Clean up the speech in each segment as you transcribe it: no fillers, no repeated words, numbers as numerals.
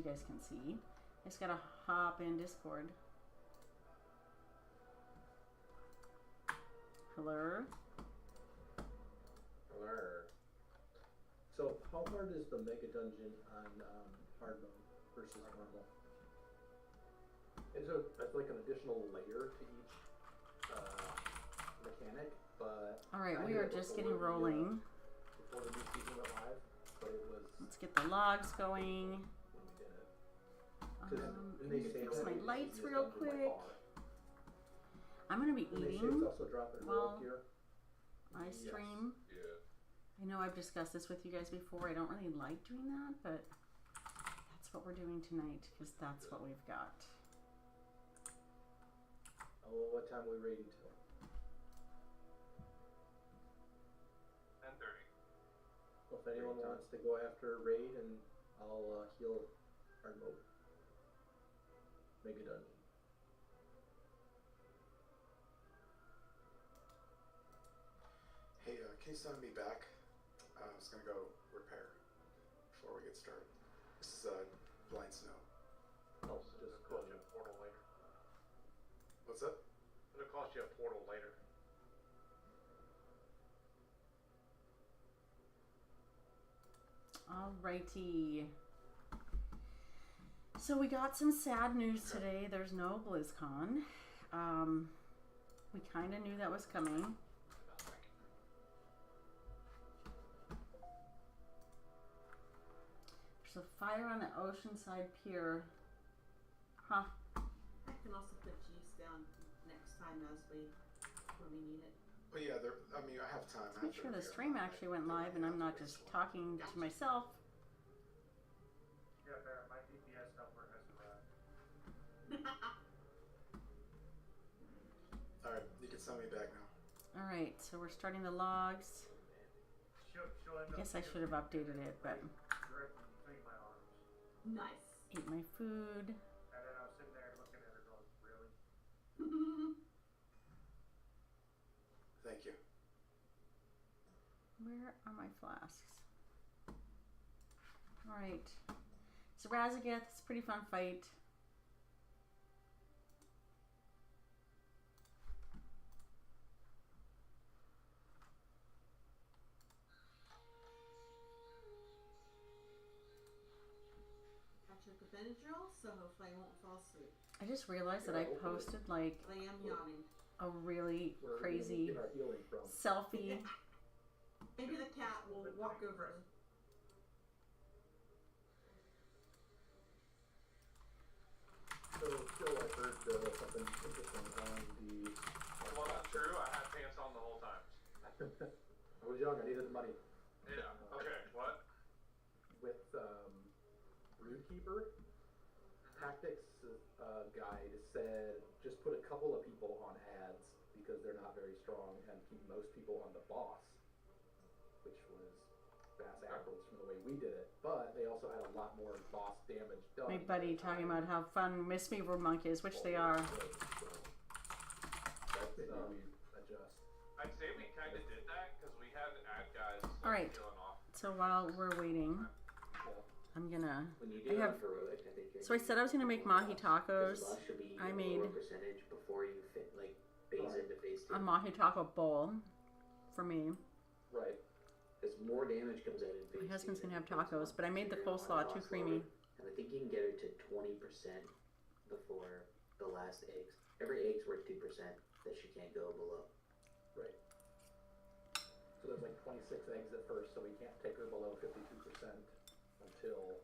guys can see. I just gotta hop in Discord. Hello? Hello. So how hard is the mega dungeon on hard mode versus normal? It's like an additional layer to each mechanic, but... Alright, we are just getting rolling. Before the new season went live, but it was... Let's get the logs going. When we did it. Let me fix my lights real quick. I'm gonna be eating while I stream. Yeah. I know I've discussed this with you guys before. I don't really like doing that, but that's what we're doing tonight because that's what we've got. Oh, what time are we raiding till? 10:30. Well, if anyone wants to go after raid, and I'll heal hard mode. Mega dungeon. Hey, can you send me back? I was gonna go repair before we get started. This is blind snow. Oh, It'll cost you a portal later. What's that? It'll cost you a portal later. Alrighty. So we got some sad news today. There's no BlizzCon. We kind of knew that was coming. There's a fire on the Oceanside Pier. Huh. I can also put juice down next time when we need it. Oh yeah, I mean, I have time. Let's make sure the stream actually went live and I'm not just talking to myself. Yeah, fair. My DPS helper has arrived. Alright, you can send me back now. Alright, so we're starting the logs. I guess I should have updated it, but... Directly between my arms. Nice. Ate my food. And then I was sitting there looking at her going, really? Thank you. Where are my flasks? Alright. So Razagath, it's a pretty fun fight. I took a Benadryl, so hopefully I won't fall asleep. I just realized that I posted like But I am yawning. a really crazy selfie. Maybe the cat will walk over. So still I heard something interesting on the... Well, that's true. I had pants on the whole time. I was young, I needed the money. Yeah. Okay. What? With Broodkeeper, Tactics guide said just put a couple of people on ads because they're not very strong and keep most people on the boss, which was bass backwards from the way we did it. But they also had a lot more boss damage done. My buddy talking about how fun Miss Meaver Monk is, which they are. So that's we adjust. I'd say we kind of did that because we had ad guys. All right. Peeling off. So while we're waiting, I'm gonna. When you do heroic, I think So I said I was gonna make mahi tacos. I made percentage before you fit like phase into phase 2. a mahi taco bowl for me. Right. As more damage comes out in phase 2. My husband's gonna have tacos, but I made the coleslaw too creamy. And I think you can get it to 20% before the last eggs. Every egg's worth 2% that she can't go below. Right. So there's like 26 eggs at first, so we can't take her below 52% until...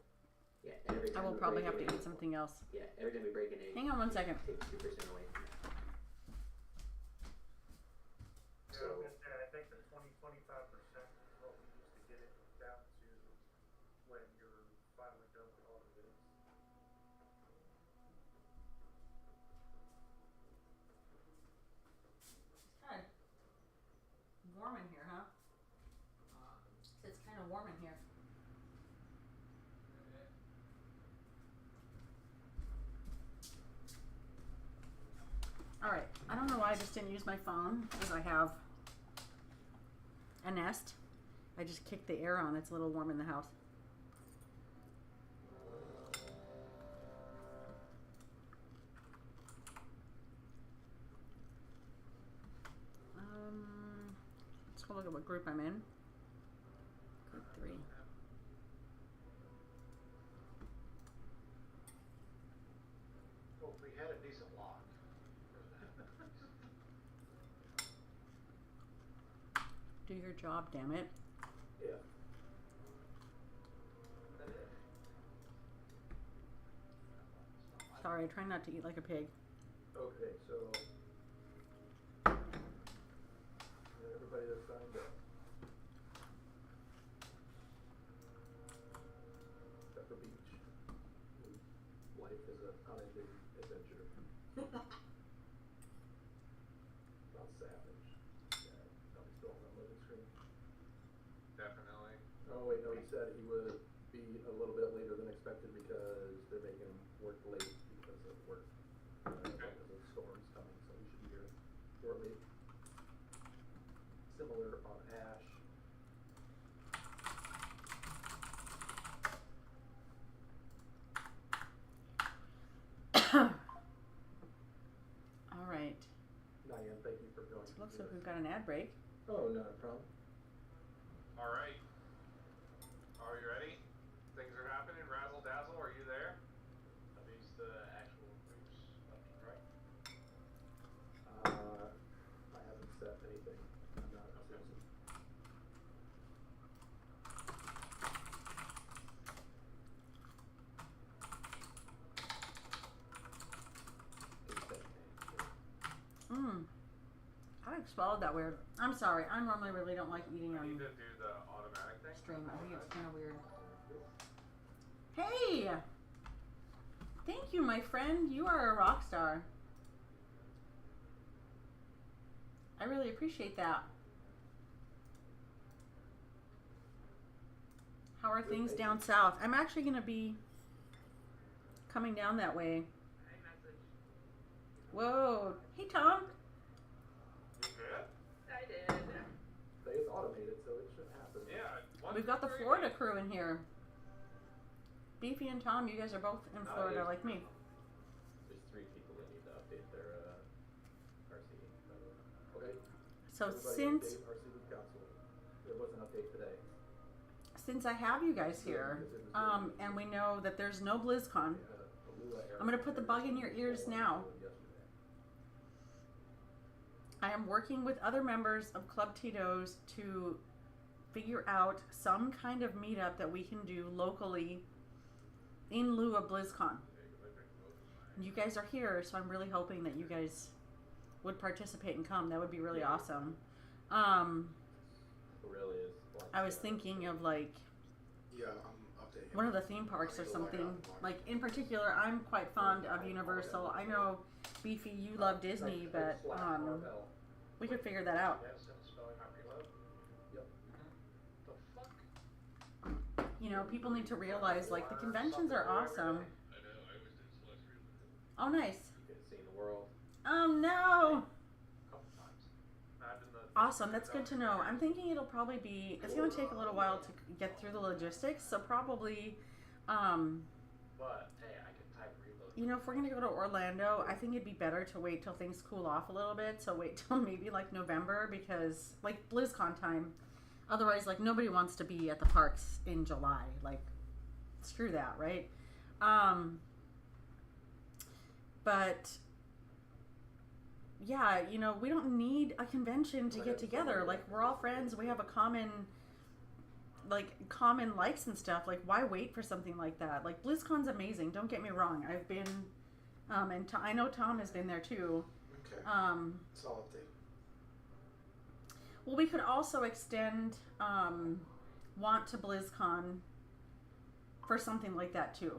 Yeah, every time I will we probably break have an to egg- eat something else. Yeah, every time we break an egg, Hang on one second. take 2% away from that. Yeah, I was gonna say, I think the 20-25% is what we used to get it down to when you're finally done with all of this. It's kind of warm in here, huh? It's kind of warm in here. Alright, I don't know why I just didn't use my phone, because I have a Nest. I just kicked the air on, it's a little warm in the house. to look at what group I'm in. Group 3. Well, we had a decent lock. Do your job, damn it. Yeah. Sorry, I try not to eat like a pig. Okay, so everybody that's signed up. Except for Beach. Whose life is an unending adventure. Not savage. Yeah, probably still on the loading screen. Definitely. Oh wait, no, he said he would be a little bit later than expected because they're making him work late because of work. Because of storms coming, so he should be here shortly. Similar on Ash. All right. Diane, thank you for going. So it looks like we've got an ad break. Oh, not a problem. All right. Are you ready? Things are happening. Razzle dazzle. Are you there? Are these the actual groups left and right? I haven't set anything. I'm not a citizen. I swallowed that weird. I'm sorry. I normally really don't like eating I on need to do the automatic thing. stream. I think it's kind of weird. Hey! Thank you, my friend. You are a rock star. I really appreciate that. How are things down south? I'm actually going to be coming down that way. Whoa. Hey, Tom. You good? I did. It's automated, so it should happen. Yeah. We've got the Florida crew in here. Beefy and Tom, you guys are both in Florida like me. There's 3 people that need to update their RC. Okay. So Everybody since update RC League Council. There was an update today. I have you guys here, and we know that there's no BlizzCon, I'm going to put the bug in your ears now. I am working with other members of Club Tito's to figure out some kind of meetup that we can do locally in lieu of BlizzCon. You guys are here, so I'm really hoping that you guys would participate and come. That would be really awesome. Really is. I was thinking of like Yeah, I'm updating. one of the theme parks or something. Like in particular, I'm quite fond of Universal. I know Beefy, you love Disney, but we could figure that out. Yes, and spelling out reload. Yep. The fuck? You know, people need to realize like the conventions are awesome. Oh, nice. You can see the world. Oh no. Couple times. Imagine the Awesome, that's good to know. I'm thinking it'll probably be, it's going to take a little while to get through the logistics, so probably, But hey, I can type reload. you know, if we're going to go to Orlando, I think it'd be better to wait till things cool off a little bit, so wait till maybe like November, because, like, BlizzCon time, otherwise, like, nobody wants to be at the parks in July, like, screw that, right? But yeah, you know, we don't need a convention to get together. Like, we're all friends. We have a common likes and stuff. Like, why wait for something like that? Like, BlizzCon's amazing. Don't get me wrong. I've been, and I know Tom has been there too. Okay. So I'll update. Well, we could also extend Want to BlizzCon for something like that too.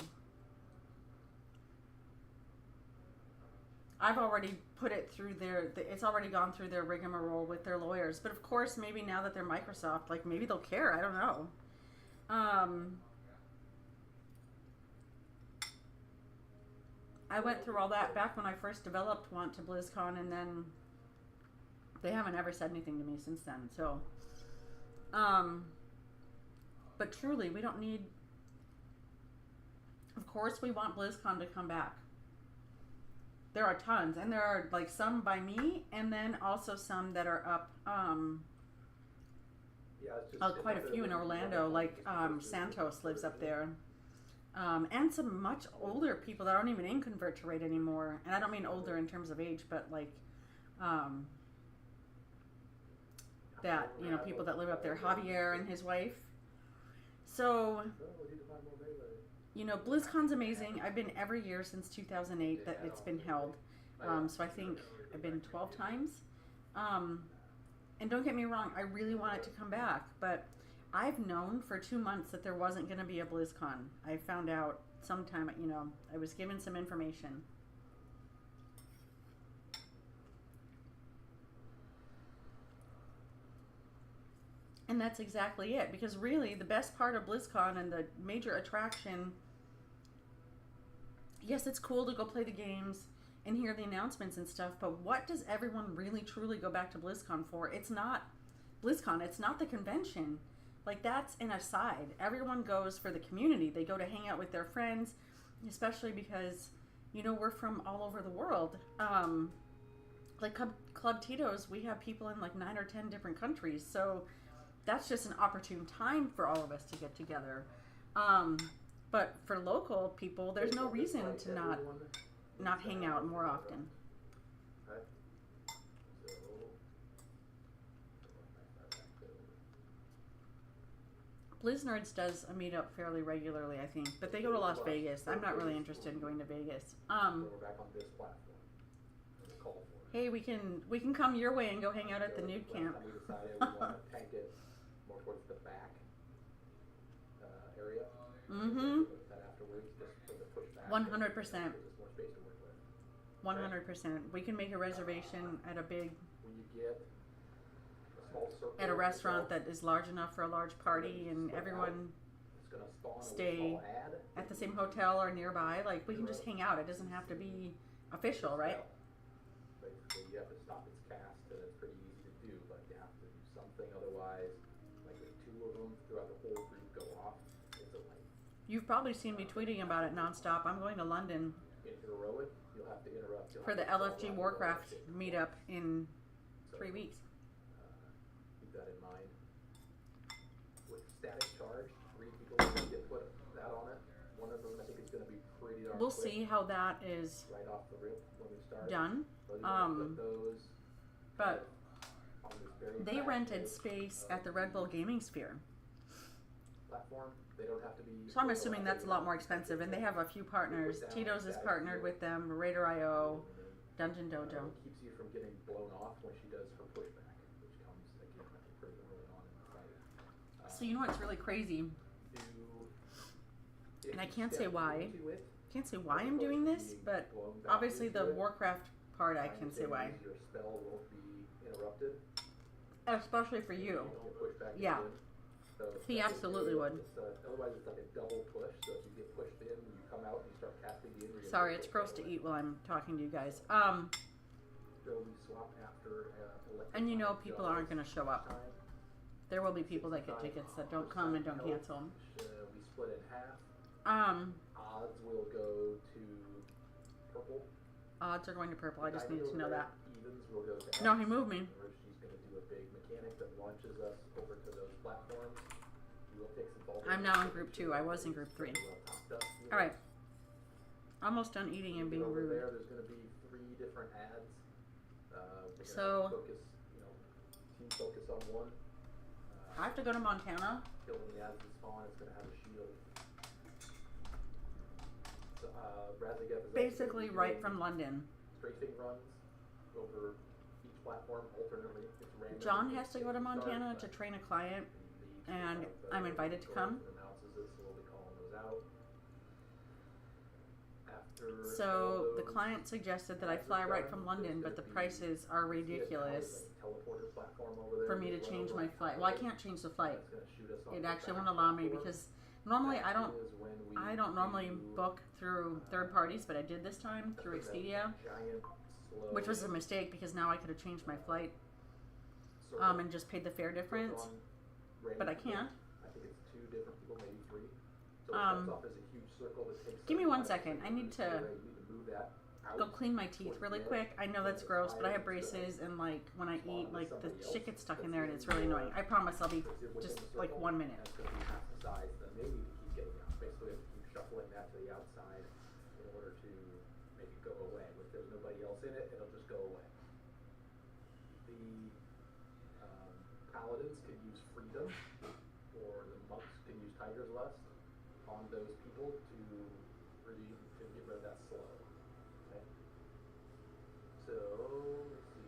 I've already put it through it's already gone through their rigmarole with their lawyers. But of course, maybe now that they're Microsoft, like maybe they'll care. I don't know. I went through all that back when I first developed Want to BlizzCon, and then they haven't ever said anything to me since then. So, but truly, we don't need. Of course, we want BlizzCon to come back. There are tons, and there are like some by me, and then also some that are up Yeah, it's just quite a few in Orlando. Like Santos lives up there. And some much older people that aren't even in Convert to Raid anymore. And I don't mean older in terms of age, but like that, you know, people that live up there. Javier and his wife. So, you know, BlizzCon's amazing. I've been every year since 2008 that it's been held. So I think I've been 12 times. And don't get me wrong, I really want it to come back, but I've known for 2 months that there wasn't going to be a BlizzCon. I found out sometime, you know, I was given some information. And that's exactly it, because really the best part of BlizzCon and the major attraction, yes, it's cool to go play the games and hear the announcements and stuff, but what does everyone really truly go back to BlizzCon for? It's not BlizzCon, it's not the convention. Like, that's an aside. Everyone goes for the community. They go to hang out with their friends, especially because, you know, we're from all over the world. Like Club Tito's, we have people in like 9 or 10 different countries, so that's just an opportune time for all of us to get together. But for local people, there's no reason to not hang out more often. BlizzNerds does a meetup fairly regularly, I think, but they go to Las Vegas. I'm not really interested in going to Vegas. We're back on this platform. It's called for. Hey, we can come your way and go hang out at the nude camp. We decided we want to tank it more towards the back area. Mm-hmm. That afterwards, just for the pushback. 100%. There's more space to work with. 100%. We can make a reservation at a big, When you get a small circle at a restaurant that is large enough for a large party, and everyone it's gonna spawn a stay small ad. at the same hotel or nearby. Like, we can just hang out. It doesn't have to be official, right? Basically, you have to stop its cast, and it's pretty easy to do, but you have to do something. Otherwise, like if 2 of them throughout the whole group go off, it's a light. You've probably seen me tweeting about it nonstop. I'm going to London Interrow it, you'll have to interrupt. for the LFG Warcraft meetup in 3 weeks. Keep that in mind. With static charge, 3 people are going to get put that on it. One of them, I think, is going to be pretty darn We'll quick, see how that is right off the rip when we start. done. But you're gonna put those But on this very they back rented edge space of at the Red Bull Gaming Sphere. platform. They don't have to be. So I'm assuming that's a lot more expensive, and they have a few partners. Tito's is partnered with them, Raider.io, Dungeon Dojo. It keeps you from getting blown off when she does her pushback, which comes again, I think, pretty early on in the fight. So you know what's really crazy, and I can't say why. Can't say why I'm doing this, but obviously the Warcraft part I can say why. Your spell won't be interrupted. Especially for you. Yeah. He absolutely would. Otherwise, it's like a double push. So if you get pushed in, you come out and you start casting the injury. Sorry, it's gross to eat while I'm talking to you guys. And you know people aren't going to show up. There will be people that get tickets that don't come and don't cancel. We split in half. Odds will go to purple. Odds are going to purple. I just needed to know that. Evens will go to No, he moved me. She's going to do a big mechanic that launches us over to those platforms. We will take some ball. I'm now in group 2. I was in group 3. All right. Almost done eating and being over rude. there's going to be 3 different ads. So focus, team focus on one. I have to go to Montana. Killing the ads that spawn. It's going to have a shield. So, Razageth is Basically right from London. Strafing runs over each platform alternately. It's random. John has to go to Montana to train a client, and I'm invited to come. Announces it, so we'll be calling those out. After So the client suggested that I fly right from London, but the prices are ridiculous for me to change my flight. Well, I can't change the flight. It actually won't allow me because normally I don't normally book through third parties, but I did this time through Expedia, which was a mistake because now I could have changed my flight and just paid the fare difference, but I can't. I think it's 2 different people, maybe 3. So it starts off as a huge circle that takes Give me 1 second. I need to move that. go clean my teeth really quick. I know that's gross, but I have braces, and like when I eat, like the shit gets stuck in there, and it's really annoying. I promise I'll be just like 1 minute. That's going to be half the size, then they need to keep getting out. Basically, we have to keep shuffling that to the outside in order to make it go away. If there's nobody else in it, it'll just go away. The paladins can use freedom, or the monks can use tiger's lust on those people to get rid of that slow. Okay. So let's see.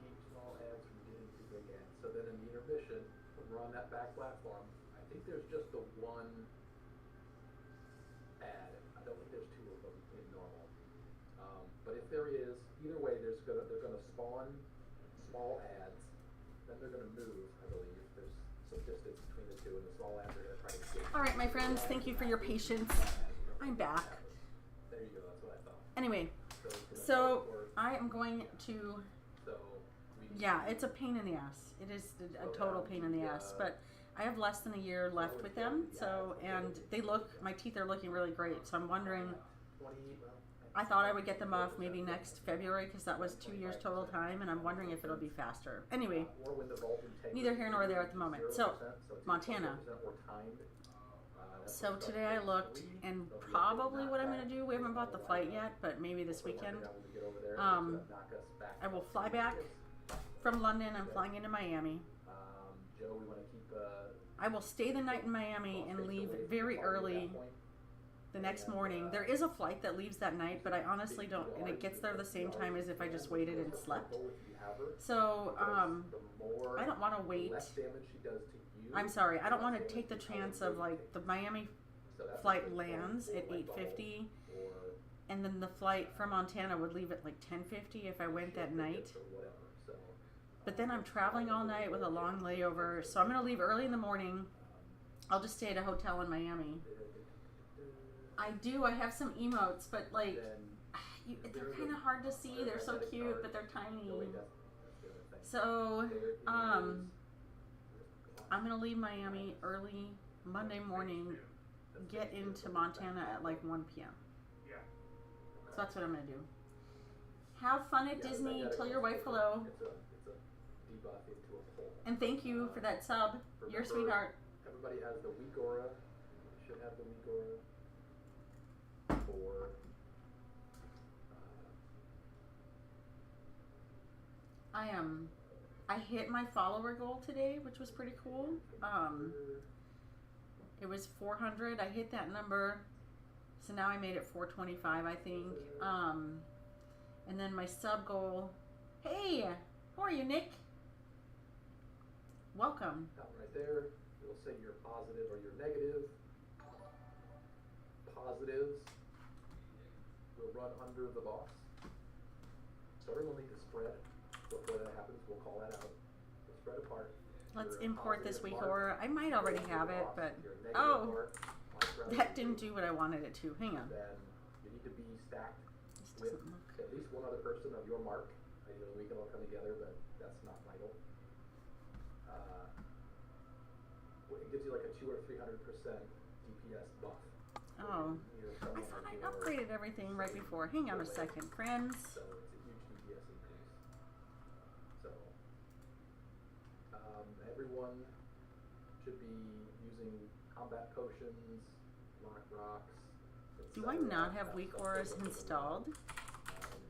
Keep small ads from getting too big ads. So then in the intermission, when we're on that back platform, I think there's just the one ad. I don't think there's two of them in normal. But if there is, either way, they're gonna spawn small ads. Then they're gonna move. I believe there's some distance between the two, and the small ads are gonna try to escape. All right, my friends, thank you for your patience. I'm back. There you go. That's what I thought. Anyway, so I am going to. Yeah, it's a pain in the ass. It is a total pain in the ass. But I have less than a year left with them, so and my teeth are looking really great. So I'm wondering. I thought I would get them off maybe next February because that was 2 years total time, and I'm wondering if it'll be faster. Anyway, neither here nor there at the moment. So, Montana. So today I looked, and probably what I'm going to do, we haven't bought the flight yet, but maybe this weekend, I will fly back from London. I'm flying into Miami. I will stay the night in Miami and leave very early the next morning. There is a flight that leaves that night, but I honestly don't, and it gets there the same time as if I just waited and slept. So, I don't want to wait. I'm sorry, I don't want to take the chance of like the Miami flight lands at 8:50, and then the flight from Montana would leave at like 10:50 if I went that night. But then I'm traveling all night with a long layover, so I'm going to leave early in the morning. I'll just stay at a hotel in Miami. I have some emotes, but like, they're kind of hard to see. They're so cute, but they're tiny. So, I'm going to leave Miami early Monday morning, get into Montana at like 1 p.m. So that's what I'm going to do. Have fun at Disney. Tell your wife hello. And thank you for that sub. You're a sweetheart. Everybody has the weak aura. Should have the weak aura. For I hit my follower goal today, which was pretty cool. It was 400. I hit that number, so now I made it 425, I think. And then my sub goal. Hey, how are you, Nick? Welcome. That one right there. It'll say you're positive or you're negative. Positives will run under the boss. So everyone needs to spread. Before that happens, we'll call that out. We'll spread apart. Let's import this week, or I might already have it, but oh, that didn't do what I wanted it to. Hang on. Then you need to be stacked with at least one other person of your mark. We can all come together, but that's not vital. It gives you like a 200 or 300% DPS buff. Oh, I thought I upgraded everything right before. Hang on a second, friends. So it's a huge DPS increase. So everyone should be using combat potions, lock rocks. Do I not have weak auras installed? It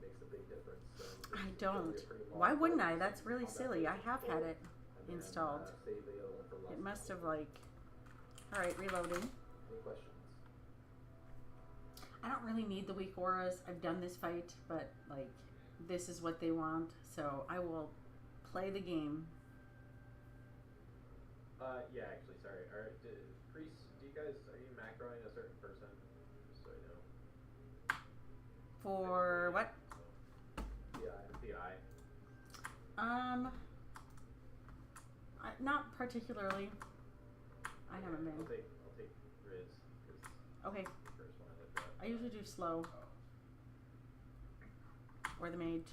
makes a big difference. So I don't. Why wouldn't I? That's really silly. I have had it installed. It must have like. All right, reloading. Any questions? I don't really need the weak auras. I've done this fight, but like this is what they want, so I will play the game. Yeah, actually, sorry. Priests, are you macroing a certain person? Just so I know. For what? PI. Not particularly. I haven't been. I'll take Riz. Okay. The first one I looked at. I usually do slow. Or the mage.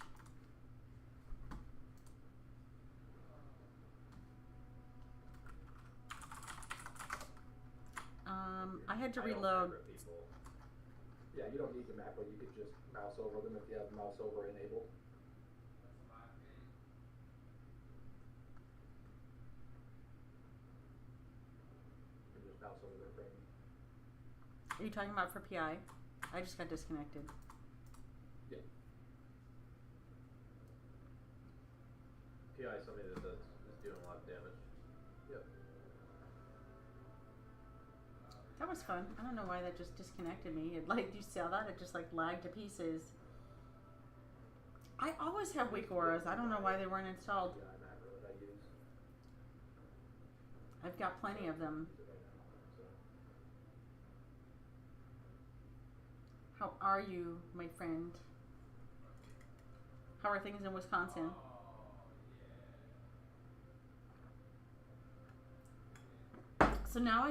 I had to reload. Yeah, you don't need to macro. You could just mouse over them if you have mouse over enabled. You just mouse over their frame. Are you talking about for PI? I just got disconnected. Yeah. PI is something that is doing a lot of damage. Yep. That was fun. I don't know why that just disconnected me. It, like, you saw that? It just like lagged to pieces. I always have weak auras. I don't know why they weren't installed. Yeah, macro that I use. I've got plenty of them. How are you, my friend? How are things in Wisconsin? So now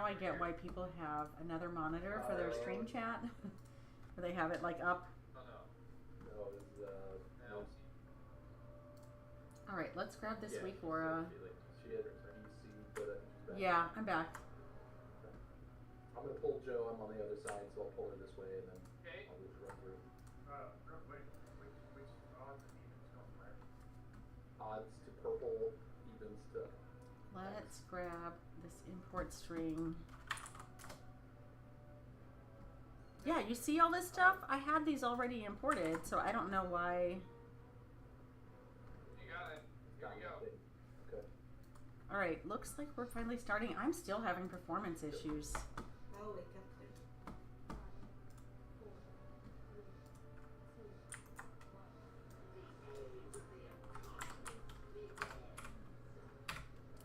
I get why people have another monitor for their stream chat. Where they have it like up. Oh no. No, this is No. Alright, let's grab this Yeah, weak aura. she had her PC, but I think she's back. Yeah, I'm back. I'm gonna pull Joe. I'm on the other side, so I'll pull her this way, and then Okay. I'll just run through. Real quick, which odds and evens don't matter. Odds to purple, evens to. Let's grab this import string. Yeah, you see all this stuff? I had these already imported, so I don't know why. You got it. Here we go. Okay. Alright, looks like we're finally starting. I'm still having performance issues. I'll wake up there.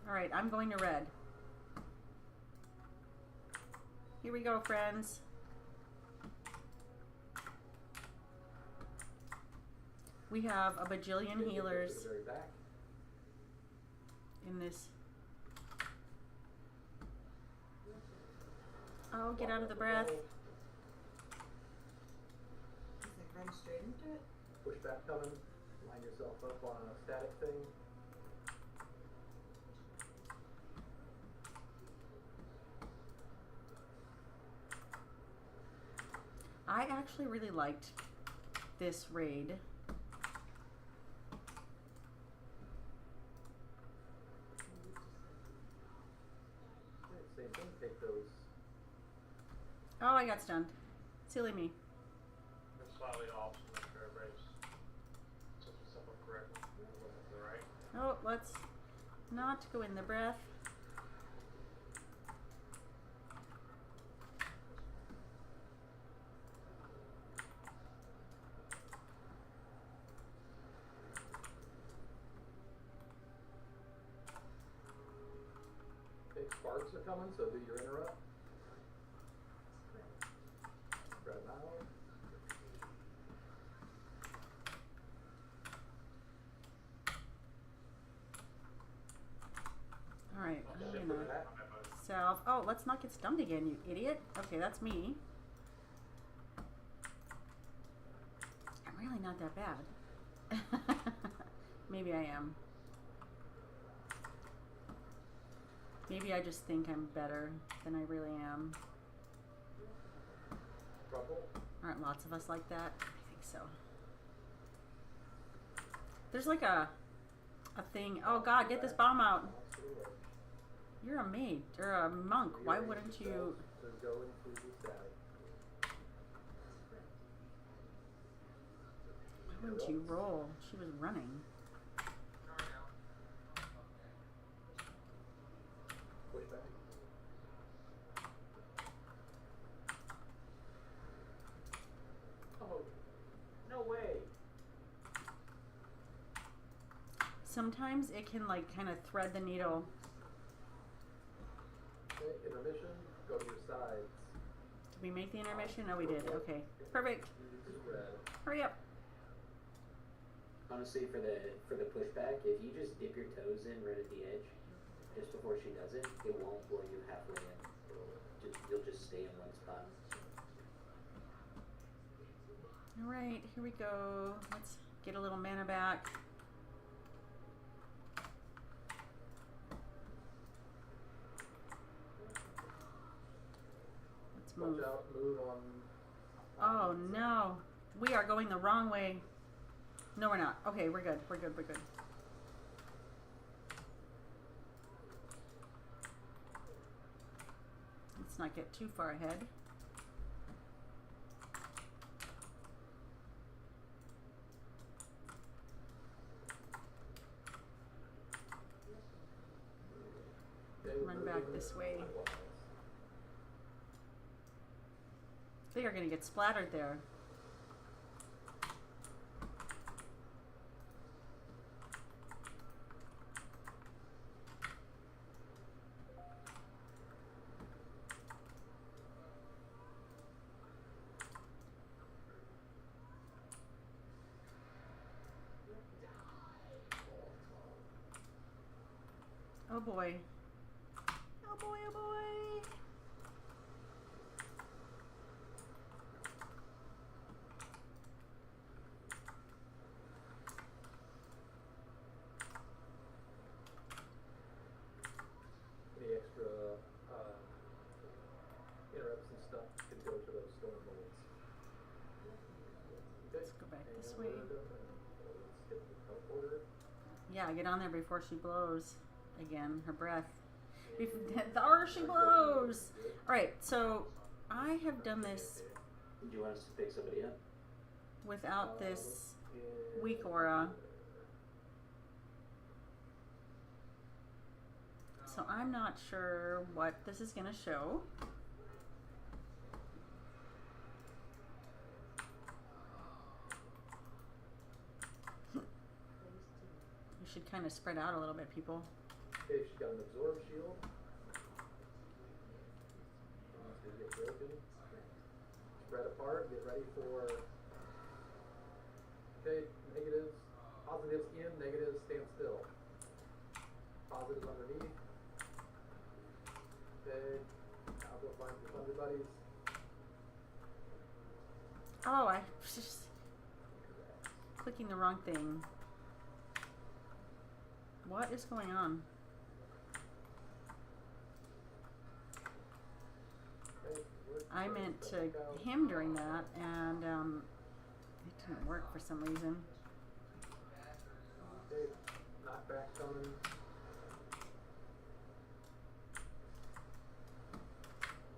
Alright, I'm going to red. Here we go, friends. We have a bajillion Okay, healers to the very back. in this. Oh, get out of the breath. Just like run straight into it. Push back coming. Line yourself up on a static thing. I actually really liked this raid. Same thing. Take those. Oh, I got stunned. Silly me. We're slightly off to make sure everybody's setting stuff up correctly. Looking to the right. Oh, let's not go in the breath. Big sparks are coming, so do your interrupt. Grab them out. Alright, I'm Ship gonna for that. salve. Oh, let's not get stunned again, you idiot. Okay, that's me. I'm really not that bad. Maybe I am. Maybe I just think I'm better than I really am. Trouble. Aren't lots of us like that? I think so. There's like a thing. Oh god, get this bomb out. You're a maid or a monk. Why wouldn't you? To go into the static. Why wouldn't you roll? She was running. Push back. Oh, no way. Sometimes it can like kind of thread the needle. Okay, intermission. Go to your sides. Did we make the intermission? No, we did. Okay, perfect. Use red. Hurry up. Honestly, for the pushback, if you just dip your toes in right at the edge, just before she does it, it won't blow you halfway in. You'll just stay in one spot. Alright, here we go. Let's get a little mana back. Let's move. Watch out, move on. Oh no. We are going the wrong way. No, we're not. Okay, we're good. We're good. We're good. Let's not get too far ahead. Run back this way. They are going to get splattered there. Oh boy. Oh boy, oh boy. Any extra interrupts and stuff could go to those storm bolts. Okay. Let's go back this And way. let's hit the teleporter. Yeah, get on there before she blows again. Her breath. Or she blows. Alright, so I have done this Do you want us to pick somebody up? without this weak aura. So I'm not sure what this is going to show. You should kind of spread out a little bit, people. Okay, she's got an absorb shield. It's gonna get broken. Spread apart, get ready for. Okay, negatives. Positives in, negatives stand still. Positives underneath. Okay, now go find your thunder buddies. Oh, I was just clicking the wrong thing. What is going on? Okay, I meant to him during that, and it didn't work for some reason. Okay, knockback coming.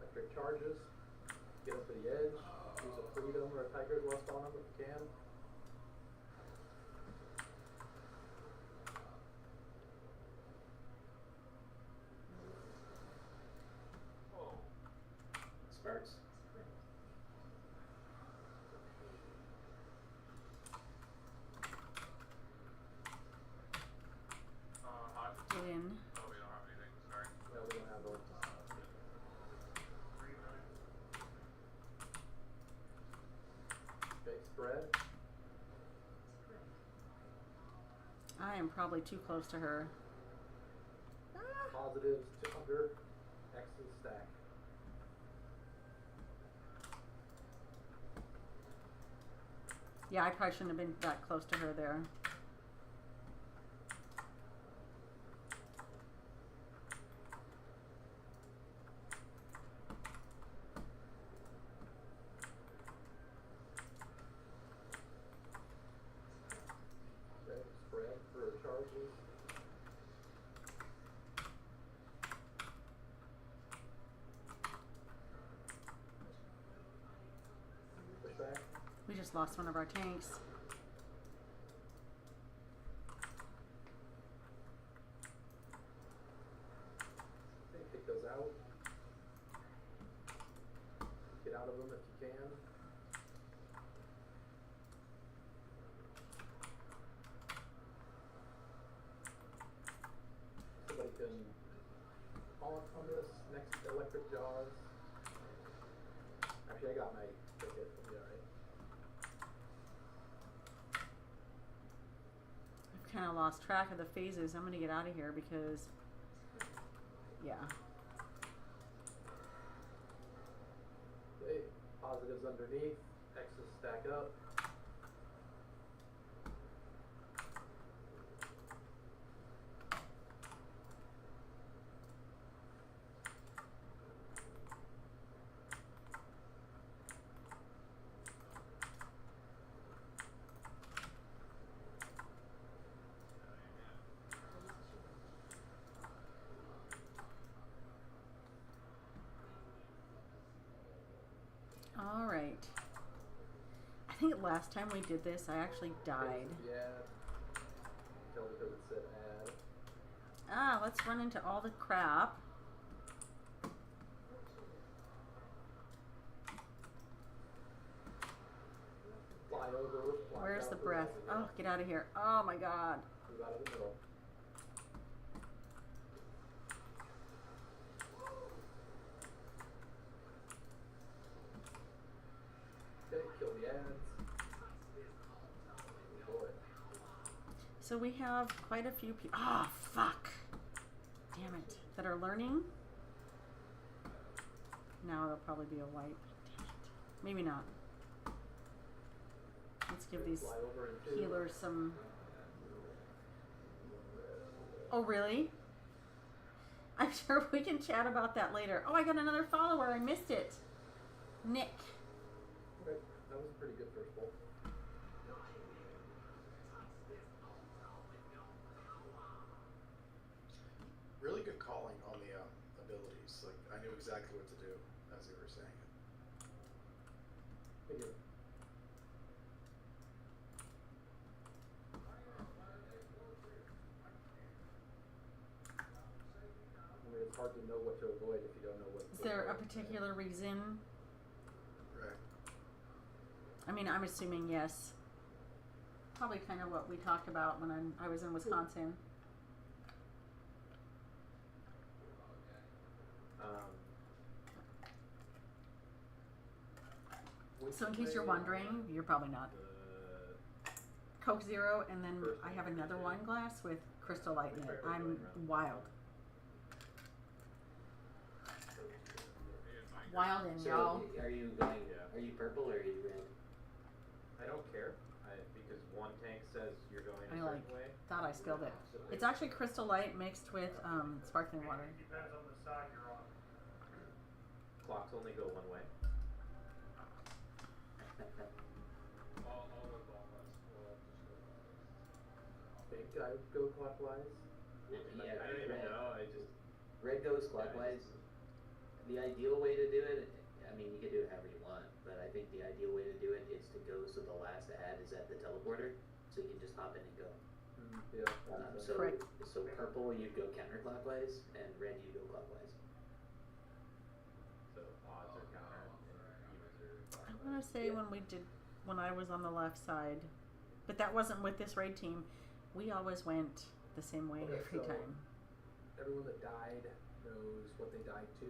Electric charges. Get up to the edge. Use a freedom or a tiger's lust on them if you can. Oh, Sparks? hot. Get in. Oh, we don't have anything. Sorry. No, we don't have those. Okay, spread. I am probably too close to her. Positives to under. X's stack. Yeah, I probably shouldn't have been that close to her there. Okay, spread for charges. Push back. We just lost one of our tanks. Okay, take those out. Get out of them if you can. Somebody can on this next electric jaws. Actually, I got my ticket. It'll be alright. I've kind of lost track of the phases. I'm going to get out of here because, yeah. Okay, positives underneath. X's stack up. last time we did this, I actually died. Yeah. Tell it because it said add. Ah, let's run into all the crap. Fly over. Fly Where's down the to breath? level. Oh, get out of here. Oh my god. Move out of the middle. Okay, kill the ads. Oh boy. So we have quite a few people. Ah, fuck. Damn it. That are learning. Now it'll probably be a wipe. Damn it. Maybe not. Let's give these Fly over into. healers some. Oh, really? I'm sure we can chat about that later. Oh, I got another follower. I missed it. Nick. Okay, that was a pretty good first bolt. Really good calling on the abilities. Like, I knew exactly what to do as you were saying it. Thank you. I mean, it's hard to know what to avoid if you don't know what. Is there a particular reason? Right. I mean, I'm assuming yes. Probably kind of what we talked about when I was in Wisconsin. So in case you're wondering, you're probably not. Coke Zero, and then I have another wine glass with Crystal Light in it. I'm wild. Wild in, So y'all. are you going? Are you purple or are you red? I don't care, because one tank says you're going a I certain like way. thought I spilled it. It's actually Crystal Light mixed with sparkling water. It depends on the side you're on. Clocks only go one way. All with all of us. We'll just go. Think I would go clockwise. Yeah, I don't even know. I just red goes clockwise. The ideal way to do it, I mean, you can do it however you want, but I think the ideal way to do it is to go so the last ad is at the teleporter, so you can just hop in and go. Yeah. So Correct. so purple you'd go counterclockwise, and red you go clockwise. so odds are counter and evens are I want to say when I was on the left side, but that wasn't with this raid team. We always went the same way Okay, every so- time. Everyone that died knows what they died to.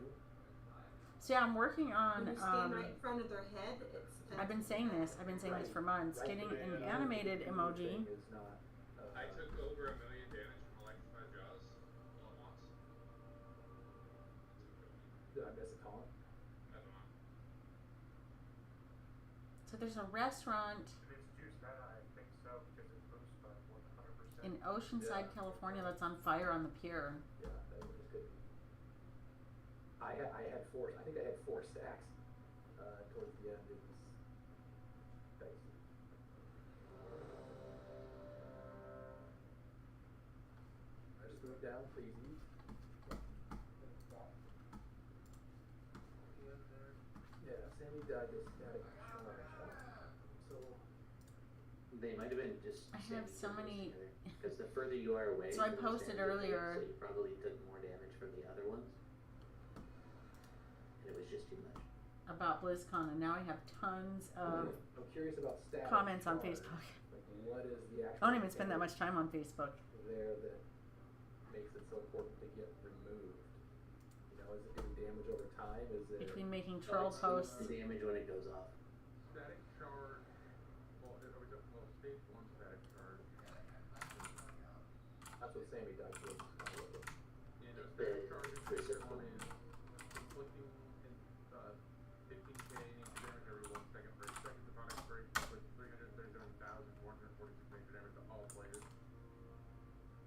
So yeah, I'm working on. When you stand right in front of their head, it's. I've been saying this. I've been saying this for months. Right, Getting but an the animated emoji. thing is not, I took over 1 million damage from electrified jaws all at once. Did I miss a taunt? I don't know. So there's a restaurant If it's juice that I think so because it boosts by more than 100%. in Oceanside, California that's on fire on the pier. Yeah, that was good. I had four. I think I had 4 stacks. Towards the end, it was dicey. I just moved down, please. Yeah, Sammy died to static charge. So They might have been just. I have so many- Because the further you are away. So I from the posted standard earlier- So you probably took more damage from the other ones. And it was just too much. About BlizzCon, and now I have tons of I'm curious about static comments on charge. Facebook. Like, what is the actual? I don't even spend that much time on Facebook. there that makes it so important to get removed? You know, is it doing damage over time? Is it Between making troll It's posts. the damage when it goes off. Static charge. Well, stage 1 static charge. That's what Sammy died to. Yeah, no, The- static charge in the stage circle. 1 is inflicting 15k damage every 1 second for 8 seconds. Upon expiration, inflict 337,446 major damage to all players.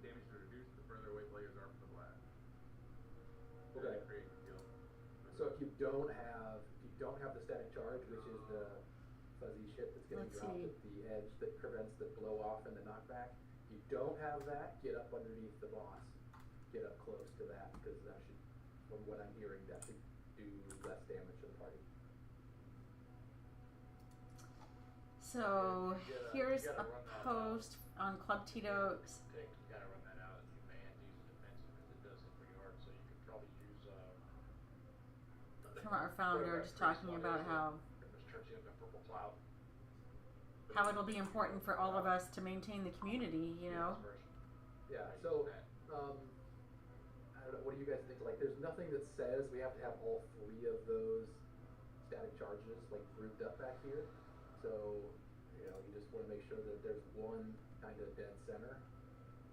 Damage is reduced the further away players are from the blast. Okay. Create the field. So if you don't have the static charge, which is the fuzzy shit that's getting Let's dropped see. at the edge that prevents the blow off and the knockback, if you don't have that, get up underneath the boss. Get up close to that, because that should, from what I'm hearing, that should do less damage to the party. So You gotta- here's you a gotta run that post on Club Tito's. You gotta run that out, and you may have to use a defensive because it does hit pretty hard. So you could probably use From our founder, just talking about how Just turns you into a purple cloud. it'll be important for all of us to maintain the community, you know. Yeah, so, I don't know, what do you guys think? Like, there's nothing that says we have to have all three of those static charges, like, grouped up back here. So, you know, you just want to make sure that there's one kind of dead center.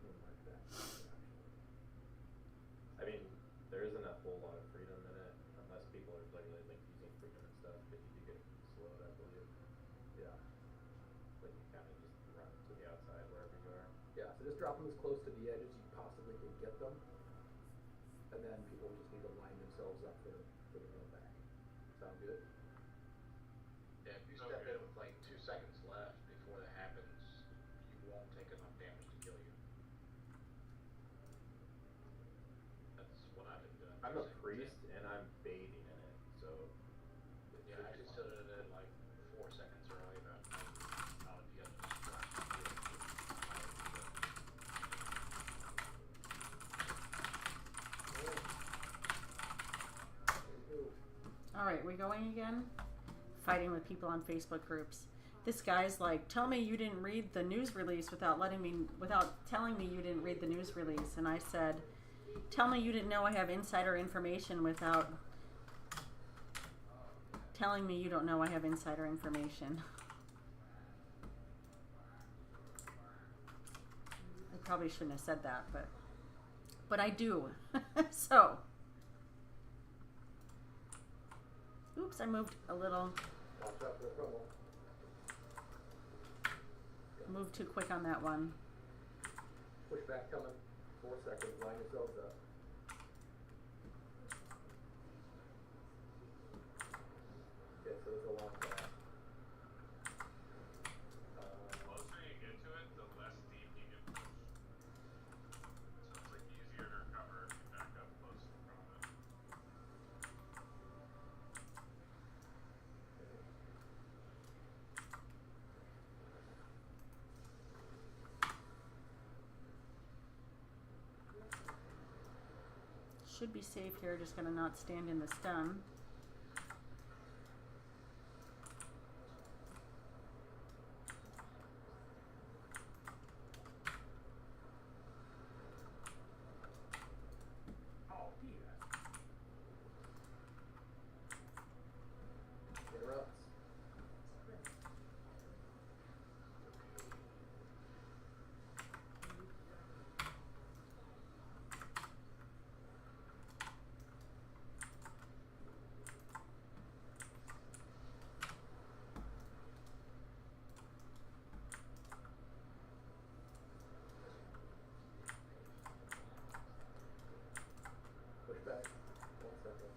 Like that, actually. I mean, there isn't a whole lot of freedom in it, unless people are like using freedom and stuff, but you do get slowed, I believe. Yeah. Like you kind of just run to the outside wherever you are. Yeah, so just drop them as close to the edge as you possibly can get them. And then people just need to line themselves up for the run back. Sound good? Yeah, if you step in with like 2 seconds left before that happens, you won't take enough damage to kill you. That's what I've been doing. I'm a priest and I'm bathing in it, so. It Yeah, should I be just fine. did it at like 4 seconds early, but I would be able to distract you. All right, we going again? Fighting with people on Facebook groups. This guy's like, tell me you didn't read the news release without telling me you didn't read the news release. And I said, tell me you didn't know I have insider information without telling me you don't know I have insider information. I probably shouldn't have said that, but I do. So, oops, I moved a little. Watch out for the trouble. Moved too quick on that one. Pushback coming. 4 seconds. Line yourselves up. Okay, so it's a long pass. The closer you get to it, the less deep you can push. So it's like easier to recover if you back up close in front of it. Should be safe here, just gonna not stand in the stun. Oh, yeah. Interrupts. Pushback. 1 second.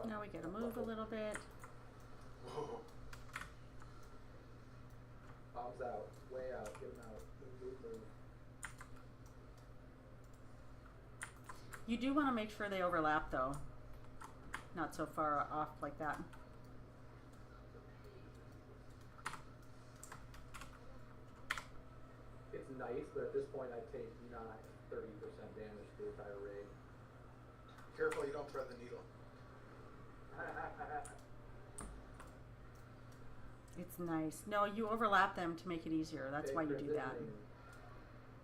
Now we gotta move a little bit. Whoa. Bombs out. Way out. Get them out. Move, move, move. You do want to make sure they overlap though. Not so far off like that. It's nice, but at this point I take not 30% damage to the entire raid. Careful you don't thread the needle. It's nice. No, you overlap them to make it easier. That's Okay, why you do that. transitioning.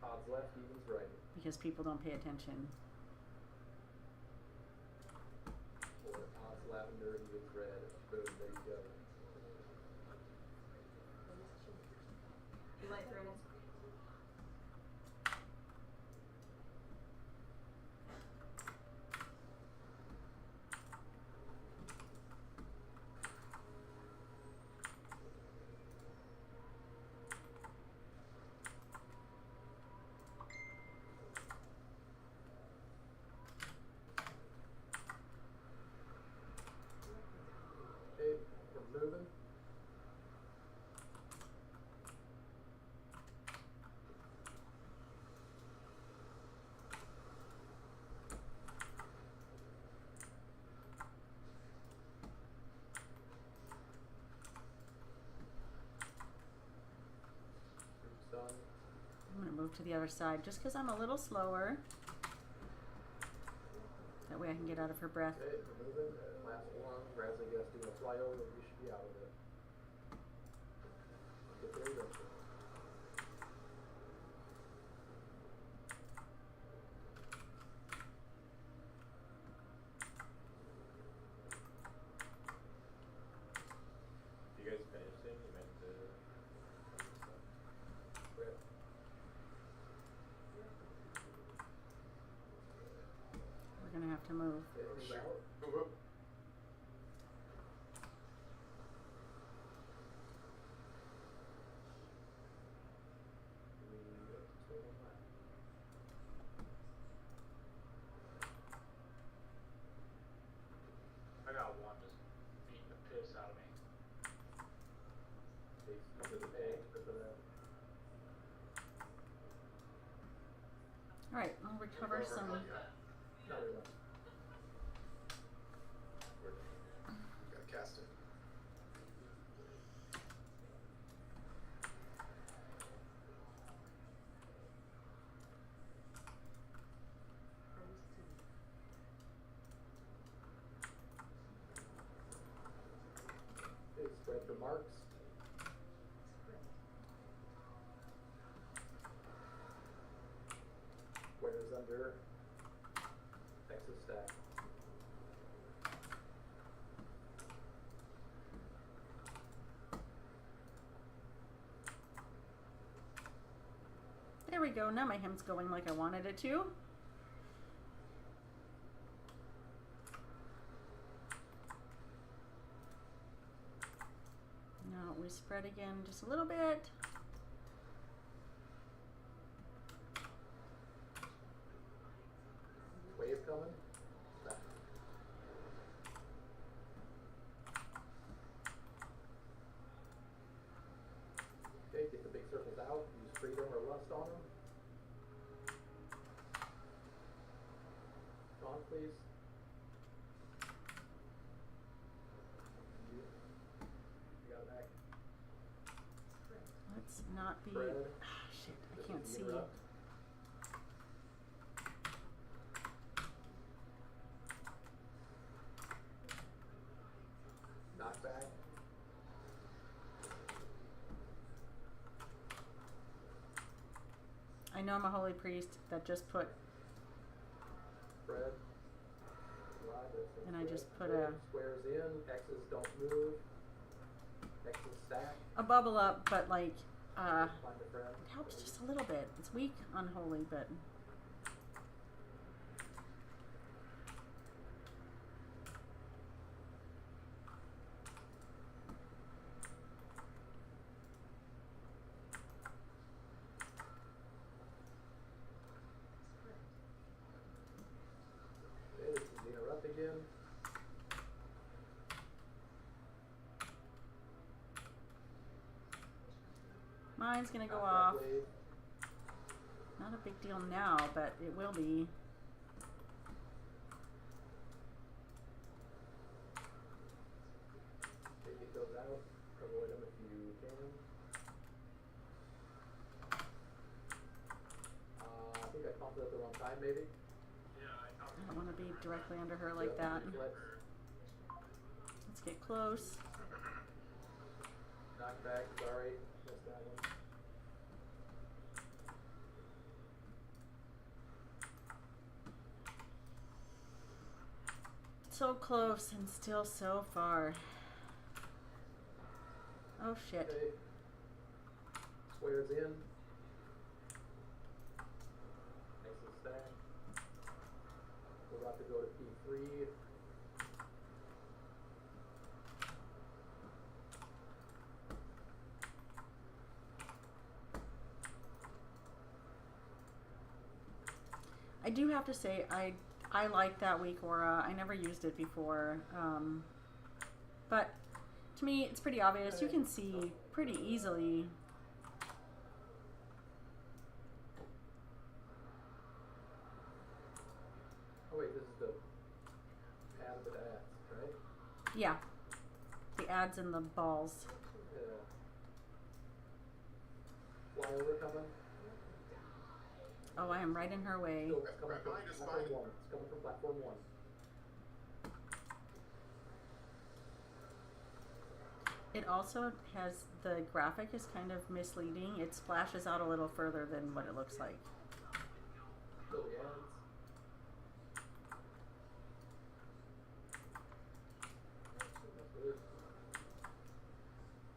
Odds left, evens right. Because people don't pay attention. Or odds lavender, evens red. Boom, there you go. You like threaded? Okay, we're moving. move to the other side just because I'm a little slower. That way I can get out of her breath. Okay, we're moving. Last one. Razzle gets doing a flyover. We should be out of it. Get there eventually. You guys finished soon? You meant to. Rip. We're gonna have to move. Okay, move shoot. out. Move up. We stay on that. I got one just beating the piss out of me. Takes to the bank for that. All right, I'll recover some. Another one. Gotta cast it. Okay, spread for marks. Squares under X's stack. There we go. Now my hem's going like I wanted it to. Now we spread again just a little bit. Wave coming. Back. Okay, get the big circles out. Use freedom or lust on them. On, please. You got it back. Let's not be. Spread. Ah, shit, I This can't is see. the interrupt. Knockback. I know I'm a holy priest that just put. Spread. And I just put Square- a- squares in. X's don't move. X's stack. A bubble up, but like, Find a friend. it helps just a little bit. It's weak, unholy, but Okay, this is the interrupt again. mine's gonna go Knockback off. wave. Not a big deal now, but it will be. Okay, get those out. Avoid them if you can. I think I popped it at the wrong time, maybe. Yeah, I don't want to be directly under her like Yeah, that. reflex. Let's get close. Knockback, sorry. Missed that one. So close and still so far. Oh shit. Okay. Squares in. Next is stack. We're about to go to P3. I do have to say I like that weak aura. I never used it before, but to me it's pretty obvious. You can see pretty easily. Oh wait, this is the pad with ads, right? Yeah, the ads and the balls. Yeah. Flyover coming. Oh, I am right in her way. Still, it's coming from Behind us, platform behind. 1. It's coming from platform 1. It also has, the graphic is kind of misleading. It splashes out a little further than what it looks like. Kill the ads.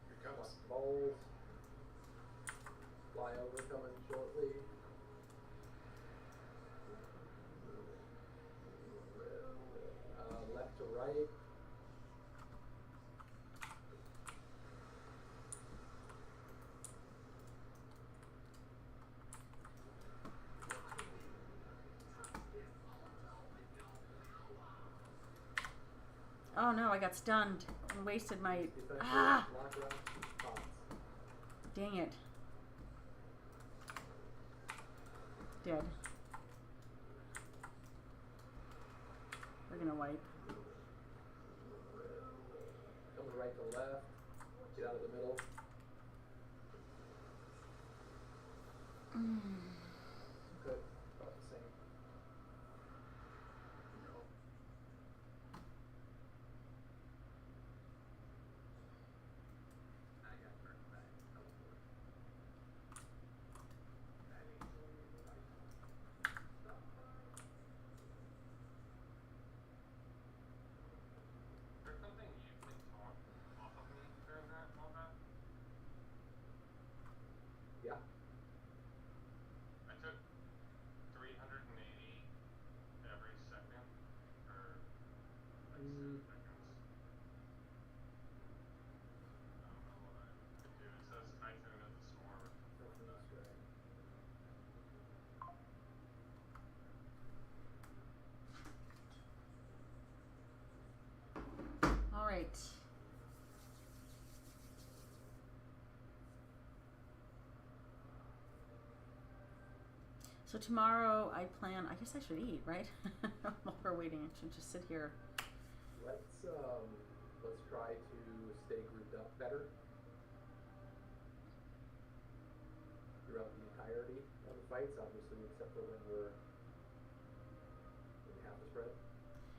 Here comes. Balls. Flyover coming shortly. Left to right. Oh no, I got stunned and wasted my... Defensive, Ah! lock rock, pots. Dang it. Dead. We're gonna wipe. Coming right to left. Get out of the middle. Good. About the same. There's something you can talk off of me during that combat. Yeah. I took 380 every second for like 6 seconds. I don't know what I could do. It says iTunes as a swarm or something like that. All right. So tomorrow I plan, I guess I should eat, right? While we're waiting, I should just sit here. Let's try to stay grouped up better throughout the entirety of the fights, obviously, except for when we have the spread.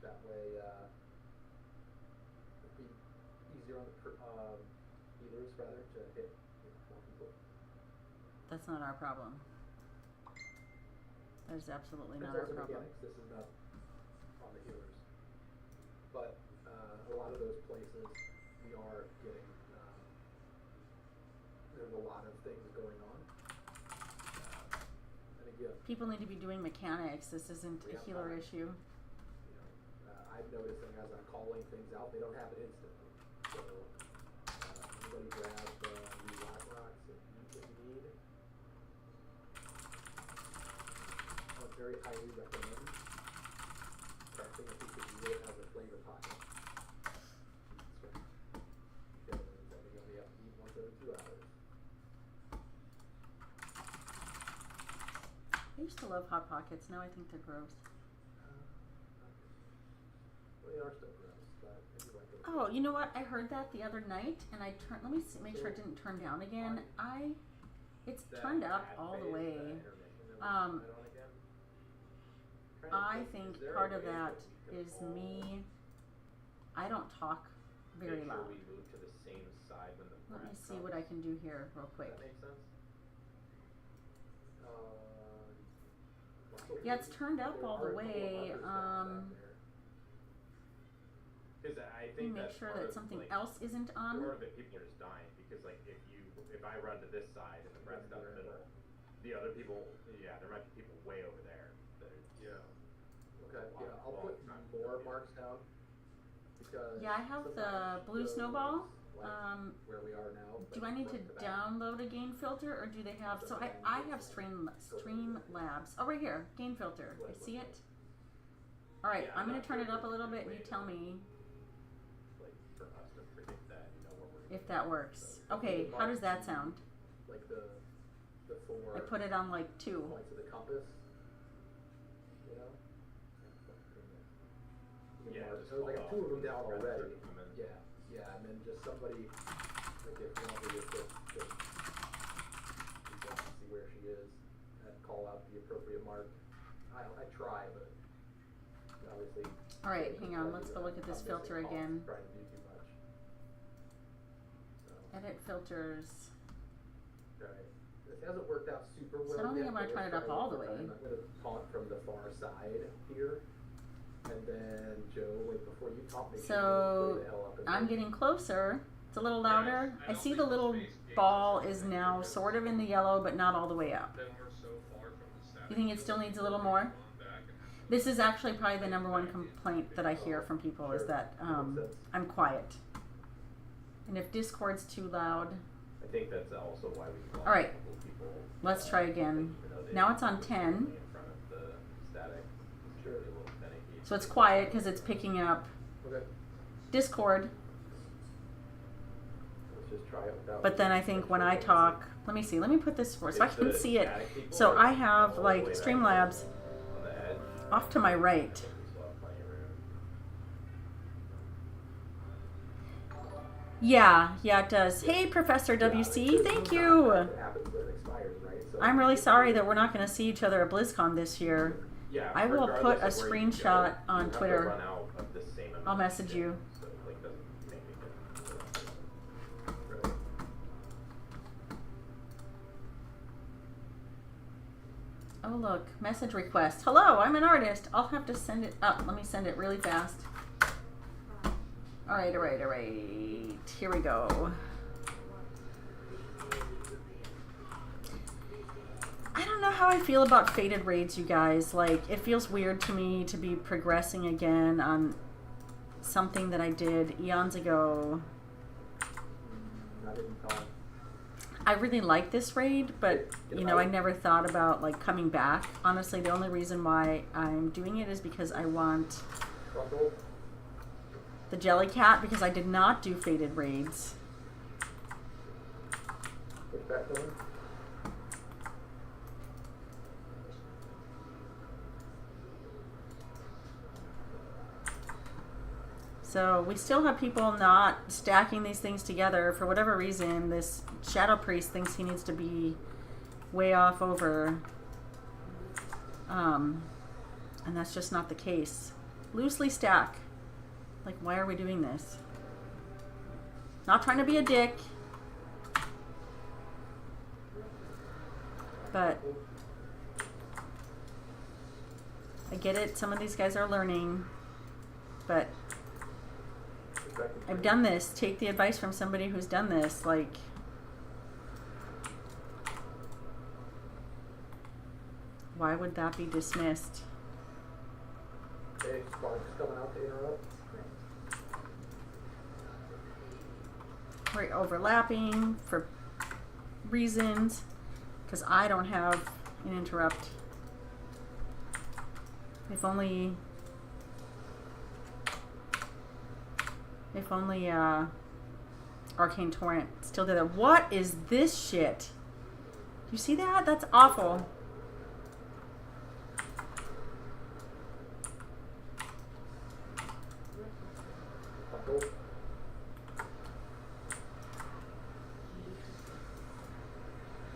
That way, it'd be easier on the healers rather to hit more people. That's not our problem. That is absolutely not It's our also problem. mechanics. This is not on the healers. But a lot of those places we are getting, there's a lot of things going on. And again, People need to be doing mechanics. This isn't a Yeah, healer fine. issue. I'm noticing as I'm calling things out, they don't have it instantly. So anybody grab new lock rocks if you need. I would very highly recommend testing if you could use it as a flavor pocket. Because I think you only have to eat once every 2 hours. I used to love Hot Pockets. Now I think they're gross. Well, they are still gross, but I do like those. Oh, you know what? I heard that the other night, and I turned. Let me see, make sure it didn't turn down again. It's turned up all the way. I think part of that is me. I don't talk very Make sure loud. we move to the same side when the Let me breath see what I comes. can do here real quick. Does that make sense? Yeah, it's turned up all the way. Because I Let me think make that's sure part that of, something like, else isn't on. part of it, people are just dying because like if I run to this side and the breath's down the middle, the other people, yeah, there might be people way over there that are Yeah. Okay, yeah, I'll put more marks down. Because Yeah, I have the sometimes blue those, snowball. like, where we are now. Do but I need to front back. download a gain filter, or do they have? So I have Stream Labs. Oh, right here, gain filter. I see it. All right, Yeah, I'm gonna not turn it sure up a little there's bit, and you way tell to, me like for us to predict that, you know, what we're if that works. Okay, how does that sound? Like the 4 I put it on like 2. points of the compass. You know? Yeah, Mark- just there's like hold 2 of them off. down Red already. circle come in. Yeah, and then just somebody, like if one of you just you can see where she is, and call out the appropriate mark. I try, but obviously. All right, hang on. Let's go look at this filter again. Trying to do too much. So, Edit filters. right. This hasn't worked out super well. So I don't think yet, I'm gonna but turn we're it up trying all the one more way. time. I'm gonna taunt from the far side here, and then Joe, wait, before you taunt, make sure you So play the hell up and I'm then- getting closer. It's a little louder. I I don't see think the the little space gauge ball is is that now because sort of in the yellow, but not all the way up. Then we're so far from the static. You think it still needs a little more? This is actually probably the number one complaint that I hear from people is that I'm quiet. And if Discord's too loud, I think that's also why we. All right. People, let's try again. even though they Now it's on were 10. in front of the static, it's really a little finicky. So it's quiet because it's picking up Okay, Discord. let's just try it without. But then I think when I talk, let me see. Let me put this for so I If can the see it. static people So are I have all the like way back Streamlabs on the edge, off to my right. I think we still have plenty of room. Yeah, it does. Hey, Professor WC, thank you. That happens when it expires, right? So I'm really sorry that we're not going to see each other at BlizzCon this year. Yeah, I will regardless put a of where you screenshot go, on you have to Twitter. run out of the same amount I'll of message shit, you. So it like doesn't make any difference. Right. Oh, look, message request. Hello, I'm an artist. I'll have to send it up. Let me send it really fast. All right. Here we go. I don't know how I feel about faded raids, you guys. Like, it feels weird to me to be progressing again on something that I did eons ago. I didn't call. I really like this raid, but you know, I never thought about like coming back. Honestly, the only reason why I'm doing it is because I want Bundle. the Jellycat, because I did not do faded raids. Push back going. So we still have people not stacking these things together. For whatever reason, this Shadow Priest thinks he needs to be way off over. And that's just not the case. Loosely stack. Like, why are we doing this? Not trying to be a dick. But I get it. Some of these guys are learning. But Push back and I've done this. Take the advice from somebody who's done this. Like, why would that be dismissed? Okay, Spark's coming out to interrupt. We're overlapping for reasons because I don't have an interrupt. If only Arcane Torrent still did that. What is this shit? You see that? That's awful. Bundle.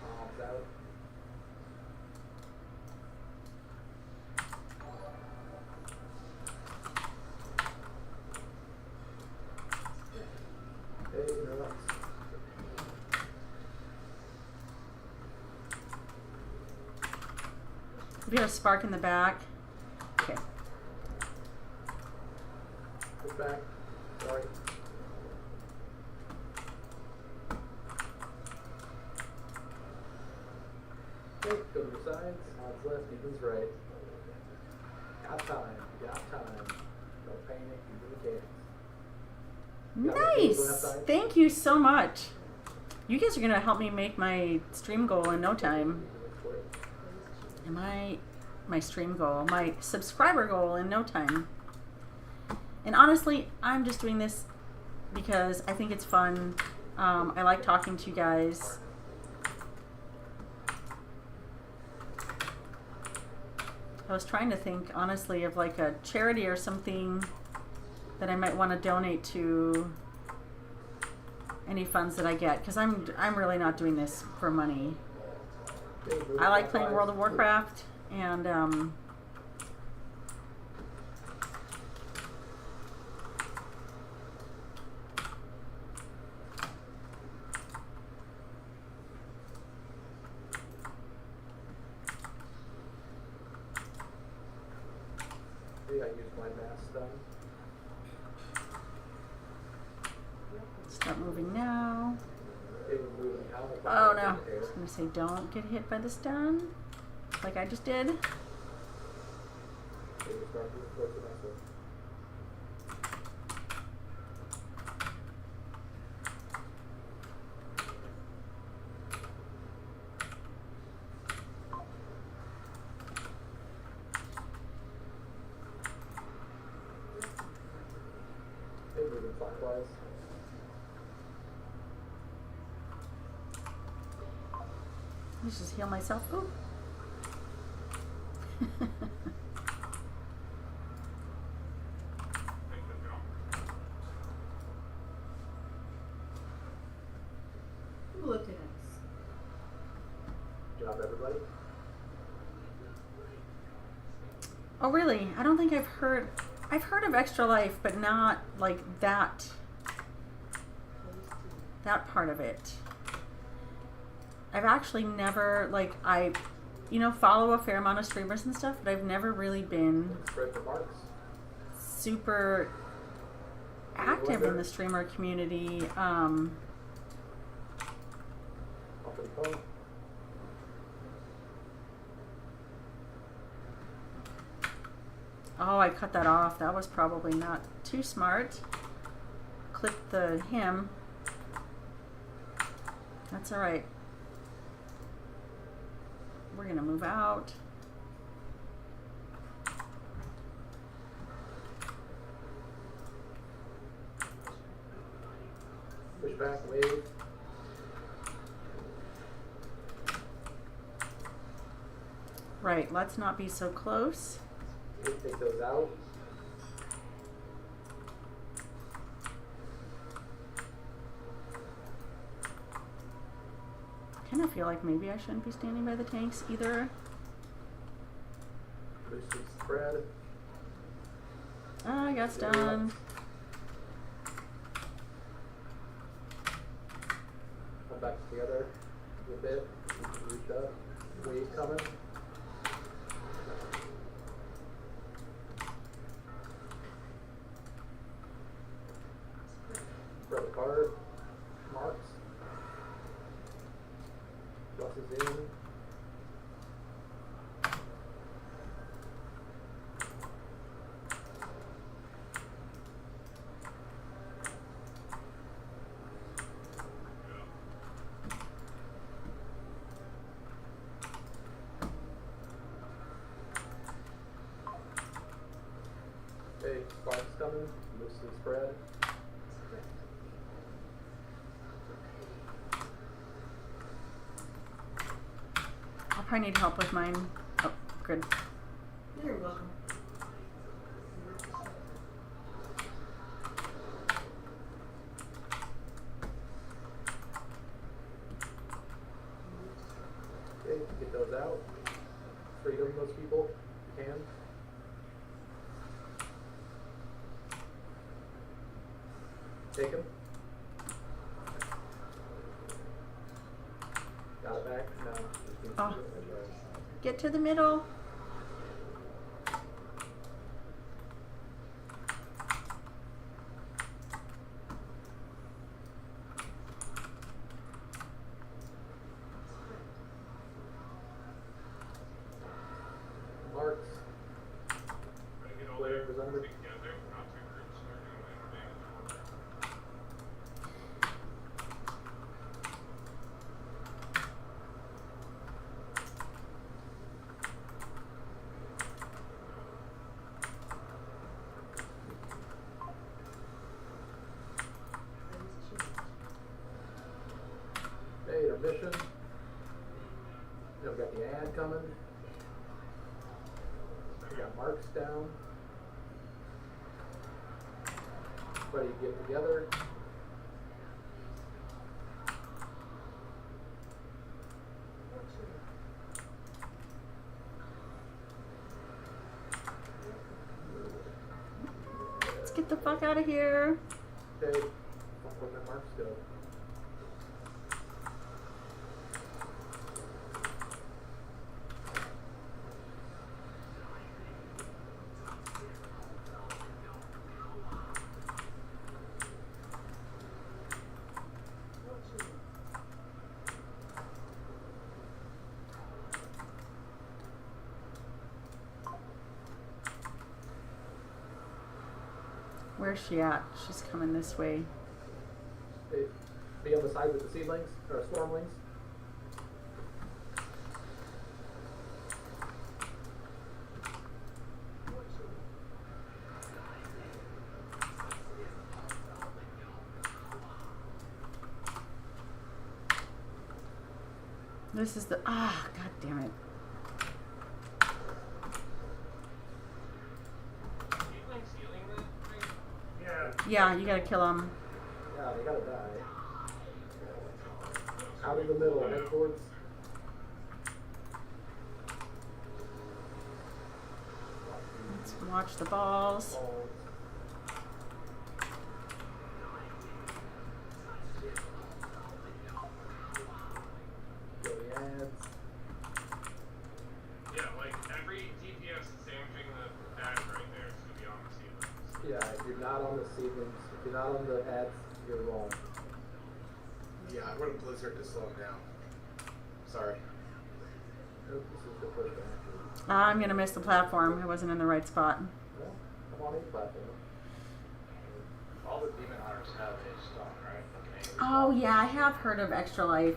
Arms out. Okay, interrupts. We have a spark in the back. Okay. Push back. Sorry. Okay, go to your sides. Odds left, evens right. Got time. Got time. Don't panic. You really can't. Nice. Thank you so much. You guys are gonna help me make my stream goal in no time. Am I my stream goal? My subscriber goal in no time. And honestly, I'm just doing this because I think it's fun. I like talking to you guys. I was trying to think honestly of like a charity or something that I might want to donate to any funds that I get, because I'm really not doing this for money. Okay, moving I like playing clockwise. World of Warcraft, and Okay, I used my mass stun. start moving now. Okay, we're moving out. Oh no! I Air. was gonna say don't get hit by the stun, like I just did. Okay, we'll start moving towards the next one. Okay, moving clockwise. Let's just heal myself. Ooh. Take the jump. Look at us. Good job, everybody. Oh really? I don't think I've heard of Extra Life, but not like that part of it. I've actually never, like, follow a fair amount of streamers and stuff, but I've never really been Spread the marks. super active in the streamer community. Off of the phone. Oh, I cut that off. That was probably not too smart. Clip the him. That's alright. We're gonna move out. Push back, wave. Right, let's not be so close. Okay, take those out. I kind of feel like maybe I shouldn't be standing by the tanks either. Boosted spread. I got stunned. Come back together a bit. Reach up. Wave coming. Spread apart. Marks. Pluses in. Okay, sparks coming. Loosely spread. I'll probably need help with mine. Oh, good. You're welcome. Okay, get those out. Freedom those people. Can. Take him. Got it back? No. Just needs to Oh. do it right. Get to the middle. Marks. Gotta get all Players there under. together, not two groups. They're doing damage order. Okay, intermission. Then we got the ad coming. We got marks down. Everybody get together. the fuck out of here. Okay. Fuck, where'd my marks go? Where's she at? She's coming this way. Hey, be on the side with the seedlings, or stormlings. This is the god damn it. Seedling sealing that thing? Yeah. Yeah, you gotta kill him. Yeah, they gotta die. Out of the middle, head towards. Let's watch the balls. Balls. Kill the ads. Yeah, like every DPS damaging the ad right there is gonna be on the seedlings. Yeah, if you're not on the seedlings, if you're not on the ads, you're wrong. Yeah, I wanted Blizzard to slow him down. Sorry. Nope, this is the first one, actually. I'm gonna miss the platform. I wasn't in the right spot. Well, I'm on a platform. All the demon hunters have a stone, right? Like an Oh yeah, I have heard of Extra Life.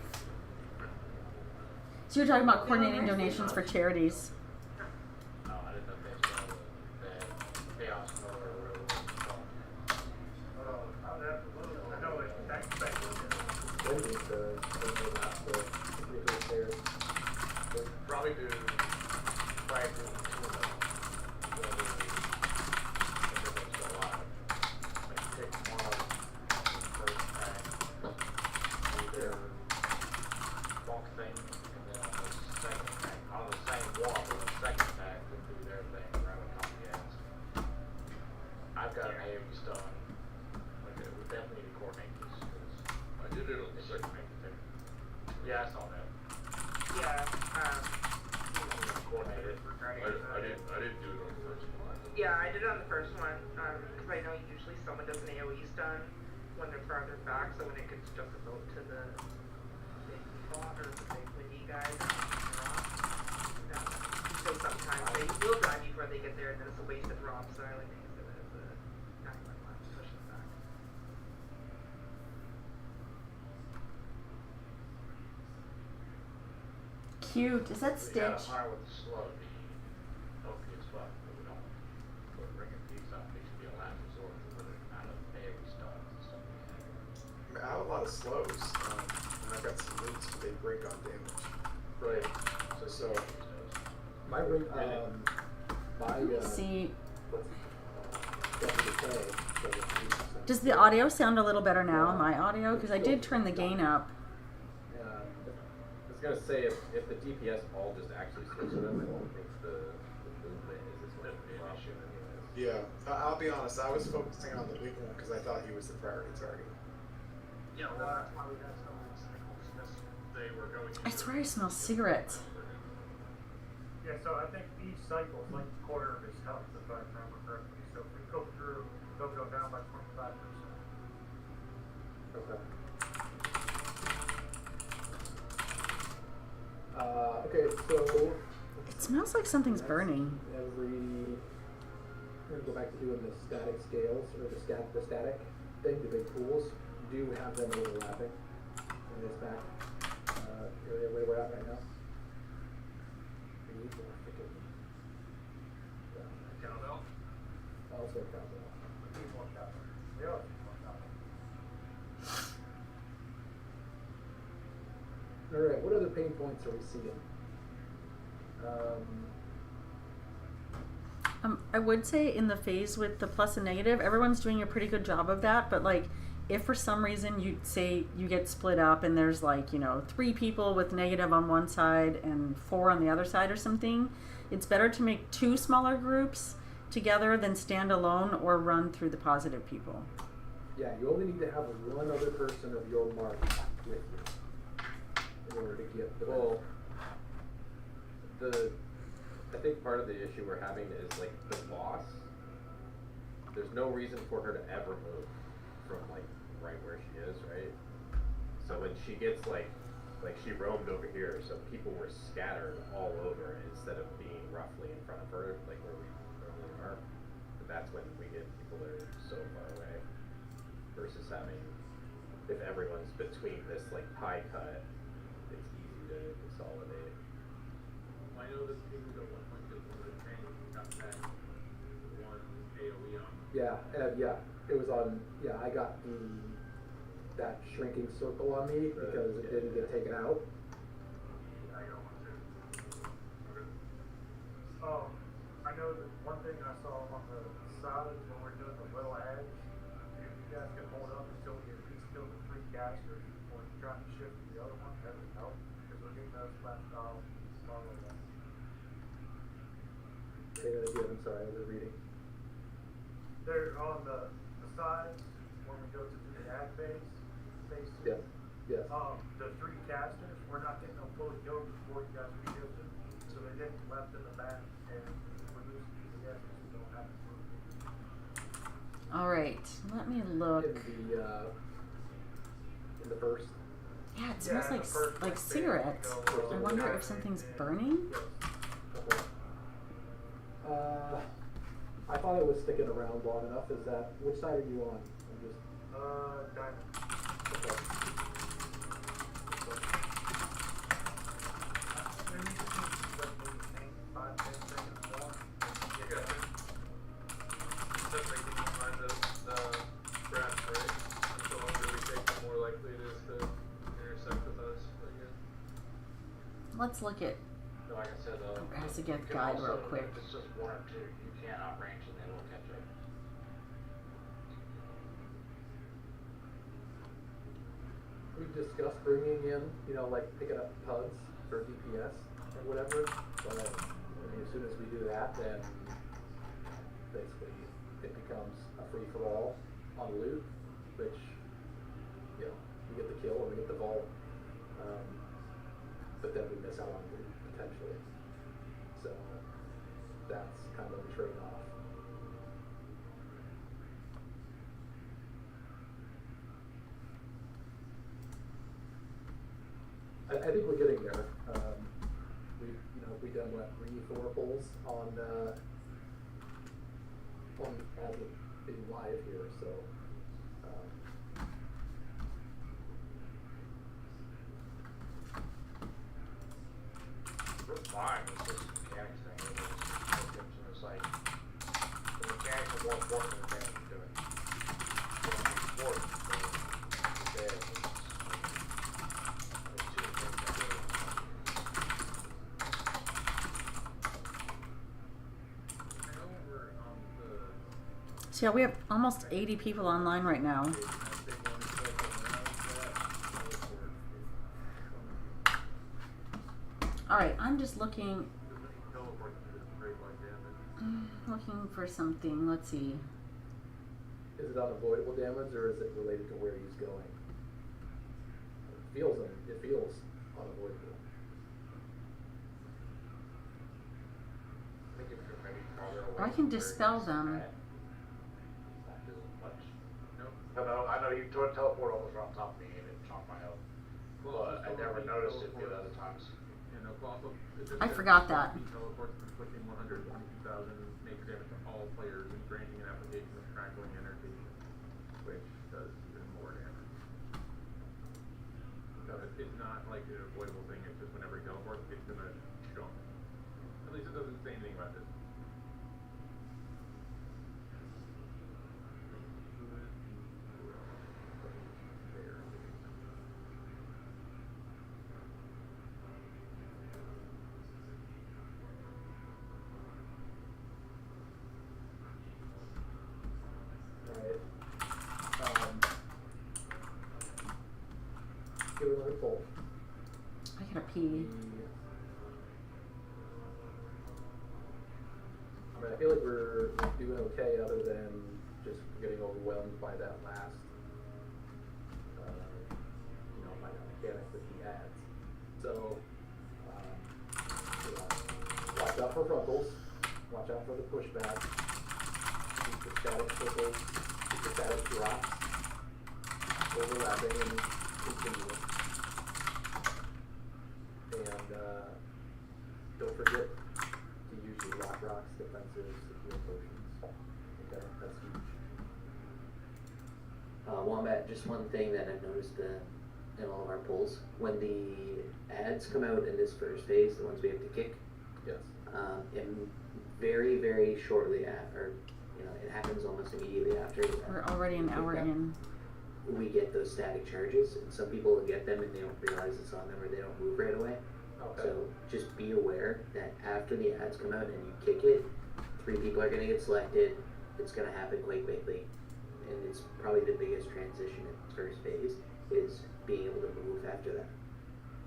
So you're talking about coordinating donations for charities. No, I didn't know if they still had the chaos node or whatever it was called. I'd have to look. I know it's tax back. Spending to there. Probably do fight with two of them. So everybody's still alive. Like pick one of them in the first pack. Do their bulk thing, and then on the second pack, on the same one, but the second pack would do their thing around the Comcast. I've got an AoE stun. Like, we definitely need to coordinate this. I did it on the second make the thing. Yeah, I saw that. Yeah, Coordinate it. I didn't do it on the first one. yeah, I did it on the first one, because I know usually someone does an AoE stun when they're farther back, so when it gets just about to the big bot or the big windy guys, so sometimes they will die before they get there, and then it's a waste of drops, so I like to use it as a 911 to push them back. Cute. Is that We had a Stitch? hunter with a slug. OP as fuck, but we don't put ring and peace up. They should be a last resort to put it out of AoE stuns and stuff like that. I have a lot of slows, and I've got some moves, but they break on damage. Right. So My ring, my, See, Deputy K, so does the audio sound a little better now? My audio, because I did turn the gain up. I was gonna say if the DPS all just actually switch to them, I don't think the movement is as much of an issue anyways. yeah, I'll be honest. I was focusing on the weak one because I thought he was the priority target. Yeah, well, that's why we had so many cycles, because they were going I swear I smell cigarettes. Yeah, so I think each cycle is like a quarter of his health, if I remember correctly. So if we go through, they'll go down by 25%. Okay. Okay, so It smells like something's burning. we're gonna go back to doing the static scales or the static thing, the big pools. Do have them overlapping in this back area where we're at right now. We need more freaking Cowbell? also cowbell. We need more capital. We always need more capital. All right, what other pain points are we seeing? I would say in the phase with the plus and negative, everyone's doing a pretty good job of that. But like, if for some reason you say you get split up and there's like 3 people with negative on one side and 4 on the other side or something, it's better to make 2 smaller groups together than stand alone or run through the positive people. Yeah, you only need to have one other person of your mark with you in order to get the Well, I think part of the issue we're having is like the boss. There's no reason for her to ever move from like right where she is, right? So when she gets like she roamed over here, so people were scattered all over instead of being roughly in front of her, like where we normally are. But that's when we get people that are so far away. Versus having, if everyone's between this like pie cut, it's easy to consolidate. I know that people don't want to get over the training got that one AoE on. Yeah, yeah. It was on. Yeah, I got that shrinking circle on me because it didn't get taken out. I got one too. Okay. I know that one thing I saw on the side is when we're doing the little ads, if you guys can hold up until we at least kill the 3 casters before you try to shift to the other one, that would help. Because we're getting those flat dials. Say that again. I'm sorry, I was reading. They're on the sides when we go to do the ad phase. Phase 2. Yes. Yes. The 3 casters, we're not getting them fully killed before you guys reshift them. So they're getting left in the back and we're losing DPS because we don't have it. All right, let me look. In the first. Yeah, it smells like cigarettes. I wonder if something's burning. I thought it was sticking around long enough. Is that which side are you on? I'm just. Diamond. Okay. Let's look at Like I said, Brassiget you can guide also, real quick. if it's just 1 or 2, you can't outrange and they will catch up. We discussed bringing in, like picking up pugs for DPS or whatever. But I mean, as soon as we do that, then basically it becomes a free for all on loot, which we get the kill and we get the vault, but then we miss out on loot potentially. So that's kind of the trade-off. I think we're getting there. We've done what 3-4 polls on as of being live here, so. We're fine, it's just a mechanics thing. It's like, the mechanics are more important than the thing you're doing. It's important, but instead, it's two things that really So yeah, we have almost 80 people online right now. All right, I'm just looking for something. Let's see. Is it unavoidable damage or is it related to where he's going? It feels unavoidable. I think if you're maybe farther away I can from where dispel he's them. at, not doing much. I know you teleport almost right on top of me and it chopped my health. But I never noticed it the other times. I forgot that. Teleports inflicting 122,000 nature damage to all players and granting an application of crackling energy, which does even more damage. So it's not like an avoidable thing, it's just whenever he teleports, it's gonna jump. At least it doesn't say anything about this. Give it another pull. I gotta pee. How mean, I feel like we're doing okay, other than just getting overwhelmed by that last, by that mechanic with the ads. So, watch out for frontals. Watch out for the pushback. Keep the static circles. Keep the static drops overlapping and continuous. And don't forget to use your rocks, defensives, secure potions. Okay, that's huge. Wombat, just one thing that I've noticed in all of our polls, when the ads come out in this first phase, the ones we have to kick, Yes. and very, very shortly after, it happens almost immediately after. We're already an hour in. We get those static charges, and some people will get them and they don't realize it's on them, or they don't move right away. Okay. So just be aware that after the ads come out and you kick it, 3 people are going to get selected. It's going to happen quite quickly, and it's probably the biggest transition in the first phase is being able to move after that.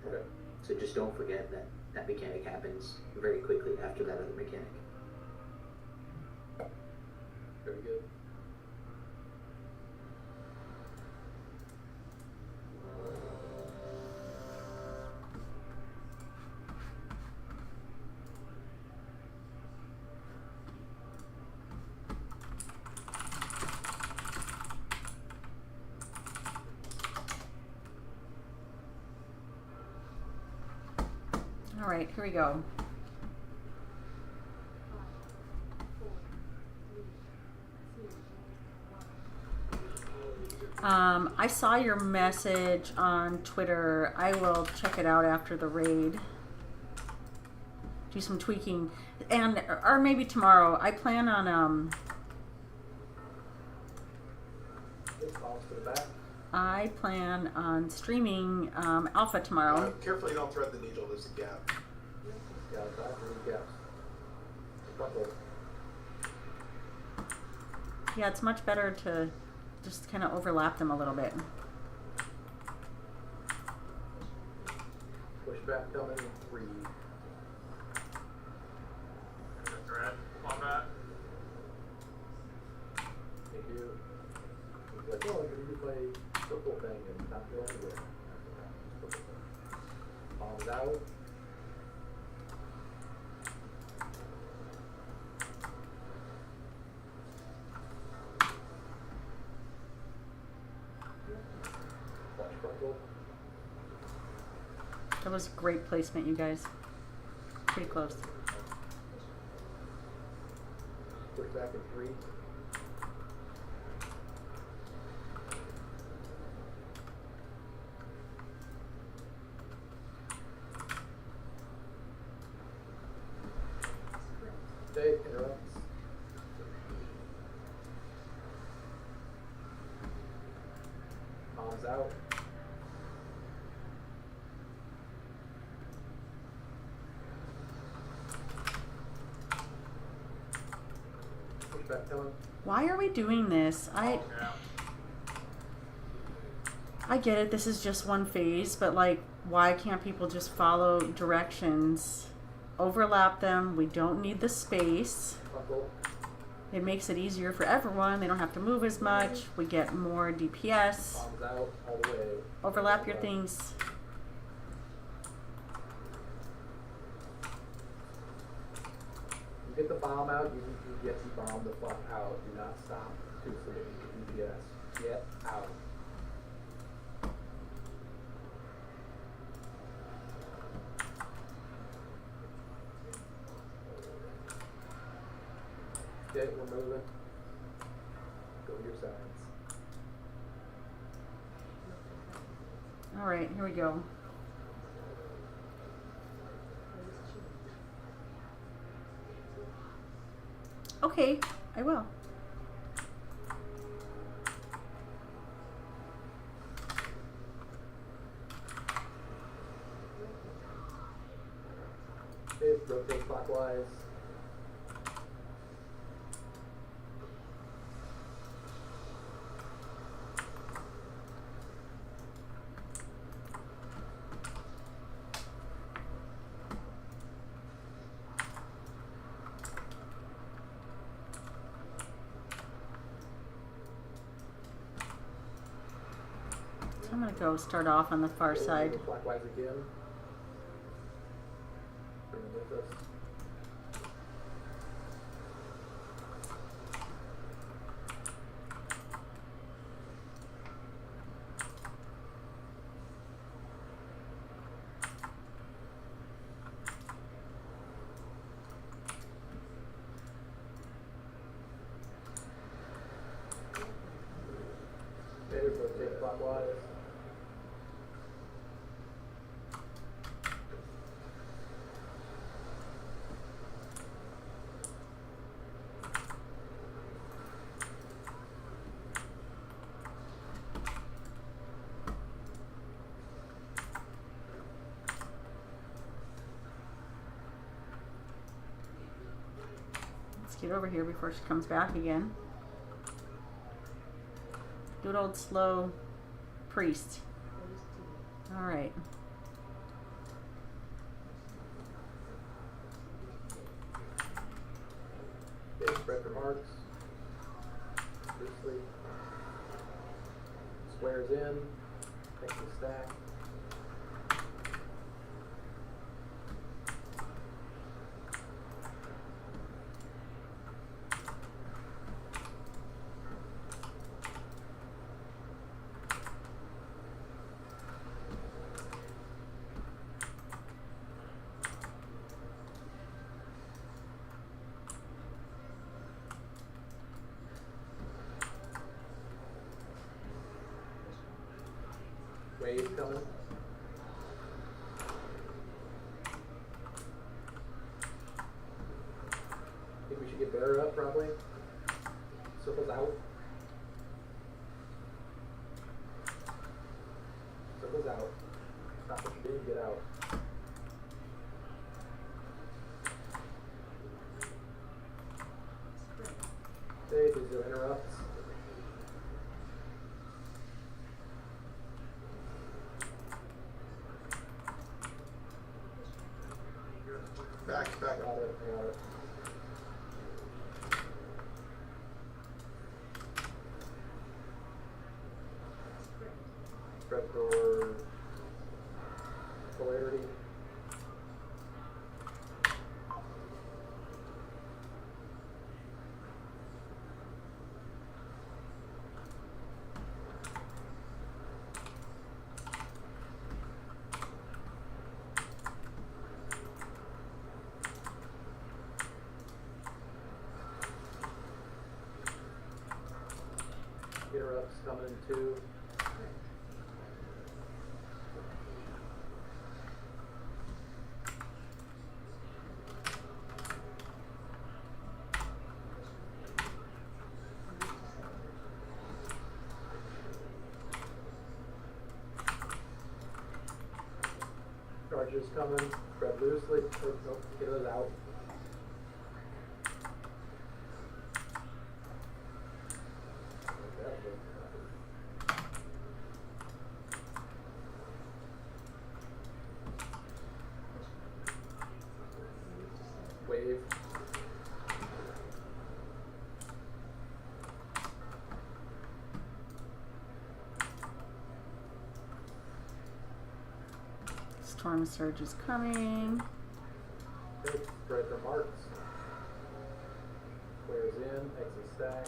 Okay. So just don't forget that that mechanic happens very quickly after that other mechanic. Very good. All right, here we go. I saw your message on Twitter. I will check it out after the raid. Do some tweaking, or maybe tomorrow. I plan on Balls to the back. I plan on streaming Alpha tomorrow. Carefully, don't thread the needle. There's a gap. Yeah, back, really gaps. Buckle. Yeah, it's much better to just kind of overlap them a little bit. Pushback coming, 3. Thread, combat. Thank you. It's like, oh, I'm going to use my purple thing and not go anywhere. Palms out. Watch frontal. That was great placement, you guys. Pretty close. Pushback in 3. Okay, interrupts. Palms out. Pushback coming. Why are we doing this? Yeah. I get it. This is just one phase, but like, why can't people just follow directions? Overlap them. We don't need the space. Buckle. It makes it easier for everyone. They don't have to move as much. We get more DPS. Palms out all the way. Overlap your things. You get the bomb out, you get the bomb the fuck out. Do not stop to submit DPS. Get out. Okay, we're moving. Go to your sides. All right, here we go. Okay, I will. Okay, rotate clockwise. So I'm gonna go start off on the far side. Clockwise again. Bring them with us. Okay, rotate clockwise. Let's get over here before she comes back again. Good old slow priest. All right. Okay, spread for marks. Loosely. Squares in. Take the stack. Wave coming. Think we should get better up probably. Circles out. Circles out. Stop what you're doing, get out. Okay, these are interrupts. Back. Got it, got it. Spread for polarity. Interrupts coming too. Charges coming. Spread loosely. Nope, get those out. Wave. Storm surge is coming. Okay, spread for marks. Squares in, exit stack.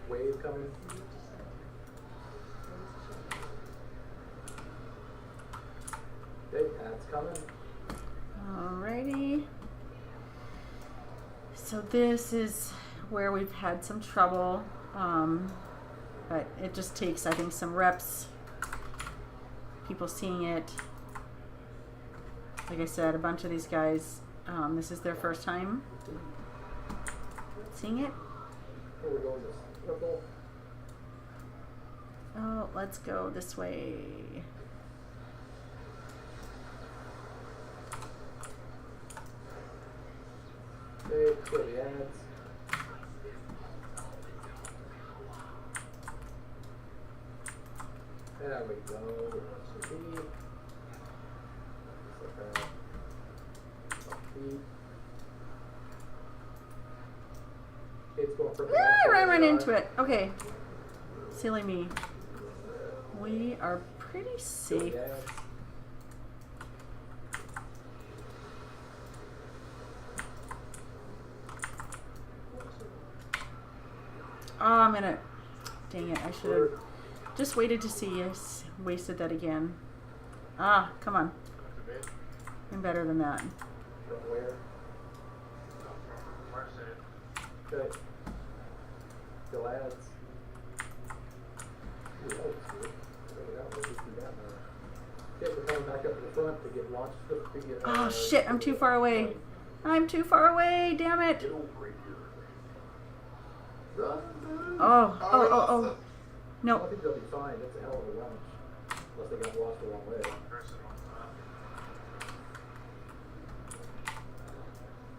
Wave coming. Okay, ads coming. Alrighty. So this is where we've had some trouble, but it just takes, I think, some reps, people seeing it. Like I said, a bunch of these guys, this is their first time seeing it. Here we're going to circle. let's go this way. Okay, go to the ads. There we go. Repeat. It's going for the I ran into it. Okay. Silly me. We are pretty safe. Oh, I'm gonna. Dang it! I should have just waited to see. Yes, wasted that again. Ah, come on. I'm better than that. From where? Okay. Still ads. Ooh, that looks good. Let's do that now. Okay, we're coming back up to the front to get launched. To get, Oh shit! I'm too far away. I'm too far away. Damn it! Get over here. Run. Oh. No. I think they'll be fine. It's a hell of a launch. Unless they got lost the wrong way.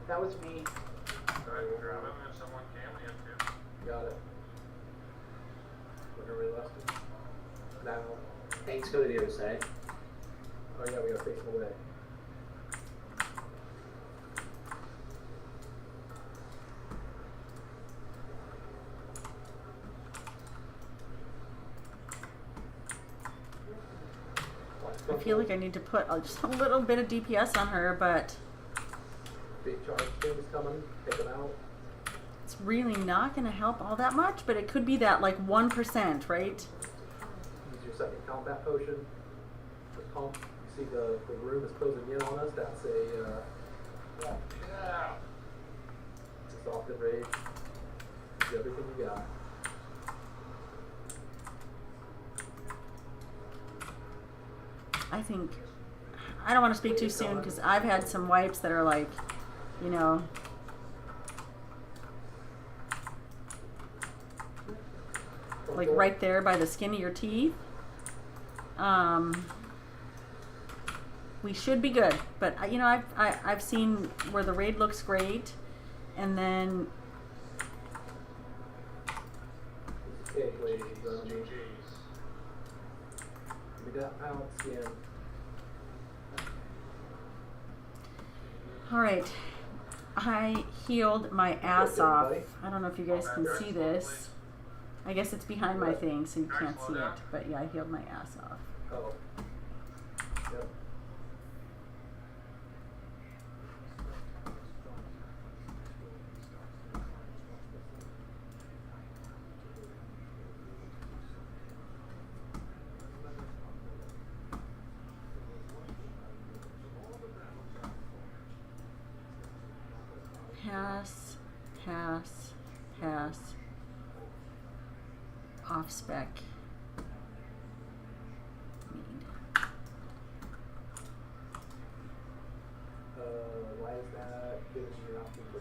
That was me. Go ahead and grab him if someone can. We have two. Got it. Whenever we left it. Now. Thanks, go to the other side. Oh yeah, we gotta face them away. I feel like I need to put just a little bit of DPS on her, but Big charge thing is coming. Take them out. it's really not going to help all that much. But it could be that like 1%, right? Use your second combat potion. The pump. You see the room is closing in on us. That's a softened rage. Use everything you got. I think I don't want to speak too soon because I've had some wipes that are like, you know, like right there by the skin of your teeth. We should be good, but you know, I've seen where the raid looks great, and then Okay, ladies and gentlemen. We got pound skin. all right. I healed my ass off. I don't know if you guys can see this. I guess it's behind my thing, so you can't see it. But yeah, I healed my ass off. Oh. Yep. Pass. Off spec. Need. Why is that giving you an option for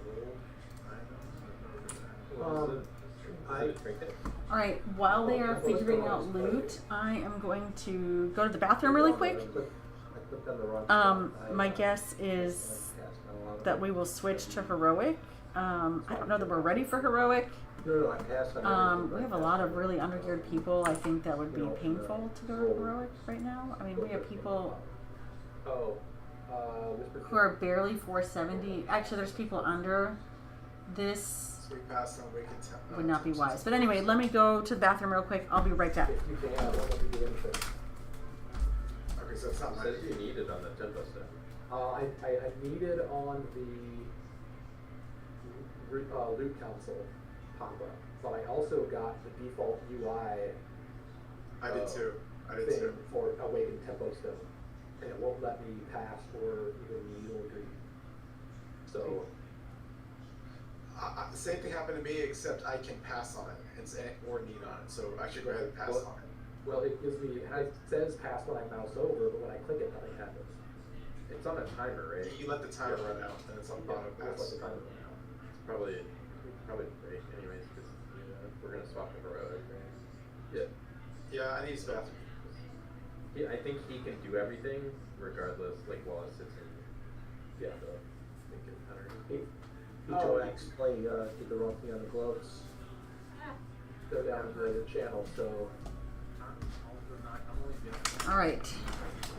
roll? All right. While they are figuring out loot, I am going to go to the bathroom really quick. My guess is that we will switch to heroic. I don't know that we're ready for heroic. We have a lot of really undergeared people. I think that would be painful to go to heroic right now. I mean, we have people who are barely 470. Actually, there's people under this. So we pass on Awakened Would not be wise. But anyway, let me go to the bathroom real quick. I'll be right back. If you can, I won't let you do anything. Okay, so it's not It says you need it on the tempo stuff. I need it on the loot console pop-up, but I also got the default UI I did too. thing for Awakened Tempo Stone, and it won't let me pass or even kneel or greet. So The same thing happened to me, except I can pass on it or need on it. So I should go ahead and pass on it. well, it gives me, it says pass when I mouse over, but when I click it, nothing happens. It's on a timer, right? You let the timer run out, and it's on bottom Yeah, pass. It's probably great anyways, because we're gonna swap to heroic, right? Yeah. Yeah, I need his bathroom. I think he can do everything regardless, like while it sits in Yeah. the thinking underneath. Each OX play did the wrong thing on the gloves. They're down in the channel, so. I'm only getting. All right,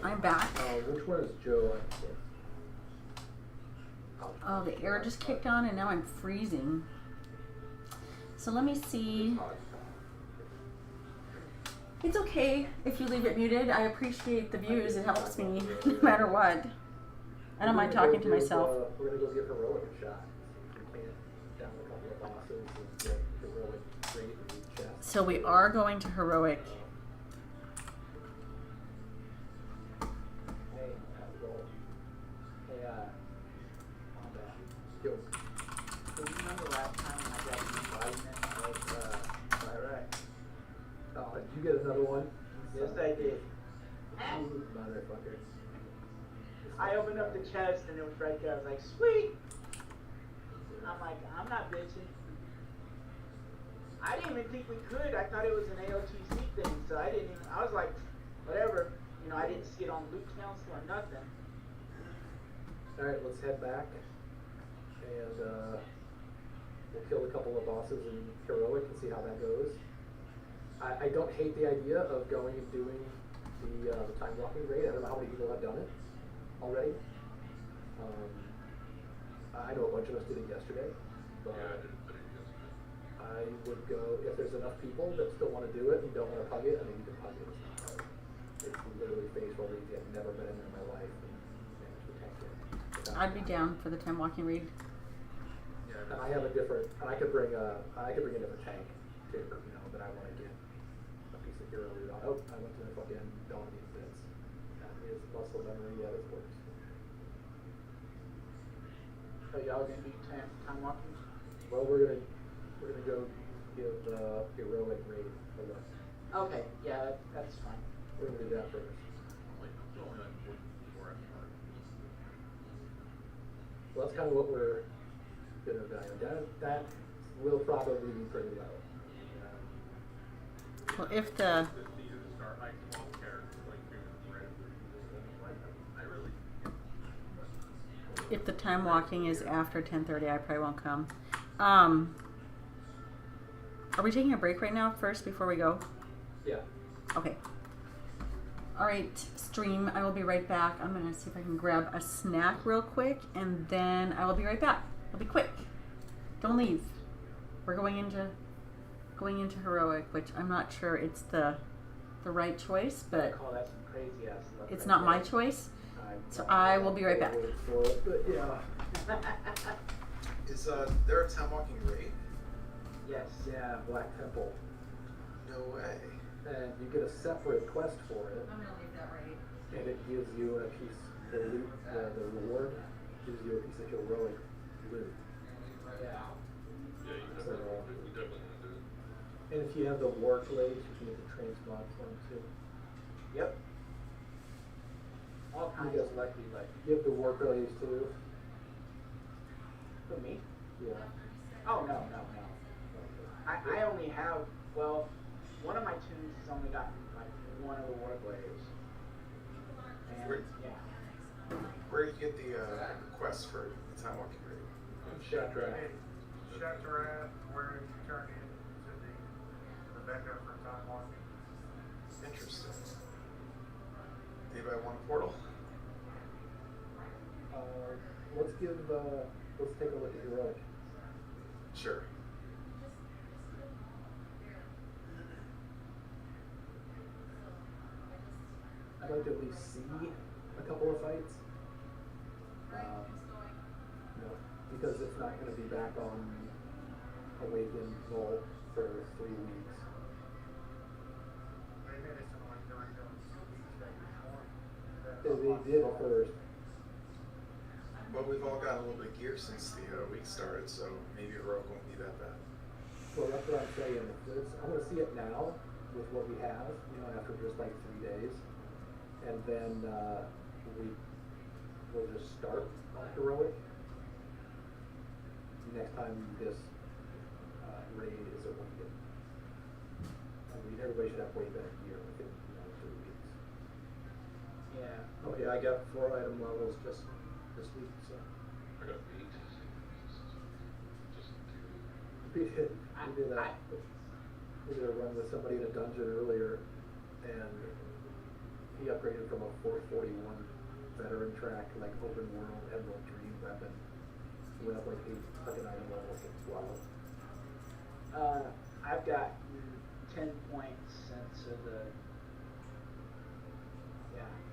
I'm back. Which one is Joe? Oh, the air just kicked on and now I'm freezing. So let me see. It's okay if you leave it muted. I appreciate the views. It helps me no matter what. I don't mind talking to myself. We're gonna go give Heroic a shot. We can't down a couple of bosses and get Heroic great in the chest. So we are going to Heroic. Hey, how's it going? Hey, combat. Yo. So you remember last time I got you enlightenment of Iraq? Oh, did you get another one? Yes, I did. Motherfucker. I opened up the chest and it was right there. I was like, sweet. I'm like, I'm not bitching. I didn't even think we could. I thought it was an AOTC thing, so I didn't even. I was like, whatever. You know, I didn't see it on Loot Council or nothing. Alright, let's head back. And we'll kill a couple of bosses in Heroic and see how that goes. I don't hate the idea of going and doing the time walking raid. I don't know how many people have done it already. I know a bunch of us did it yesterday, but Yeah, I did it yesterday. I would go if there's enough people that still want to do it and don't want to pug it. I mean, you can pug it. It's not hard. It's literally phase roll easy. I've never been in there in my life and managed to tank it. I'd be down for the time walking raid. Yeah, And I have a different, and I could bring a different tank too. You know that I want to get a piece of hero loot on. Oh, I went to the fucking Dawn Fits. That is muscle memory at its worst. So y'all gonna do time walking? Well, we're gonna go give Heroic raid a look. Okay, yeah, that's fine. We're gonna do that first. It's only like 44 hours. Well, that's kind of what we're gonna evaluate. That will probably be pretty low. Well, if the It's easy to start like small characters like right after I really if the time walking is after 10:30, I probably won't come. Are we taking a break right now first before we go? Yeah. Okay. All right, stream. I will be right back. I'm gonna see if I can grab a snack real quick, and then I will be right back. I'll be quick. Don't leave. We're going into Heroic, which I'm not sure it's the right choice, I but call that some crazy ass stuff. it's right not my there. choice. So I will be right back. For it, but yeah. Is there a time walking raid? Yes. Yeah, Black Temple. No way. And you get a separate quest for it, I'm gonna leave that right. and it gives you a piece, the loot, the reward gives you a piece of heroic loot. Yeah. Yeah, you definitely want to do it. And if you have the war blades, you can get the transmog from too. Yep. All kinds guys of lucky, like You have the war blades too. for me. Yeah. Oh no. I only have, well, one of my tunes has only gotten like one of the war blades. And Where- yeah. Where do you get the quest for the time walking raid? Shatrak. Shatterat, where you turn into the vendor for time walking. Interesting. Anybody want a portal? Let's take a look at heroic. Sure. I'd like to at least see a couple of fights. Because it's not going to be back on Awakened Vault for 3 weeks. They made it sound like they were doing 2 weeks back before. They did at first. But we've all gotten a little bit of gear since the week started, so maybe heroic won't be that bad. Well, that's what I'm saying. I want to see it now with what we have, after just like 3 days. And then we'll just start on heroic next time this raid is awakened. I mean, everybody should have way better gear within 3 weeks. Yeah. Oh yeah, I got 4 item levels just this week, so. I got 8. Just We did a run with somebody in a dungeon earlier, and he upgraded from a 441 veteran track, like open world Emerald Dream weapon. He went up like 8 fucking item levels. It's wild. I've got 10 points since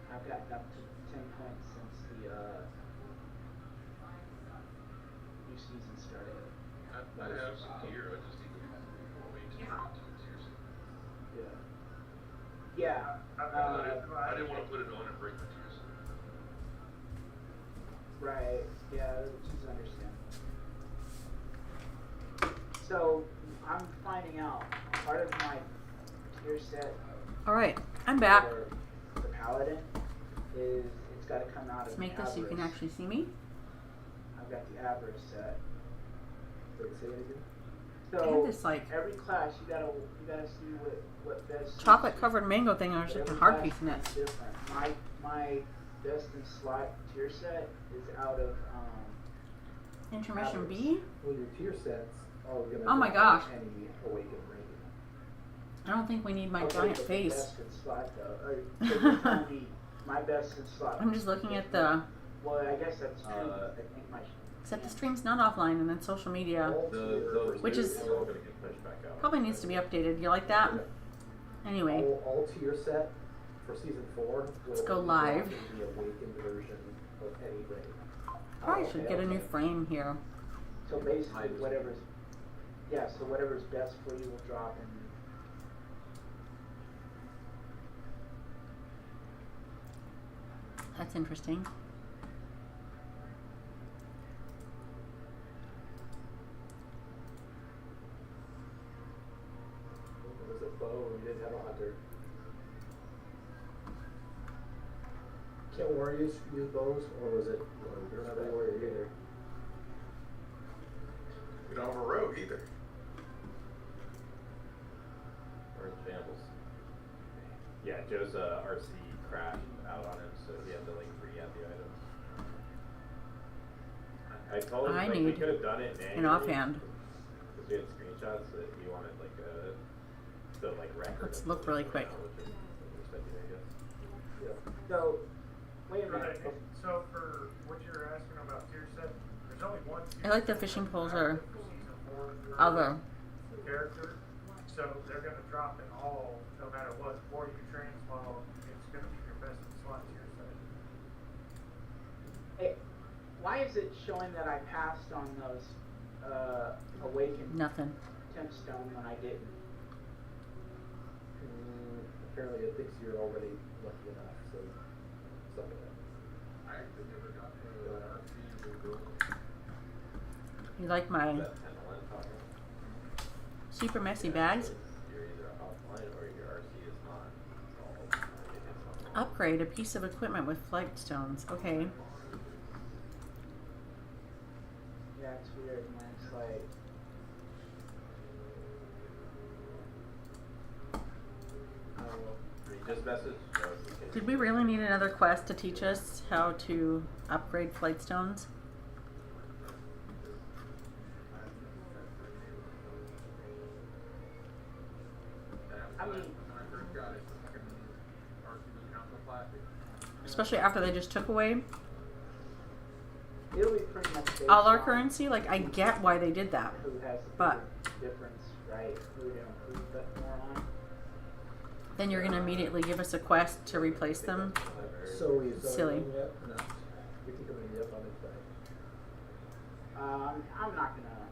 I've gotten up to 10 points since the new season started. I have some gear, I just need to wait to Yeah. tiers. Yeah. Yeah. I didn't want to put it on and break the tiers. Right. Yeah, which is understandable. So I'm finding out part of my tier set All right, I'm back. for the paladin is it's got to come out Let's of make the this so you can avarice. actually see me. I've got the avarice set. Wait, say it again? I So had this like every class you gotta see what best suits chocolate you. covered mango thing. I was But like a every hard class piece in it. is different. My best in slot tier set is out of Intermission avarice. B. Well, your tier sets are gonna Oh my drop gosh. any awakened rating. I don't think we need my Okay, giant but the face. Best in slot though. So you're telling me my best in slot. I'm just looking at the. Well, I guess that's true. I think my. Except the stream's not offline and then social media All tier- Which is- all gonna get pushed back out. probably needs to be updated. You like that? Anyway, all tier set for season 4. Let's go will live. drop in the awakened version of any rating. probably should get a new frame here. So basically, whatever's best for you will drop in. That's interesting. It was a bow and we didn't have a hunter. Can't warriors use bows, or was it? You don't have any warrior either. We don't have a rogue either. Or in shambles. Yeah, Joe's RC crashed out on him, so he had to like re-add the items. I told him I like we need could have done it manually. an offhand. Because we had screenshots that he wanted like the like record. Let's of look the really quick. which is expected, I guess. Yeah. So, wait a minute. Right. So for what you're asking about tier set, there's only one tier I like the set fishing that's poles active are for season 4 for other. character. So they're gonna drop in all no matter what. Or you transmog, it's gonna be your best in slot tier set. Hey, why is it showing that I passed on those awakened Nothing. Tempstone when I didn't? Apparently it thinks you're already lucky enough, so suck it up. I actually never got a RC rebuild. You like my Is that 10 line talking? super messy bags? You're either offline or your RC is not. It's all it is Upgrade a piece of equipment with flight stones. Okay. Yeah, it's weird when it's like. Just message Joe. Did we really need another quest to teach us how to upgrade flight stones? I mean, When I first got it, the fucking RC was counting the plastic. Especially after they just took away it'll be pretty much based all our on currency. Like, I get why they did that. who has the But bigger difference, right? Who to improve that more on. then you're gonna immediately give us a quest to replace them. So we Silly. Yet? No. We can come in yet on it today. I'm not gonna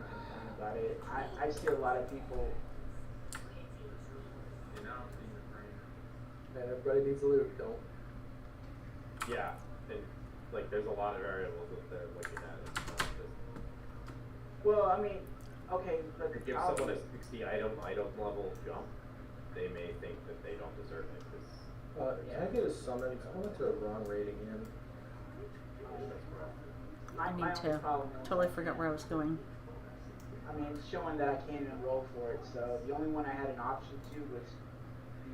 complain about it. I see a lot of people. And now I'm seeing the frame. Man, everybody needs a loot, don't. Yeah, and like there's a lot of variables that they're looking at. It's not just Well, I mean, okay, but if you give someone a 60 item level jump, they may think that they don't deserve it. 'Cause Can I get a summon? I went to the wrong rating in. my I need only to problem with totally that- forgot where I was going. I mean, it's showing that I can't even roll for it. So the only one I had an option to was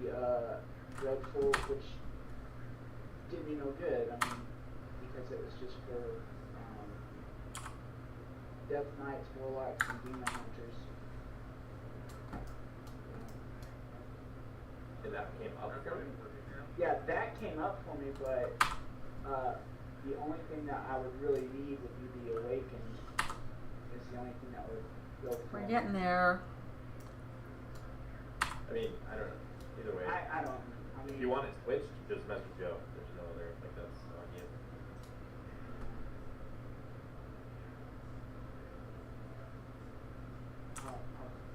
the Dreadful, which did me no good. I mean, because it was just for Death Knights, Warlocks, and Demon Hunters. And that came up for me? Yeah, that came up for me, but the only thing that I would really need would be the Awakened. Is the only thing that would go for We're me. getting there. I mean, I don't know. Either way. I don't. I mean, If you want it switched, just message Joe. There's no other, like, that's on you.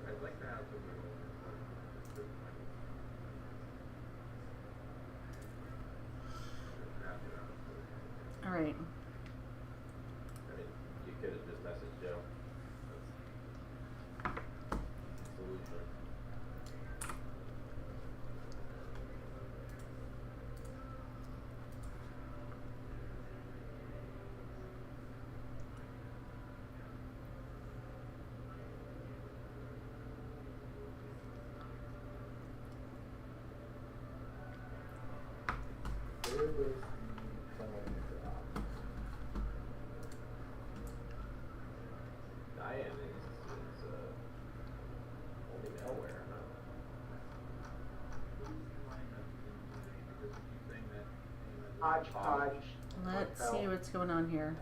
I'd like to have some All right. I mean, you could have just messaged Joe. That's the solution. Where was the Diane is only malware, huh? Hodgepodge. Let's Hotel. see what's going on here.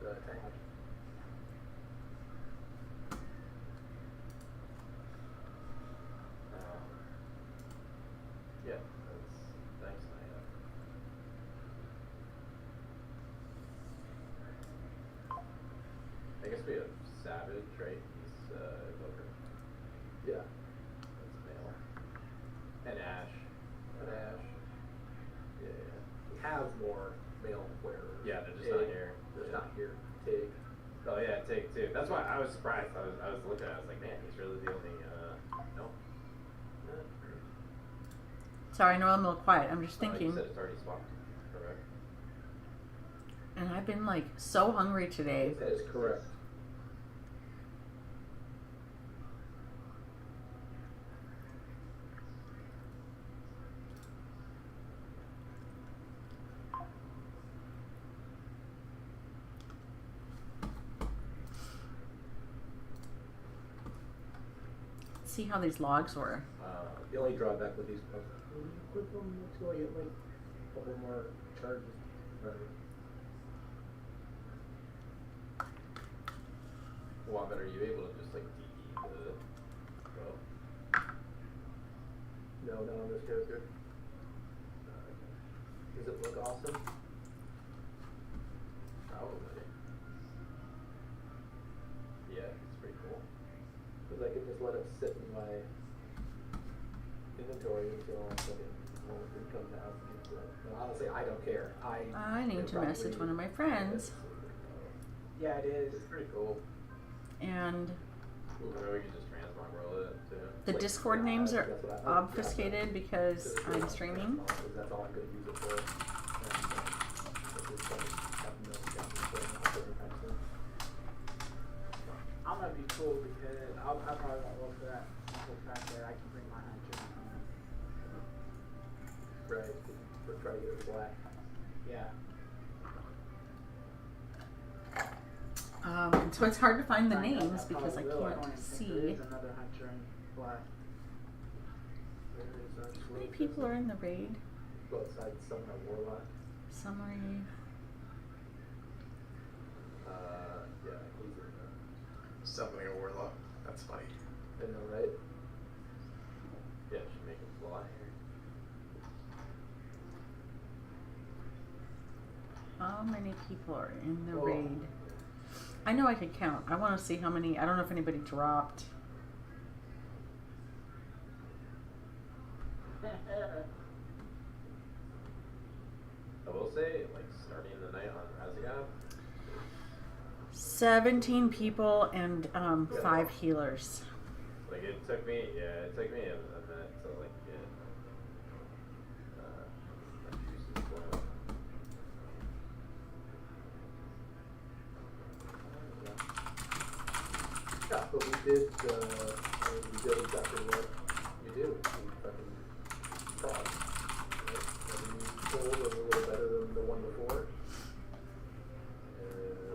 the tank? Yeah, that's thanks, Naya. I guess we have Savage, right? He's Evoker. Yeah. That's male. And Ash. And Ash. Yeah, yeah. We have more male wearers. Yeah, they're just not Tig. here. They're Yeah. not here. Tig. Oh yeah, Take Two. That's why I was surprised. I was looking at it, I was like, man, he's really the only no. Sorry, I know I'm a little quiet. I'm just You thinking. said it's already swapped, correct? And I've been like so hungry today. That is correct. Let's see how these logs were. The only drawback with these ones, when you equip them, it's going to get like a couple more charges. Well, but are you able to just like DE the bow? No, on this character. Does it look awesome? Probably. Yeah, it's pretty cool. Because I could just let it sit in my inventory until fucking it comes out. And honestly, I don't care. I need to message one of my friends. Yeah, it is. It's pretty cool. And Ooh, maybe we could just transmog roll it too. the Like, Discord yeah, names are that's what I- obfuscated because I'm streaming. Because that's all I'm going to use it for. And, this is probably having no guns for it not anytime soon. I'm gonna be cool because I probably won't roll for that. For the fact that I can bring my hunter. Right. We're trying to get it black. Yeah. So it's hard to find the I know, names I because I probably will. can't don't even think see. There is another hunter in black. There is our How many sword people are system. in the raid? Both sides, some are warlock. Summary. Yeah, he's in the. Summoning a warlock. That's funny. I know, right? Yeah, should make it fly here. How many people are in the Oh. raid? I know I could count. I want to see how many. I don't know if anybody dropped. I will say, like, starting the night on Razagab, 17 people and 5 healers. like, it took me a minute to, like, get, my juices flowing. Yeah, cool. did exactly what you do. You fucking prod. Right? Every pull was a little better than the one before.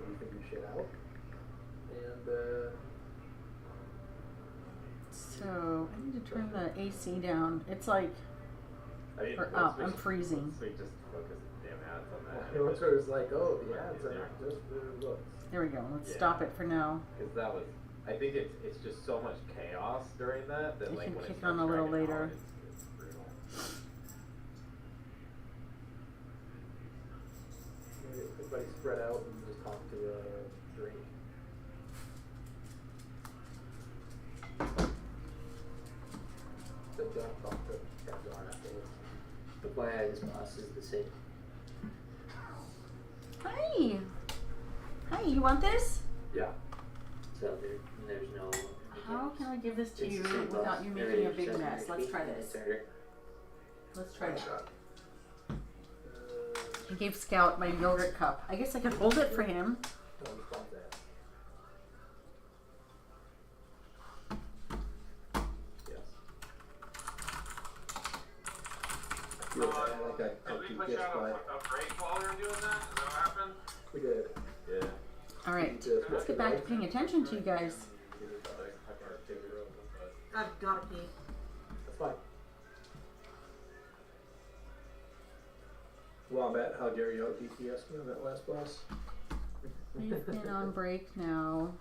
We figure shit out. And So I need to turn the AC down. It's like, I mean, or up. I'm freezing. Once we just focus damn ads on that. it was like, oh, the ads are just the looks. There we go. Let's stop it for now. Because that was, I think it's just so much chaos during that You like can when kick it on starts a little dragging later. on, it's brutal. Everybody spread out and just talk to drink. But don't talk to John afterwards. FYI, this boss is the same. Hey! Hey, you want this? Yeah. So there's no. How can I give this to It's you the same boss. without you making a Everything's big just mess? Let's try this. starter. Let's try One that. shot. I gave Scout my yogurt cup. I guess I could hold it for him. Don't respond to that. Yes. I feel like I Did we keep put this, you out but a break while we were doing that? Is that what happened? we did. Yeah. All right, let's get back to paying attention to you guys. I've gotta pee. That's fine. Well, Matt, how dare you out DPS me on that last boss? We've been on break now.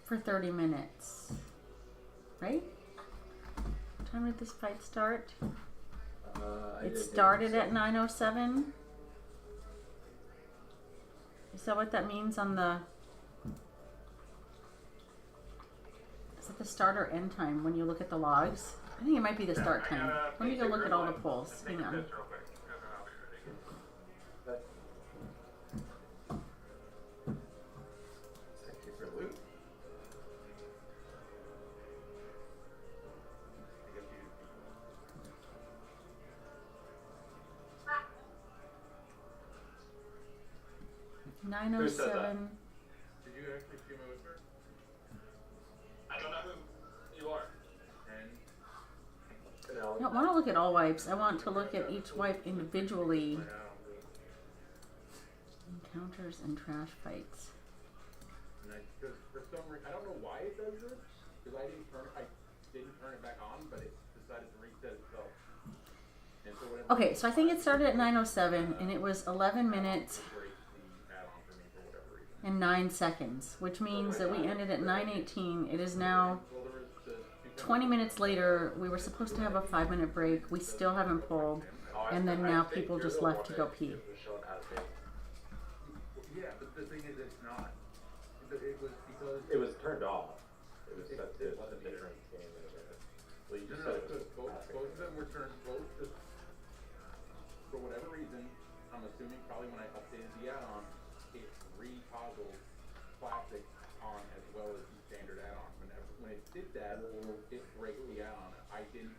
For 30 minutes. Right? What time did this fight start? It started at 9:07. Is that what that means on the... Is it the start or end time when you look at the logs? I think it might be the start time. Let me go look at all the polls. Hang on. Real quick, and then I'll be ready. Thank you for loot. I guess you 9:07. Did you actually see my whisper? I don't know who you are. And I don't want to look at all wipes. I want to look at each wipe individually. Encounters and trash fights. And because for some reason, I don't know why it does this, because I didn't turn it back on, but it decided to reset itself. And so whenever Okay, so I think it started at 9:07 and it was 11 minutes breaks the add-on for me for whatever reason. and 9 seconds, which means that we ended at 9:18. It is now Well, there was the 20 minutes later. We were supposed to have a 5-minute break. We still haven't pulled, and then now people just left to go pee. Yeah, but the thing is, it's not. It was because it was turned off. It was set to a different game. Well, you just said it was both of them were turned both just for whatever reason. I'm assuming probably when I updated the add-on, it re-toggled classic on as well as the standard add-on. When it did that, it breaks the add-on. I didn't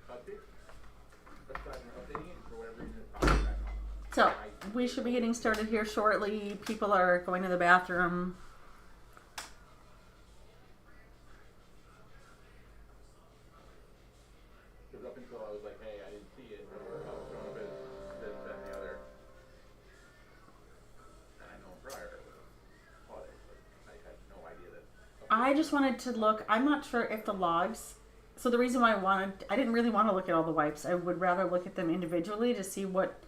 touch it. Aside from updating it, for whatever reason, it toggled back on. So we should be getting started here shortly. People are going to the bathroom. Because up until I was like, hey, I didn't see it, I was showing up as this, that, and the other. And I know prior caught it, but I had no idea that. I just wanted to look. I'm not sure if the logs. So the reason why I didn't really want to look at all the wipes. I would rather look at them individually to see what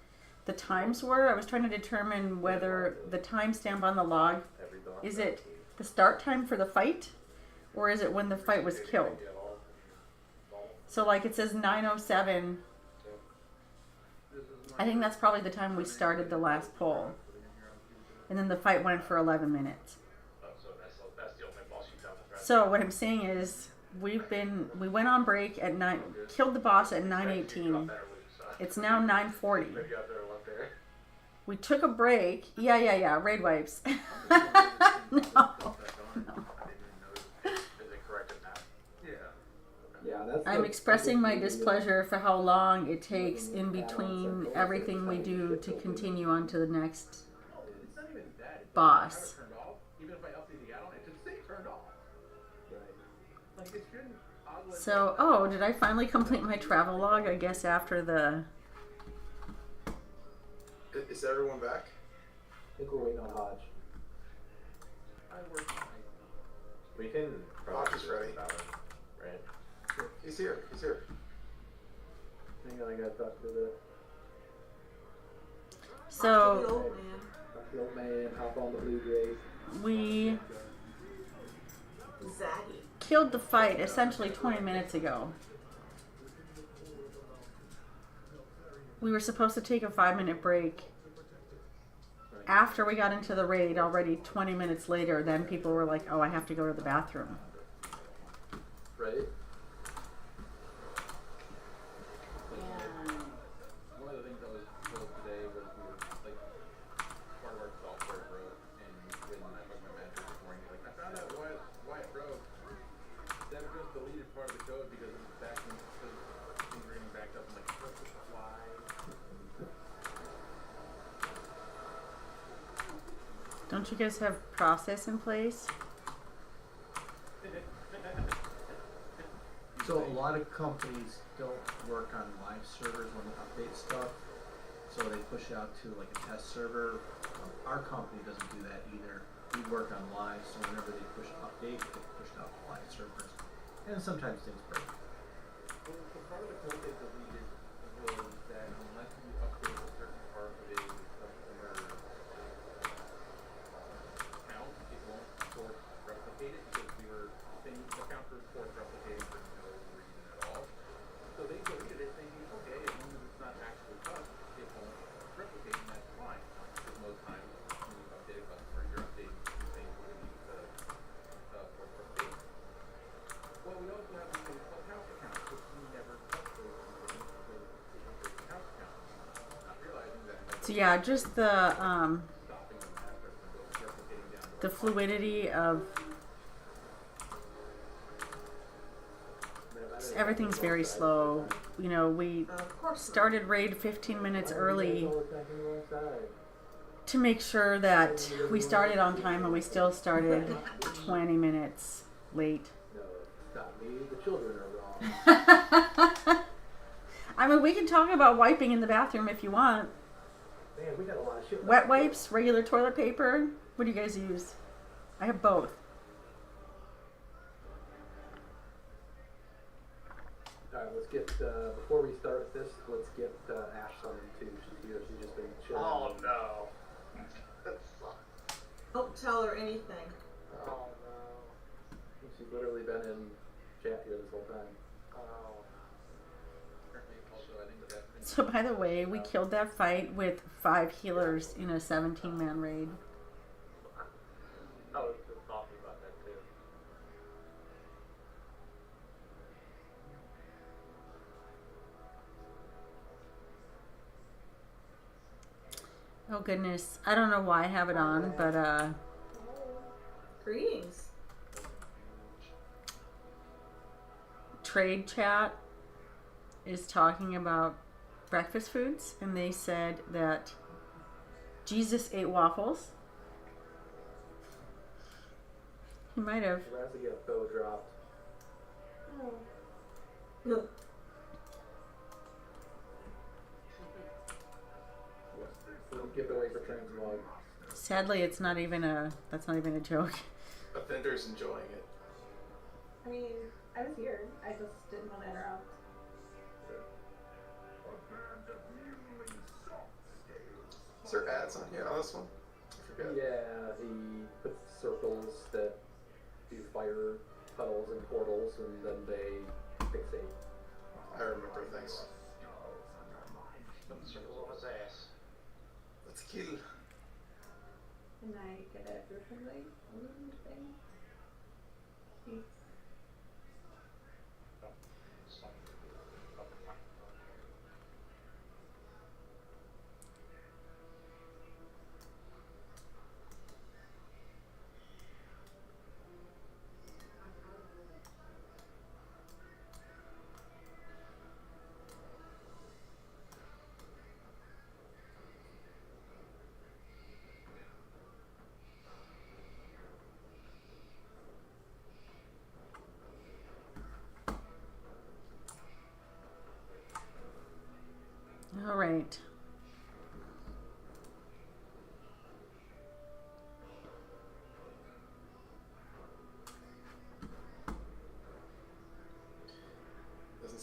the times were. I was trying to determine whether the timestamp on the log, is it the start time for the fight, or is it when the fight was killed? So like it says 9:07. I think that's probably the time we started the last poll, and then the fight went for 11 minutes. So that's the only boss you've done with, right? So what I'm saying is we went on break at 9, killed the boss at 9:18. It's now 9:40. Maybe out there left there. We took a break. Yeah. Raid wipes. No. Is it corrected now? Yeah, that's. I'm expressing my displeasure for how long it takes in between everything we do to continue on to the next boss. turned off. Even if I update the add-on, it should say turned off. Right. Like it shouldn't toggle it. So, oh, did I finally complete my travel log? I guess after the... Is everyone back? I think we're waiting on Hodge. I work on We can Watch is ready. about it, right? He's here. He's here. Hang on, I gotta talk to the So, The old man. old man, hop on the blue jays. we Zaddy. killed the fight essentially 20 minutes ago. We were supposed to take a 5-minute break. After we got into the raid, already 20 minutes later, then people were like, oh, I have to go to the bathroom. Right? one of the things I was told today was we were like part of our software broke, and when I talked to my manager this morning, he's like, I found out why it broke. That it just deleted part of the code because it was backing because things were getting backed up. I'm like, why? Don't you guys have process in place? So a lot of companies don't work on live servers when they update stuff, so they push it out to like a test server. Our company doesn't do that either. We work on live, so whenever they push an update, it gets pushed out to live servers. And sometimes things break. So part of the code they deleted was that unless you update a certain part of a customer account, it won't force replicate it because we were saying accounts were force replicating for no reason at all. So they deleted it thinking, okay, as long as it's not actually us, it won't replicate, and that's fine. Because most times when you update a customer, you're updating two things that need to force replicate. Well, we also have these things called house accounts, which we never touch those things because it's a house account. Not realizing that So yeah, just the stopping them after replicating down the fluidity of everything's very slow. You know, we Of course. started raid 15 minutes early to make sure that we started on time, and we still started 20 minutes late. No, it's not me. The children are wrong. I mean, we can talk about wiping in the bathroom if you want. Man, we got a lot of shit. Wet wipes, regular toilet paper. What do you guys use? I have both. Alright, let's get, before we start this, let's get Ash summoned too. She's here. She's just been chilling. Oh no. That sucks. Don't tell her anything. Oh no. She's literally been in chat here this whole time. Oh. currently also, I think that that's So by the way, we killed that fight with 5 healers in a 17-man raid. I was just talking about that too. Oh goodness, I don't know why I have it on, but Greetings. Trade Chat is talking about breakfast foods, and they said that Jesus ate waffles. He might have. We're about to get a bow dropped. Look. Little giveaway for Transmog. Sadly, it's not even a. That's not even a joke. A vendor's enjoying it. I mean, I was here. I just didn't want to interrupt. Is there ads on here on this one? I forget. Yeah, he puts circles that do fire tunnels and portals, and then they fixate. I remember things. Put the circles on his ass. Let's kill. Can I get a differently thing?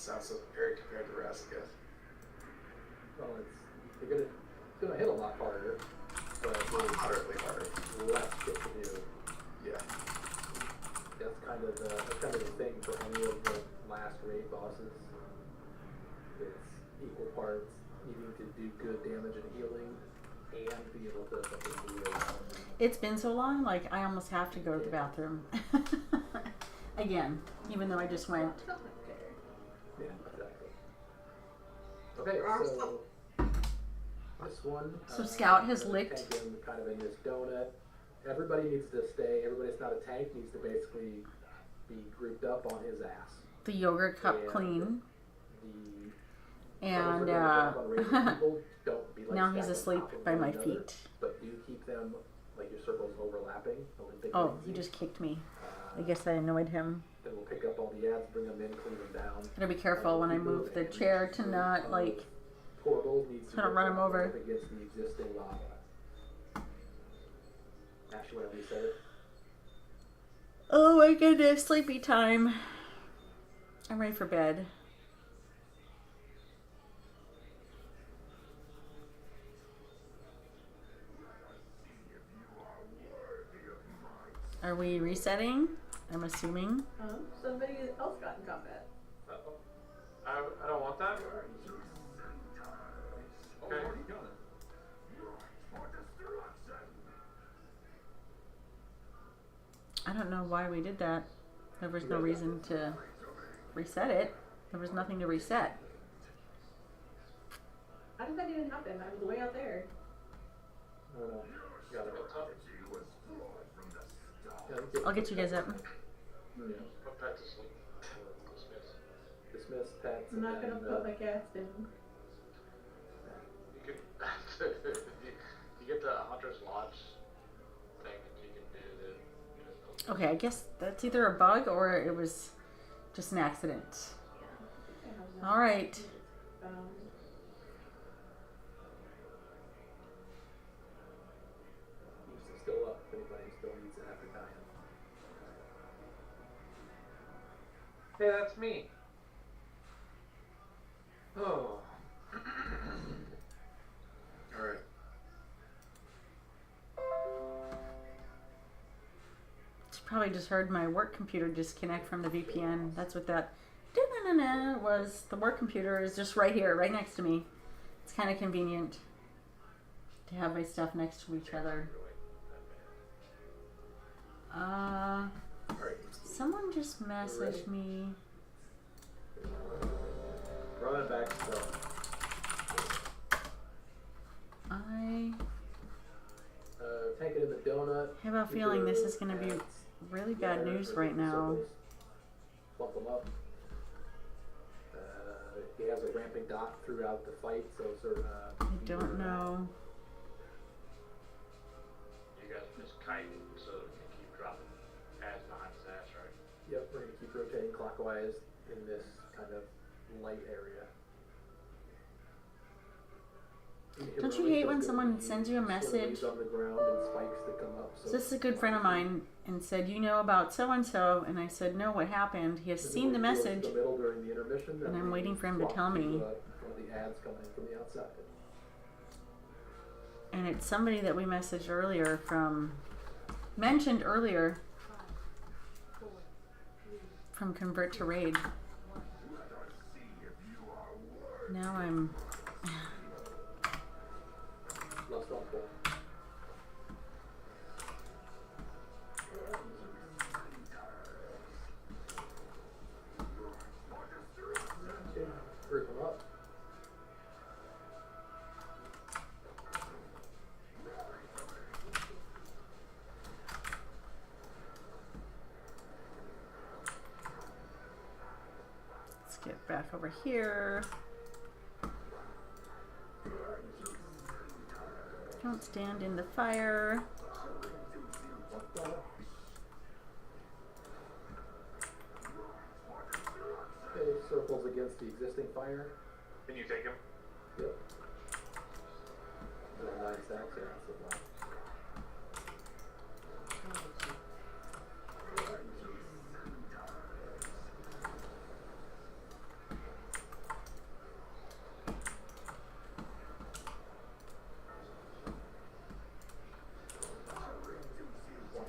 sounds so very compared to Razageth. Well, it's gonna hit a lot harder, but there's Moderately harder. less shit to do. Yeah. That's kind of the thing for any of the last raid bosses. It's equal parts needing to do good damage and healing, and be able to fucking move around. It's been so long, like I almost have to go to the bathroom again, even though I just went. Yeah, exactly. Okay, so this one. So Scout has licked. Tank him kind of in this donut. Everybody needs to stay. Everybody that's not a tank needs to basically be grouped up on his ass. The yogurt cup And clean. The And people don't be like now he's stacked on asleep top of by one my another, feet. But do keep them like your circles overlapping. Olympic Oh, rings he each. just kicked me. I guess I annoyed him. Then we'll pick up all the ads, bring them in, clean them down. Gotta be careful when I move the chair to not like. Portals needs to I don't run him over. up against the existing lava. Actually, when I reset it. Oh my goodness, sleepy time. I'm ready for bed. Are we resetting? I'm assuming. Somebody else got in combat. I don't want that. Okay. I don't know why we did that. There was no reason to reset it. There was nothing to reset. How did that even happen? I was way out there. I don't know. Got it. I'll get you guys up. Put Pat to sleep. Dismiss pets. I'm not gonna put my cats in. You could. You get the Hunter's Lodge thing that you can do. Okay, I guess that's either a bug or it was just an accident. All right. Still up if anybody still needs it after dying. Hey, that's me. Oh. Alright. You probably just heard my work computer disconnect from the VPN. That's what that da-na-na-na was. The work computer is just right here, right next to me. It's kind of convenient to have my stuff next to each other. Someone just messaged me. Running back still. Tank it in the donut. I have a feeling this is going to be really bad news right now. Plump them up. He has a ramping dot throughout the fight, so sort of. I don't know. You guys just kite so you can keep dropping ads behind his ass, right? Yep, we're gonna keep rotating clockwise in this kind of light area. Don't you hate when someone sends you a message? On the ground and spikes that come up. So this is a good friend of mine and said, you know about so-and-so? And I said, no, what happened? He has seen the message, and I'm waiting for him to tell me. One of the ads coming in from the outside. And it's somebody that we messaged earlier mentioned earlier from Convert to Raid. Now I'm... Lost on four. Group them up. Let's get back over here. Don't stand in the fire. Okay, circles against the existing fire. Can you take him? Yep. There are 9 stacks here. That's a lot.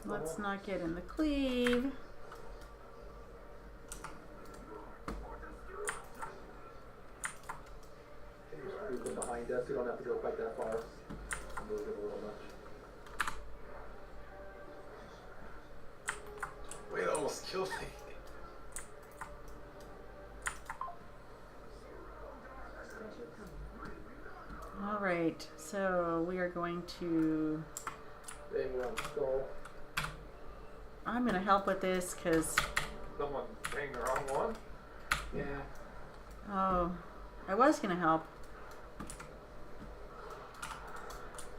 Let's not get in the cleave. Can you just move them behind us? You don't have to go quite that far. Move it a little much. Wait, it almost killed me. All right, so we are going to. Bang around skull. I'm going to help with this because. Someone banged the wrong one? Yeah. Oh, I was going to help.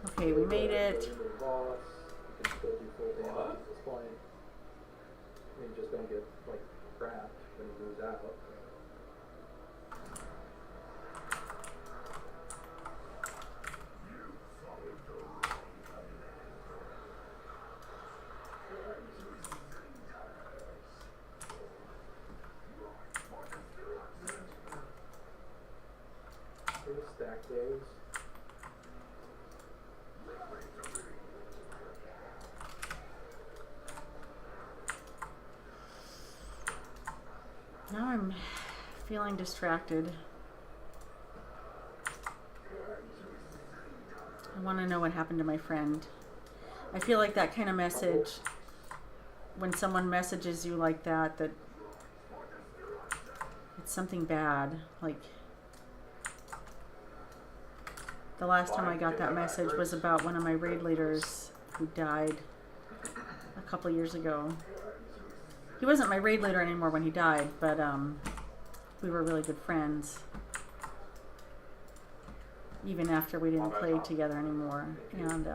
Okay, we made it. Boss. You can still do full damage at this point. I mean, just don't get like trapped when he moves out. Stack those. Now I'm feeling distracted. I want to know what happened to my friend. I feel like that kind of message, when someone messages you like that, that it's something bad. Like, the last time I got that message was about one of my raid leaders who died a couple years ago. He wasn't my raid leader anymore when he died, but we were really good friends. Even after we didn't play together anymore. And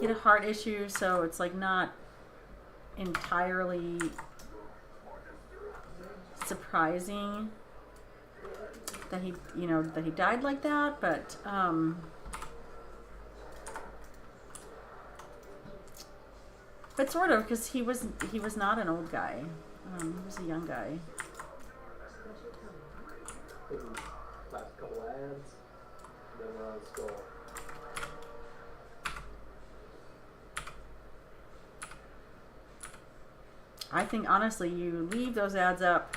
he had a heart issue, so it's like not entirely surprising that he, you know, that he died like that, but sort of, because he was not an old guy. He was a young guy. Last couple ads, and then we're on skull. I think honestly, you leave those ads up.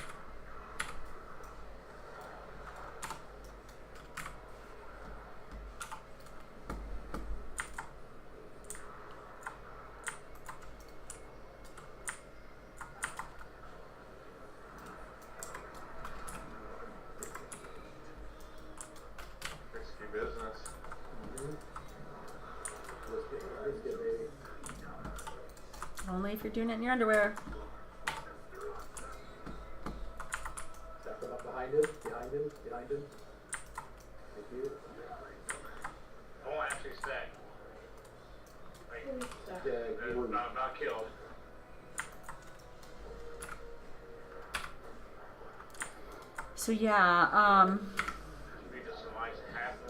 Risky business. Let's get baby. Only if you're doing it in your underwear. Stack them up behind him, behind him, behind him. Thank you. Oh, actually stacked. Wait, Yeah, you were not killed. So yeah,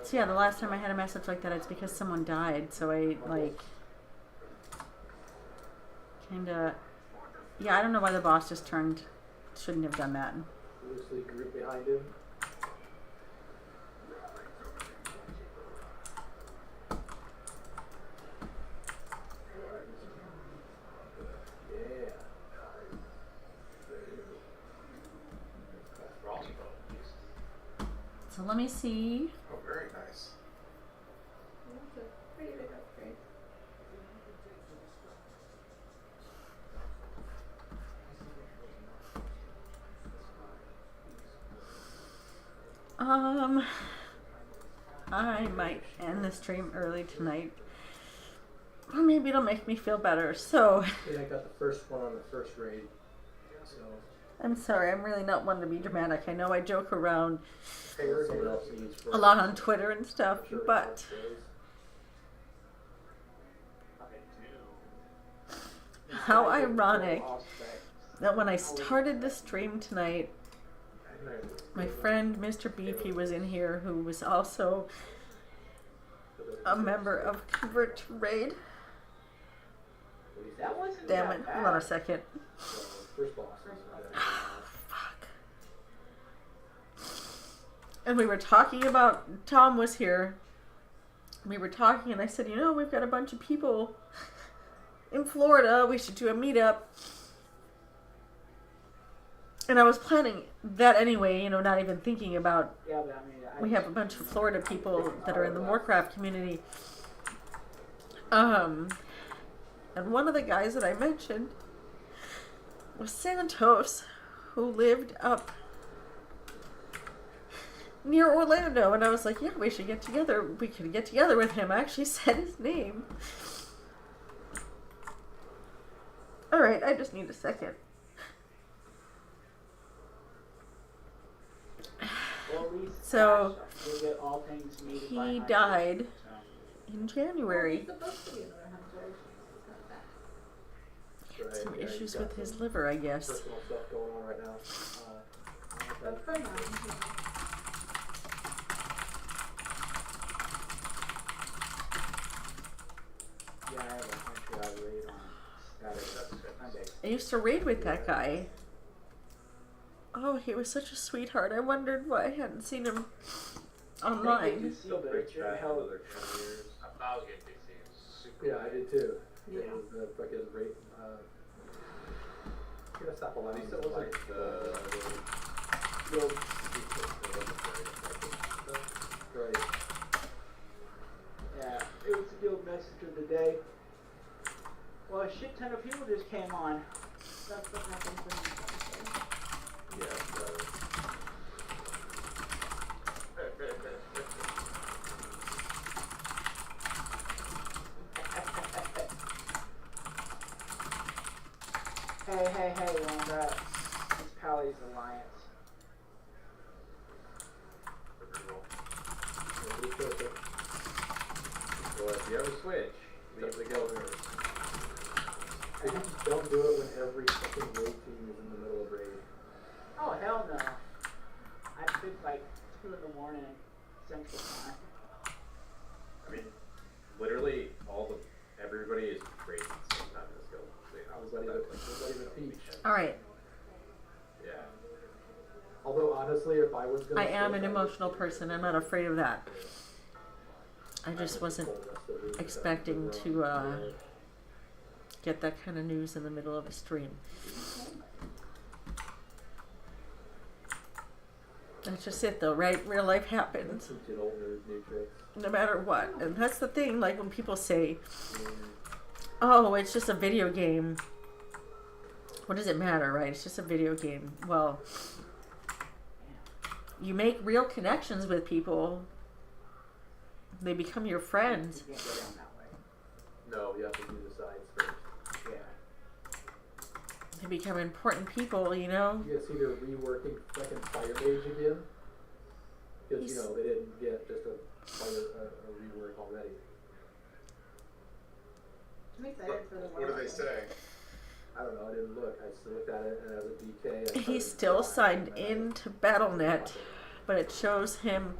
so yeah, the last time I had a message like that, it's because someone died. So I like kinda, yeah, I don't know why the boss just turned. Shouldn't have done that. loosely grouped behind him. Yeah. So let me see. Oh, very nice. That's a pretty big upgrade. I might end the stream early tonight. Or maybe it'll make me feel better. So Yeah, I got the first one on the first raid. So I'm sorry, I'm really not one to be dramatic. I know I joke around someone else needs for a lot on Twitter and stuff, sure but how ironic that when I started the stream tonight, my friend Mr. Beefy was in here, who was also a member of Convert to Raid. That wasn't Damn that it, bad. hold on a second. first boss is Fuck. And we were talking about, Tom was here, we were talking, and I said, you know, we've got a bunch of people in Florida. We should do a meetup. And I was planning that anyway, you know, not even thinking about. Yeah, but I mean, We have a bunch of Florida people that are in the Warcraft community. And one of the guys that I mentioned was Santos, who lived up near Orlando. And I was like, yeah, we should get together. We could get together with him. I actually said his name. Alright, I just need a second. well, at least So, you'll get all things meted by he hunting, died so. in January. He's supposed to be another hunter. He's not back. Right, Some yeah, issues he's got with his some liver, I guess. personal stuff going on right now. But for now, Yeah, I have a hunter I raid on Sunday. I used to raid with that guy. Oh, he was such a sweetheart. I wondered why I hadn't seen him online. Still big fat hell. another 10 years. I thought I was getting DC. It was super Yeah, I did too. Yeah. It was the fucking rate. Gonna stop At allowing least it wasn't Right. Yeah, it was the guild message of the day. Well, a shit ton of people just came on. that's what happens when you don't Yeah, so Hey, Wanda. It's Pally's Alliance. well, if you ever switch, leave the guild. They just don't do it when every fucking raid team is in the middle of raid. Oh, hell no. I picked like 2 in the morning Central Time. I mean, literally everybody is raiding at the same time in this guild. Nobody but Peach. Alright, Yeah. Although honestly, if I was gonna I am switch, an I would emotional switch. person. I'm not afraid of that. I would just wasn't pull the rest of the expecting rest to of the get that kind of news in the middle of a stream. That's just it though, right? Real life happens. Some good old nerd new tricks. No matter what. And that's the thing, like when people say, Mm. oh, it's just a video game. What does it matter, right? It's just a video game. Well, you make real connections with people. They become your friends. You can't go down that way. No, you have to do the sides first. Yeah. They become important people, you know? You guys see they're reworking fucking Fire Mage again? Because, you He's- know, they didn't get just a rework already. I'm excited for the What do they say? I don't know, I didn't look. I just looked at it and as a DK. He's still signed into BattleNet, but it shows him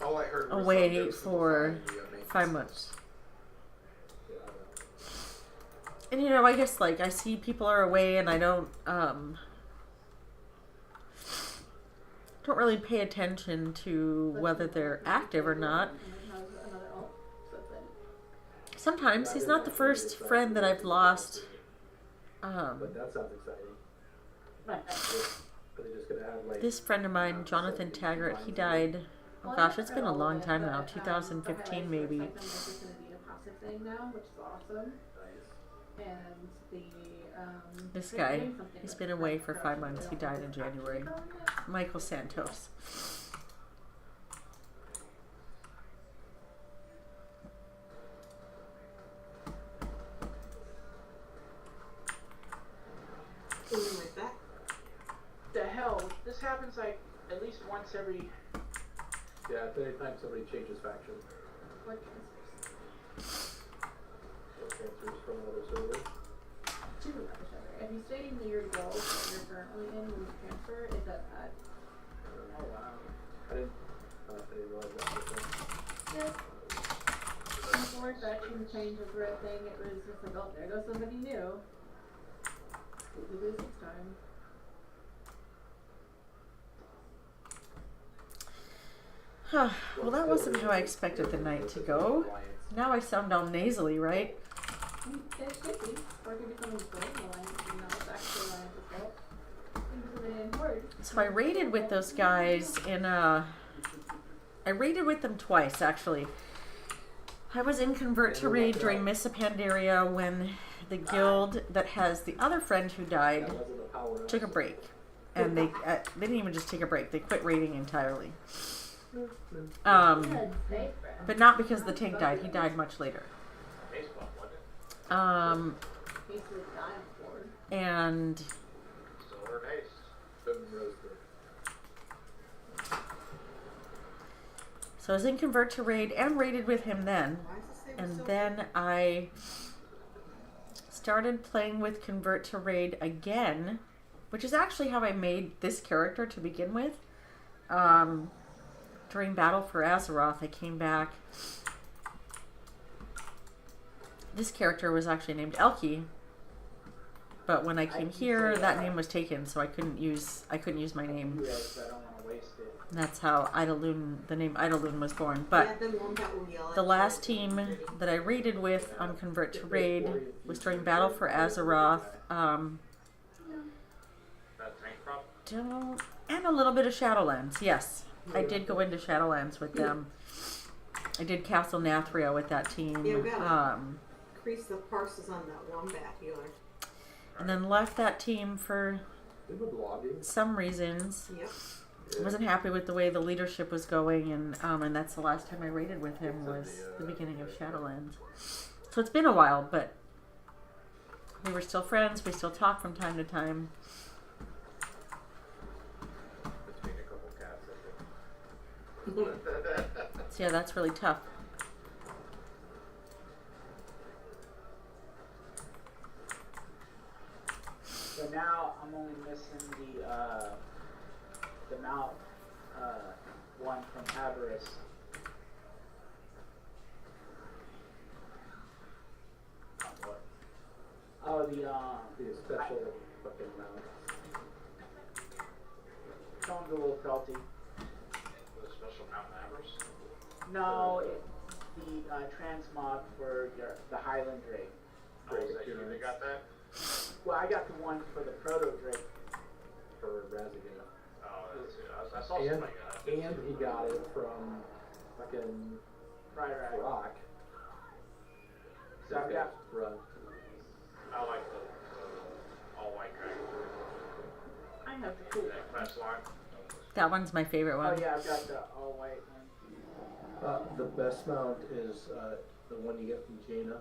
All I heard was away there was some for design via maintenance. 5 months. Yeah, I know. And you know, I guess like I see people are away and I don't really pay attention to whether they're active or not. another alt, so it's like, Sometimes he's not the first friend that I've lost. But that sounds exciting. Are they just gonna have like This friend of mine, Jonathan Taggart, he died. Oh gosh, it's been a long time now. 2015 maybe. It's just gonna be a passive thing now, which is awesome. nice? And the This they're guy, doing something he's with been away for production 5 months. He where died in they'll have to January. actually go on it. Michael Santos. Something like that. The hell? This happens like at least once every. Yeah, if anytime somebody changes faction Or transfers or transfers from another server. to another server. If you stay in your guild that you're currently in when you transfer, it does that. Oh wow. I didn't realize that was a thing. Yes. Before faction change was a thing, it was just like, oh, there goes somebody new. We lose this time. Well, that wasn't how I expected the night to go. Now I sound all nasally, right? It should be. Or it could be someone's brain alliance, and not the actual alliance itself. Things are important. So I raided with those guys in I raided with them twice, actually. I was in Convert to Raid during Miss Pandaria when the guild that has the other friend who died took a break. And they didn't even just take a break. They quit raiding entirely. But not because the tank died. He died much later. And Silver taste. so I was in Convert to Raid and raided with him then. And then I started playing with Convert to Raid again, which is actually how I made this character to begin with. During Battle for Azeroth, I came back. This character was actually named Elkie, but when I came here, that name was taken, so I couldn't use my name. And that's how the name Idaloon was born. But the last team that I raided with on Convert to Raid was during Battle for Azeroth. And a little bit of Shadowlands, yes. I did go into Shadowlands with them. I did Castle Nathria with that team. Yeah, we gotta increase the parses on that wombat healer. And then left that team for some reasons. Yep. I wasn't happy with the way the leadership was going, and that's the last time I raided with him was the beginning of Shadowlands. So it's been a while, but we were still friends. We still talk from time to time. So yeah, that's really tough. So now I'm only missing the mount one from Avarice. What? Oh, the special fucking mount. Sounds a little felty. The special mountain avarice? No, the transmog for the Highland Drake. Oh, is that you that got that? Well, I got the one for the Proto Drake. For Razigan. Oh, that's it. I saw somebody got it. And he got it from fucking Friday Rock. So I've got. Run. I like the all white dragon. I have the cool. That quest line. That one's my favorite one. Oh yeah, I've got the all white one. The best mount is the one you get from Jaina.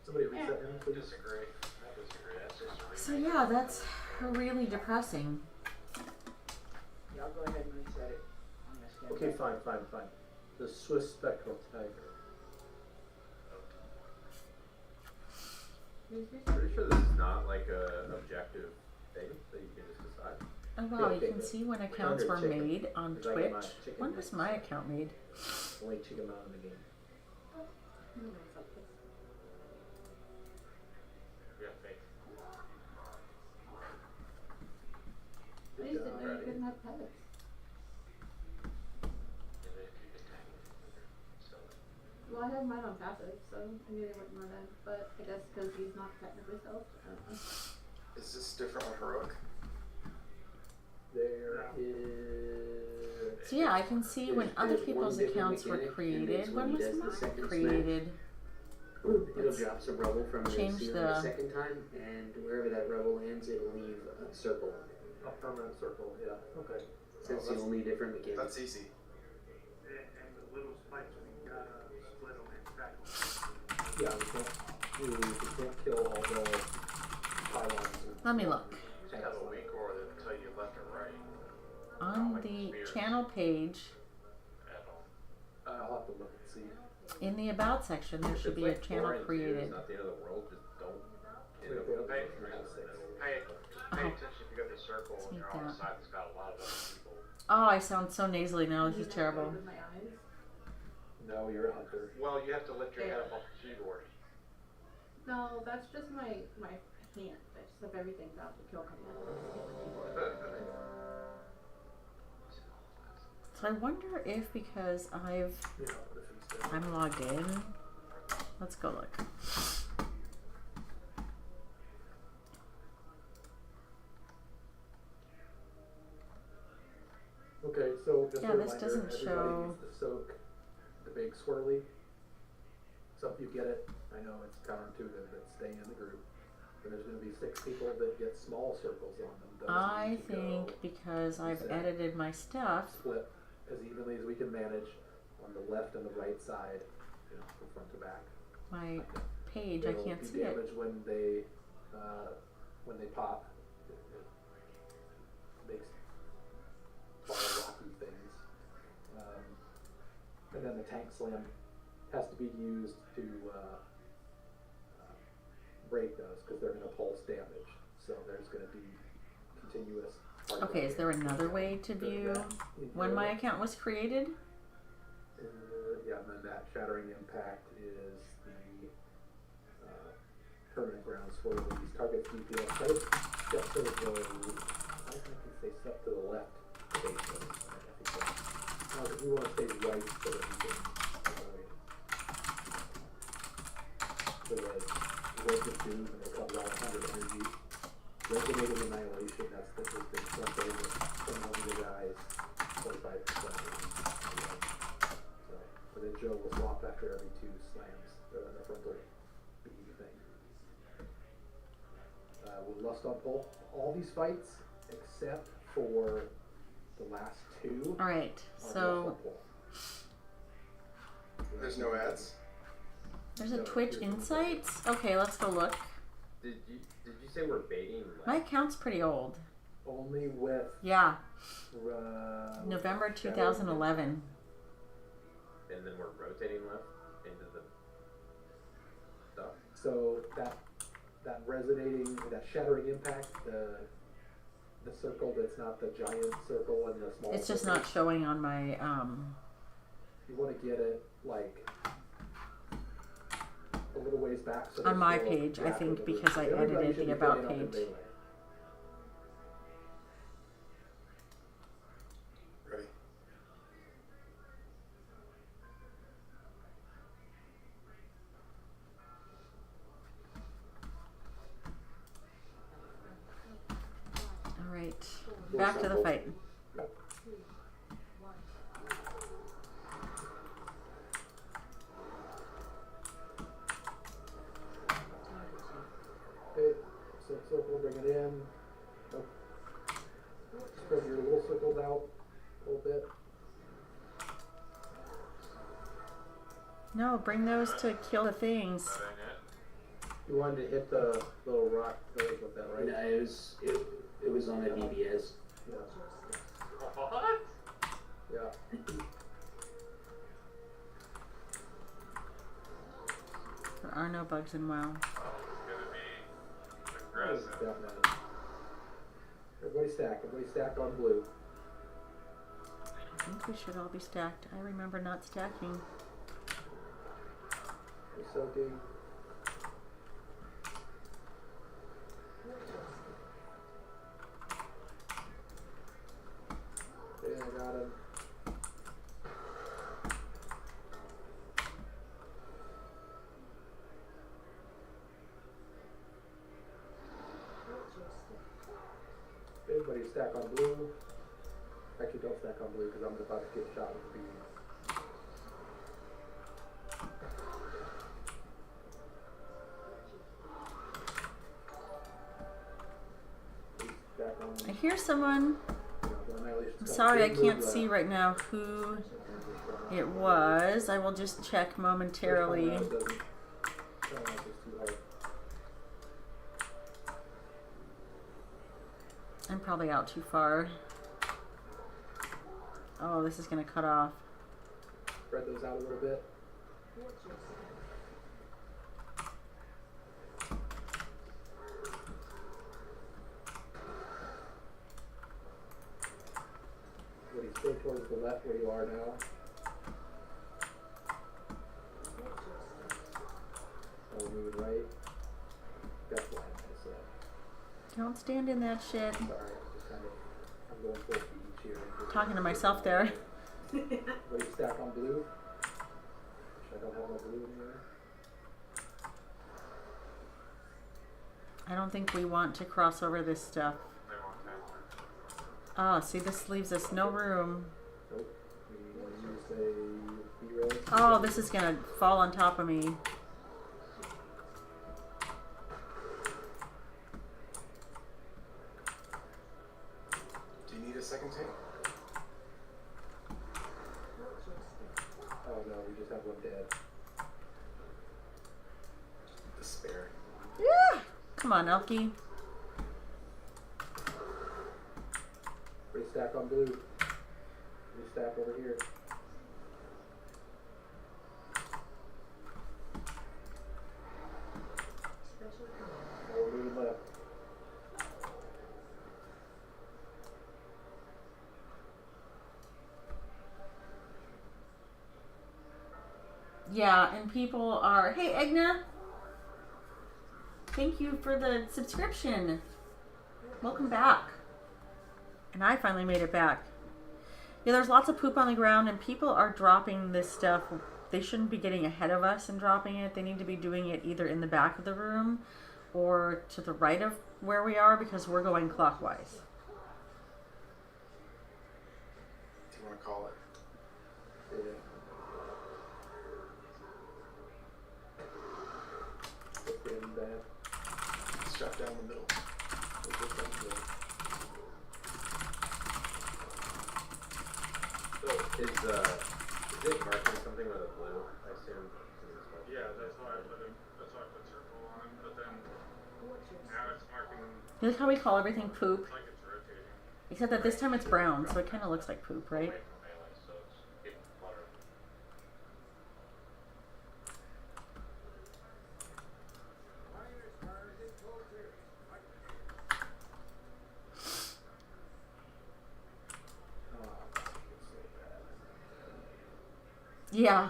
Somebody reset him, please. Disagree. I disagree. That's just a So yeah, that's really depressing. Yeah, I'll go ahead and reset it. I'm gonna scan Okay, it. fine. The Swiss Spectral Tiger. Pretty sure this is not like a objective thing that you can just decide. Oh wow, you can see when accounts were made on Because I get my Twitch. chicken When mix. was my account made? Only chicken mount in the game. We have faith. I just didn't know you couldn't have pets. Yeah, they keep attacking. So, Well, I have mine on passive, so I knew they wouldn't run in. But I guess because he's not technically stealth, I don't know. Is this different on heroic? There is. So yeah, I can see when other people's accounts were created. When was mine created? It'll drop some rubble from the Change ceiling the- the second time, and wherever that rubble lands, it'll leave a circle. A permanent circle, yeah. Okay. That's the only different mechanic. That's easy. And the little spikes we got split on the tackle. Yeah, we can't kill all the pylons. Let me look. you just have a weak aura that tell you left or right. On the channel page, At all. I'll have to look and see. in the About section, there If should it's be a like channel 4 and 2, created. It's not the end of the world. Just don't. Wait, End wait, up wait. Pay attention if you go to the circle Let's and make you're on the that. side that's got a lot of other people. Oh, I sound so nasally now. This is terrible. With my eyes. No, you're out there. Well, you have to lift your head up off the keyboard. No, that's just my hand. I just have everything down to kill coming out of the keyboard. So I wonder if because Yeah, but if instead. I'm logged in. Let's go look. Okay, so just Yeah, a this reminder, doesn't everybody show- needs to soak the big swirly. So if you get it, I know it's counterintuitive, but stay in the group. But there's going to be 6 people that get small circles on them. Those I need to think go because I've set. edited my stuff. Split as evenly as we can manage on the left and the right side, from front to back. My page, I They'll can't be see it. damaged when they pop. It makes ball rocky things. And then the tank slam has to be used to break those because they're going to pulse damage. So there's going to be continuous. Okay, is there another way to view when my account was created? Yeah, and then that shattering impact is the permanent ground swirlies. Target DPS. Try to step to the I think you say step to the left. Okay, so I think that's, no, we want to stay right so that we can avoid the wedge of doom and a couple of 100 energy. Resonating annihilation, that's the big front over. Some of the guys, 45%. So, but then Joe will swap after every 2 slams. They're in the frontal B thing. With Lust on Pull, all these fights, except for the last 2. Alright, are so Lust on Pull. There's no ads. there's a No, Twitch here's one. Insights. Okay, let's go look. Did you say we're baiting My left? account's pretty old. Only with Yeah, Shadow November Impact. 2011. And then we're rotating left into the stuff. So that resonating, that shattering impact, the circle that's not the giant circle and the small. It's just circle, not showing on my You want to get it like a little ways back. So on there's my no page, I gap think, in the because I room. Everybody edited should the be about playing up in page. melee. Ready. Alright, back to the fight. Okay, so circle, bring it in. Nope. Spread your little circles out a little bit. No, bring those to kill the things. That ain't it. You wanted to hit the little rock village with that, right? No, it was on the DBS. Yeah. What? Yeah. There are no bugs in WoW. Oh, it's gonna be aggressive. Definitely. Everybody stack on blue. I think we should all be stacked. I remember not stacking. You're soaking. Okay, I got him. Everybody stack on blue. Actually, don't stack on blue because I'm about to get shot with beam. Stack on, I hear someone. the annihilation's I'm got sorry, I big can't move see left. right now who it was. I will just check momentarily. First one doesn't sound like it's too hard. I'm probably out too far. Oh, this is gonna cut off. Spread those out a little bit. Woody, stay towards the left where you are now. Oh, we're moving right. That's why I said. Don't stand in that shit. Sorry, I'm just kind of, I'm going full each here. Talking to myself there. What do you stack on blue? I don't have no blue in here. I don't think we want to cross over this stuff. They want that. Ah, see, this leaves us no room. Nope. We use a B-res. Oh, this is gonna fall on top of me. Do you need a second tank? Oh no, we just have one dead. Despair. Yeah. Come on, Elkie. Restack on blue. Restack over here. Now we're moving left. Yeah, and people are, hey, Egna. Thank you for the subscription. Welcome back. And I finally made it back. Yeah, there's lots of poop on the ground, and people are dropping this stuff. They shouldn't be getting ahead of us and dropping it. They need to be doing it either in the back of the room or to the right of where we are, because we're going clockwise. Do you want to call it? Yeah. Let's get in that. Shut down the middle. We'll get down to it. So is it marking something with a blue? I assume. Yeah, that's why I put circle on, but then now it's marking You like how we call everything poop? like it's rotating. Except that this time it's brown, so it kind of looks like poop, right? Away from melee, so it's getting cluttered. Oh, it's so bad. Yeah.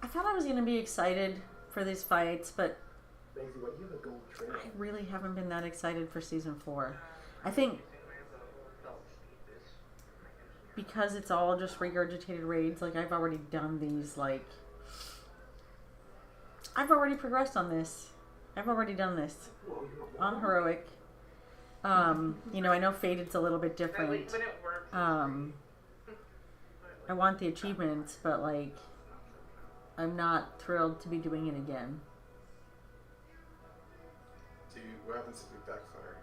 I thought I was going to be excited for these fights, but Maisie, what, you have a gold trail? I really haven't been that excited for season 4. I think because it's all just regurgitated raids, like I've already done these, like I've already progressed on this. I've already done this on heroic. You know, I know Fated's a little bit different. When it works. I want the achievements, but like I'm not thrilled to be doing it again. What happens if we backfire?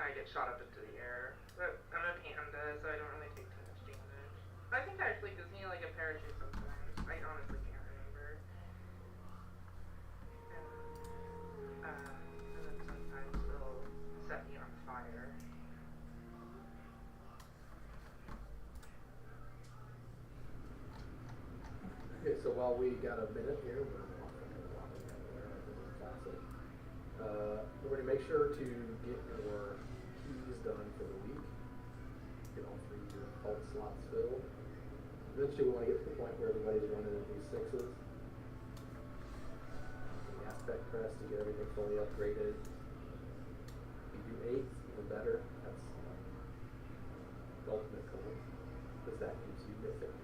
I get shot up into the air. But I'm a panda, so I don't really take too much damage. I think that actually gives me like a parachute sometimes. I honestly can't remember. And then sometimes they'll set me on fire. Okay, so while we got a minute here, we're walking everywhere. This is classic. We're going to make sure to get your keys done for the week. Get all 3 of your alt slots filled. Eventually we want to get to the point where everybody's running at these 6s. The aspect press to get everything fully upgraded. If you do 8s, even better. That's the ultimate goal. Because that gives you mythic.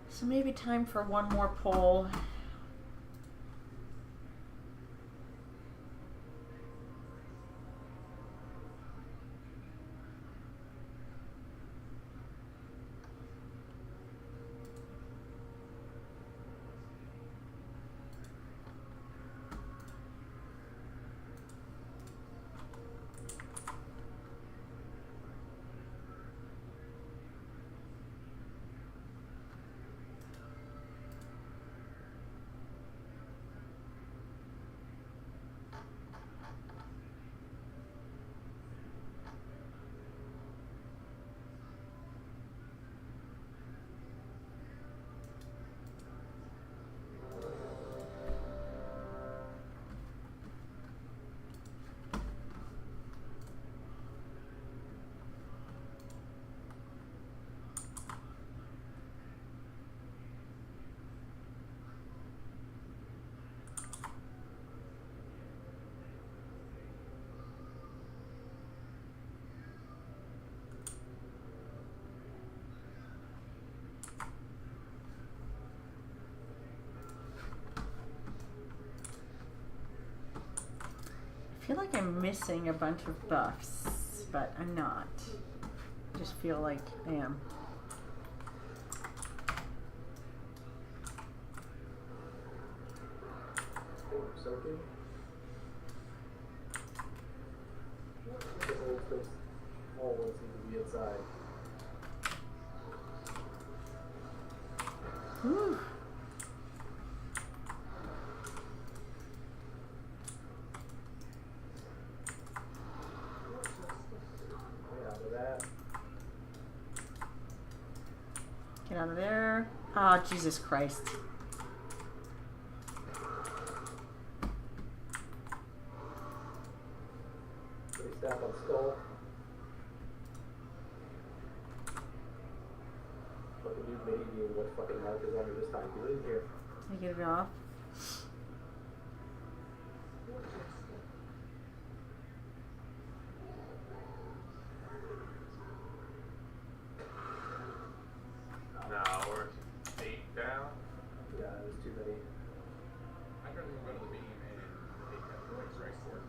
So maybe time for one more poll. feel like I'm missing a bunch of buffs, but I'm not. I just feel like I am. Soaking. The old space, all ones seem to be inside. Whew. Get out of that. Get out of there. Oh, Jesus Christ. Pretty staff on skull. Fucking dude made you what fucking mark is under this time. Get in here. I get it off. No, we're 8 down. Yeah, there's too many. I'd rather go to the beam and take that quick strike for it.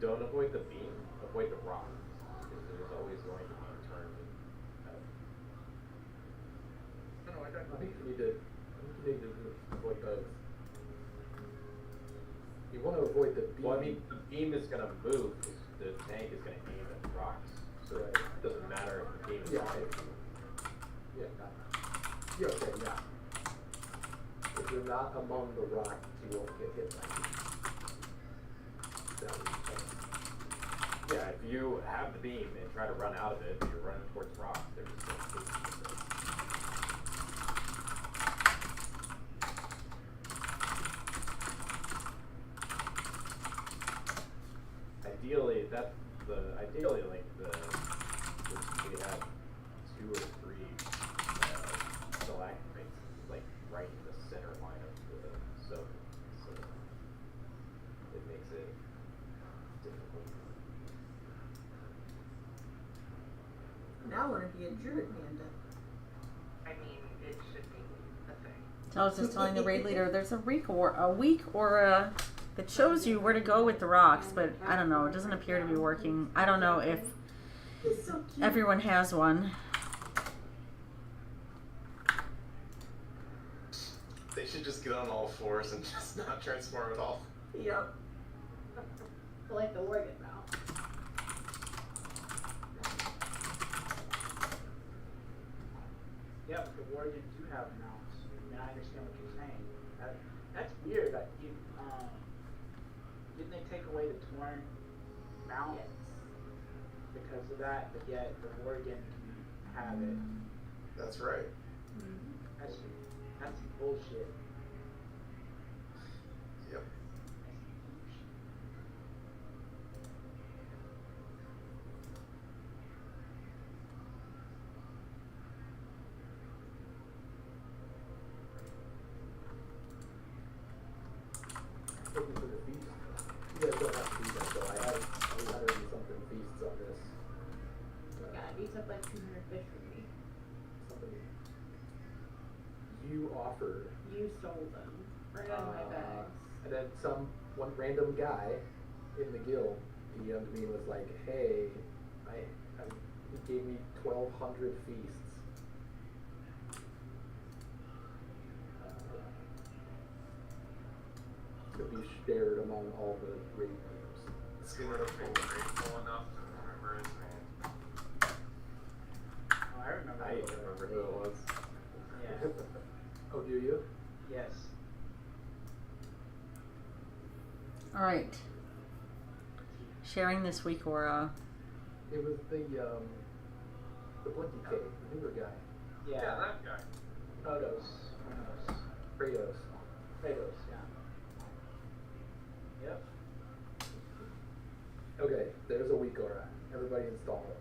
Don't avoid the beam, avoid the rock. Because there's always going to be a turn. No, I got I think you need to avoid both. You want to avoid the beam. Well, I mean, the beam is going to move. 'Cause the tank is going to aim at the rocks. So Right. it doesn't matter if the beam is Yeah. right. Yeah, okay, yeah. If you're not among the rock, you won't get hit by it. That would be fun. Yeah, if you have the beam and try to run out of it, but you're running towards rocks, they're just going to take you. Ideally, like we have 2 or 3 stalagmites like right in the center line of the soak, so it makes it difficult. Now I want to be a druid panda. I mean, it should be a thing. So I was just telling the raid leader, there's a week aura that shows you where to go with the rocks, but I don't know, it doesn't appear to be working. I don't know if It's so cute. everyone has one. They should just get on all fours and just not transform at all. Yep. I like the organ mount. Yeah, but the Warriors do have mounts. I mean, I understand what you're saying. That's weird. That you, didn't they take away the Torn mount because of that? But yet the Warrior can have it. That's right. That's bullshit. Yep. Looking for the feast. You guys don't have to do that though. I had 100 and something feasts on this. God, he's up like 200 fish for me. Somebody. You offered. You sold them. Right out of my bags. And then one random guy in the guild DM'd me and was like, hey, he gave me 1,200 feasts. To be shared among all the raid groups. It's You good would to have been grateful enough to remember his name. Oh, I remember. I remember who it was. Yeah. Oh, do you? Yes. Alright. Sharing this week aura. It was the Blinky K, the newer guy. Yeah. Yeah, that guy. Photos. Kratos. Kratos, yeah. Yep. Okay, there's a weak aura. Everybody install it.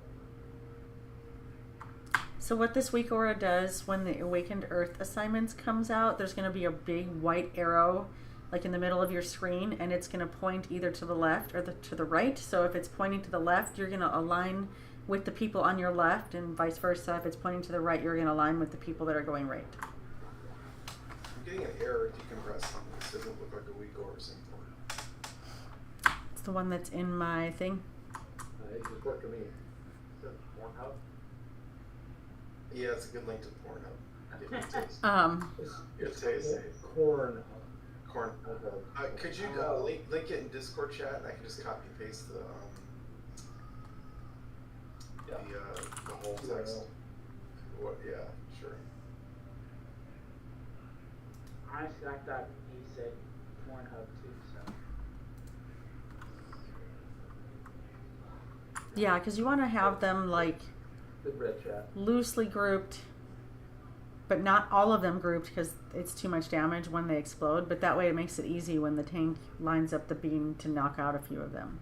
So what this week aura does when the Awakened Earth assignments comes out, there's going to be a big white arrow like in the middle of your screen, and it's going to point either to the left or to the right. So if it's pointing to the left, you're going to align with the people on your left, and vice versa. If it's pointing to the right, you're going to align with the people that are going right. I'm getting an error decompress on this. said it looked like a weak Oris import. It's the one that's in my thing. It just worked for me. So Pornhub. Yeah, it's a good link to Pornhub. It is. It's It is. corn. Corn. Could you link it in Discord chat, and I can just copy paste the whole text. What? Yeah, sure. Honestly, I thought he said Pornhub too, so. Yeah, because you want to have them like The red chat. loosely grouped, but not all of them grouped because it's too much damage when they explode. But that way it makes it easy when the tank lines up the beam to knock out a few of them.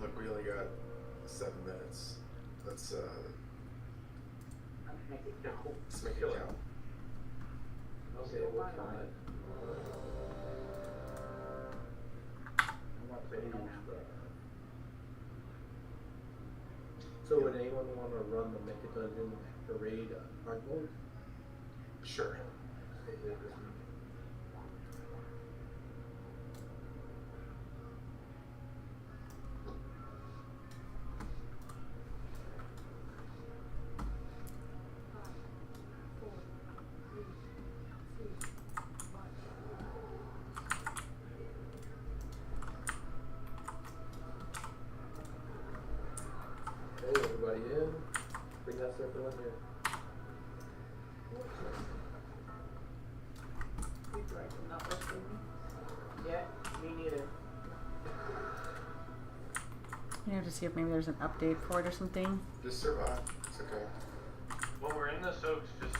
Look, we only got 7 minutes. Let's Make it count. let's make it count. Okay, we'll count it. So would anyone want to run the Mecha Dungeon Parade hard mode? Sure. Okay, everybody in. Bring that circle in here. Yeah, me neither. You have to see if maybe there's an update for it or something. Just survive. It's okay. When we're in the soaks, just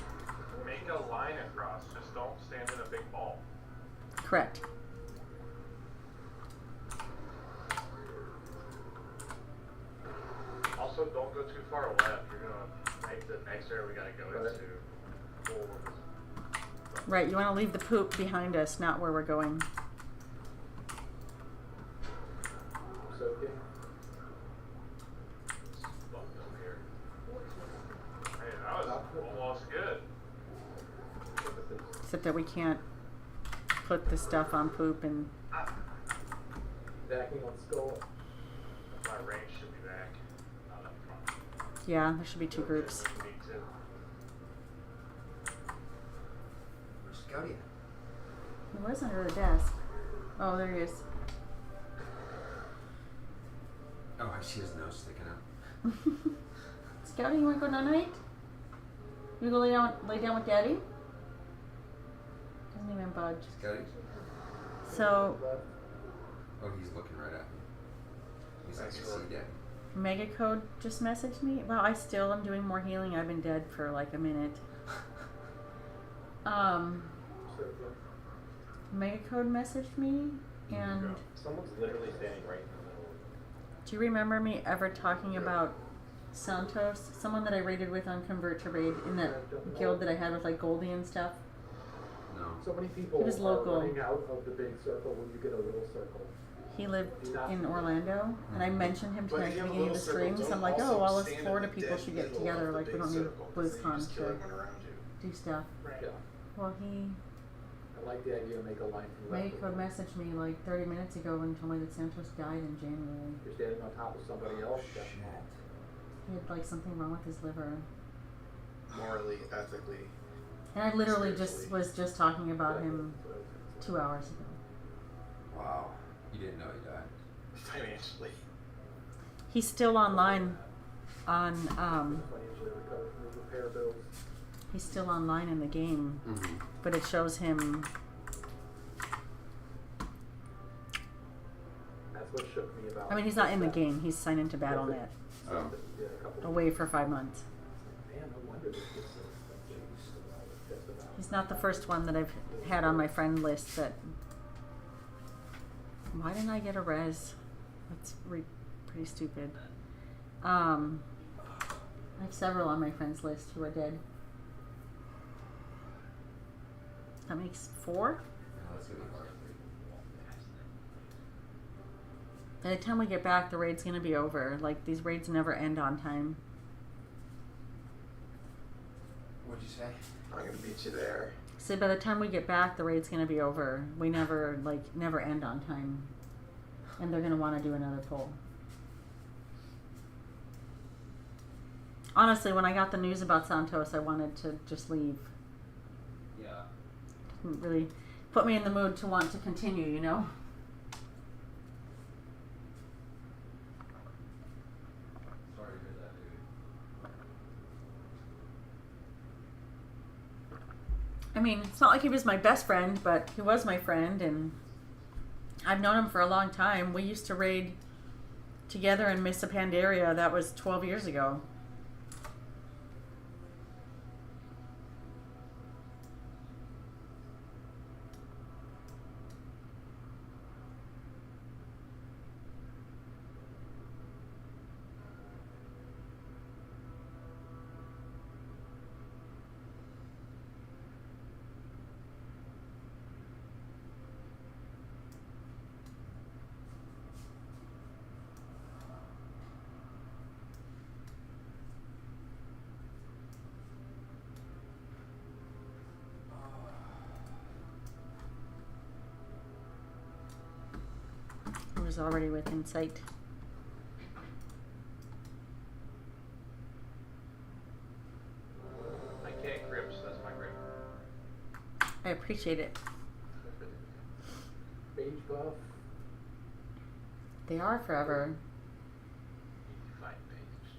make a line across. Just don't stand in a big ball. Correct. Also, don't go too far left. You're gonna make the next area we gotta go into. Forward. Right, you want to leave the poop behind us, not where we're going. So okay. Bump over here. Hey, that was almost good. Except that we can't put the stuff on poop and Backing on skull. My range should be back. Not up front. yeah, there should be two groups. Me too. Where's Scotty at? He was under the desk. Oh, there he is. Oh, I see his nose sticking out. Scouty, you want to go night? You go lay down with Daddy? Doesn't even budge. Scotty? So, Oh, he's looking right at me. He's like, I Nice see work. Daddy. Megacode just messaged me. Wow, I still am doing more healing. I've been dead for like a minute. Megacode messaged me, and Someone's literally standing right in the middle. do you remember me ever talking about Santos? Someone that I raided with on Convert to Raid in that guild that I had with like Goldie and stuff. No. So many people He was local. are running out of the big circle when you get a little circle. He lived in Orlando, and I mentioned him But tonight if at you the have a beginning of the little circle, stream. So I'm don't like, oh, also well, us stand in Florida the people dead should get middle together. of the Like, we big don't need circle, 'cause then you BlizzCon just kill to everyone around you. do stuff. Yeah. Well, he I like the idea to make a line from left. to Megacode right. messaged me like 30 minutes ago and told me that Santos died in January. You're standing on top of somebody else. Shit. He had like something wrong with his liver. Morally, ethically. And I literally Seriously. was just talking about him 2 hours ago. Wow. You didn't know he died. Financially. He's still online on Financially recovered from his repair bills. he's still online in the game, Mm-hmm. but it shows him That's what shook me about. I mean he's not in the game, he's signed into Battle.net. Oh. Yeah, a couple Away for 5 months. Man, no wonder this gets so expensive. He's not the first one that I've had on my friend list that why didn't I get a res? That's pretty stupid. I have several on my friends list who are dead. That makes 4? No, that's gonna be hard. By the time we get back, the raid's gonna be over. Like, these raids never end on time. Okay. I'm gonna beat you there. So by the time we get back, the raid's gonna be over. We never end on time, and they're gonna want to do another poll. Honestly, when I got the news about Santos, I wanted to just leave. Yeah. Didn't really put me in the mood to want to continue, you know? Sorry to hear that, dude. I mean, it's not like he was my best friend, but he was my friend, and I've known him for a long time. We used to raid together in Mesa Pandaria. That was 12 years ago. Was already within sight. I can't grips, that's my grip. I appreciate it. Mage buff. They are forever. Fight pages.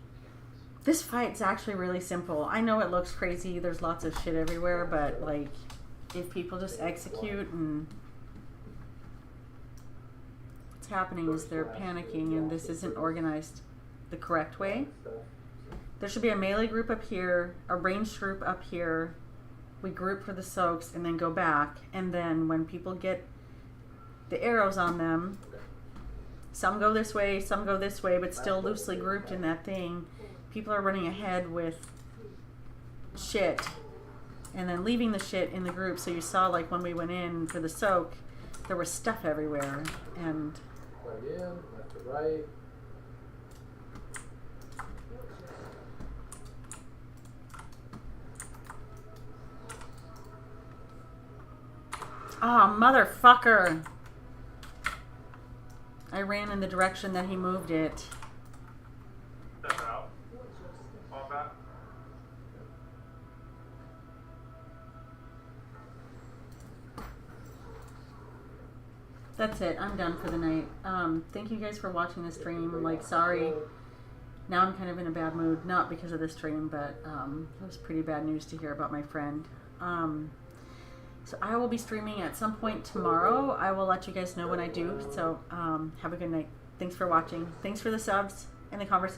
This fight's actually really simple. I know it looks crazy. There's lots of shit everywhere, but like, if people just execute and what's happening is they're panicking and this isn't organized the correct way. There should be a melee group up here, a ranged group up here. We group for the soaks and then go back. And then when people get the arrows on them, some go this way, some go this way, but still loosely grouped in that thing. People are running ahead with shit and then leaving the shit in the group. So you saw, like, when we went in for the soak, there was stuff everywhere. And Right in, left to right. oh, motherfucker. I ran in the direction that he moved it. Step out. Fall back. That's it. I'm done for the night. Thank you guys for watching the stream. Like, sorry. Now I'm kind of in a bad mood. Not because of the stream, but it was pretty bad news to hear about my friend. So I will be streaming at some point tomorrow. I will let you guys know when I do. So have a good night. Thanks for watching. Thanks for the subs and the conversation.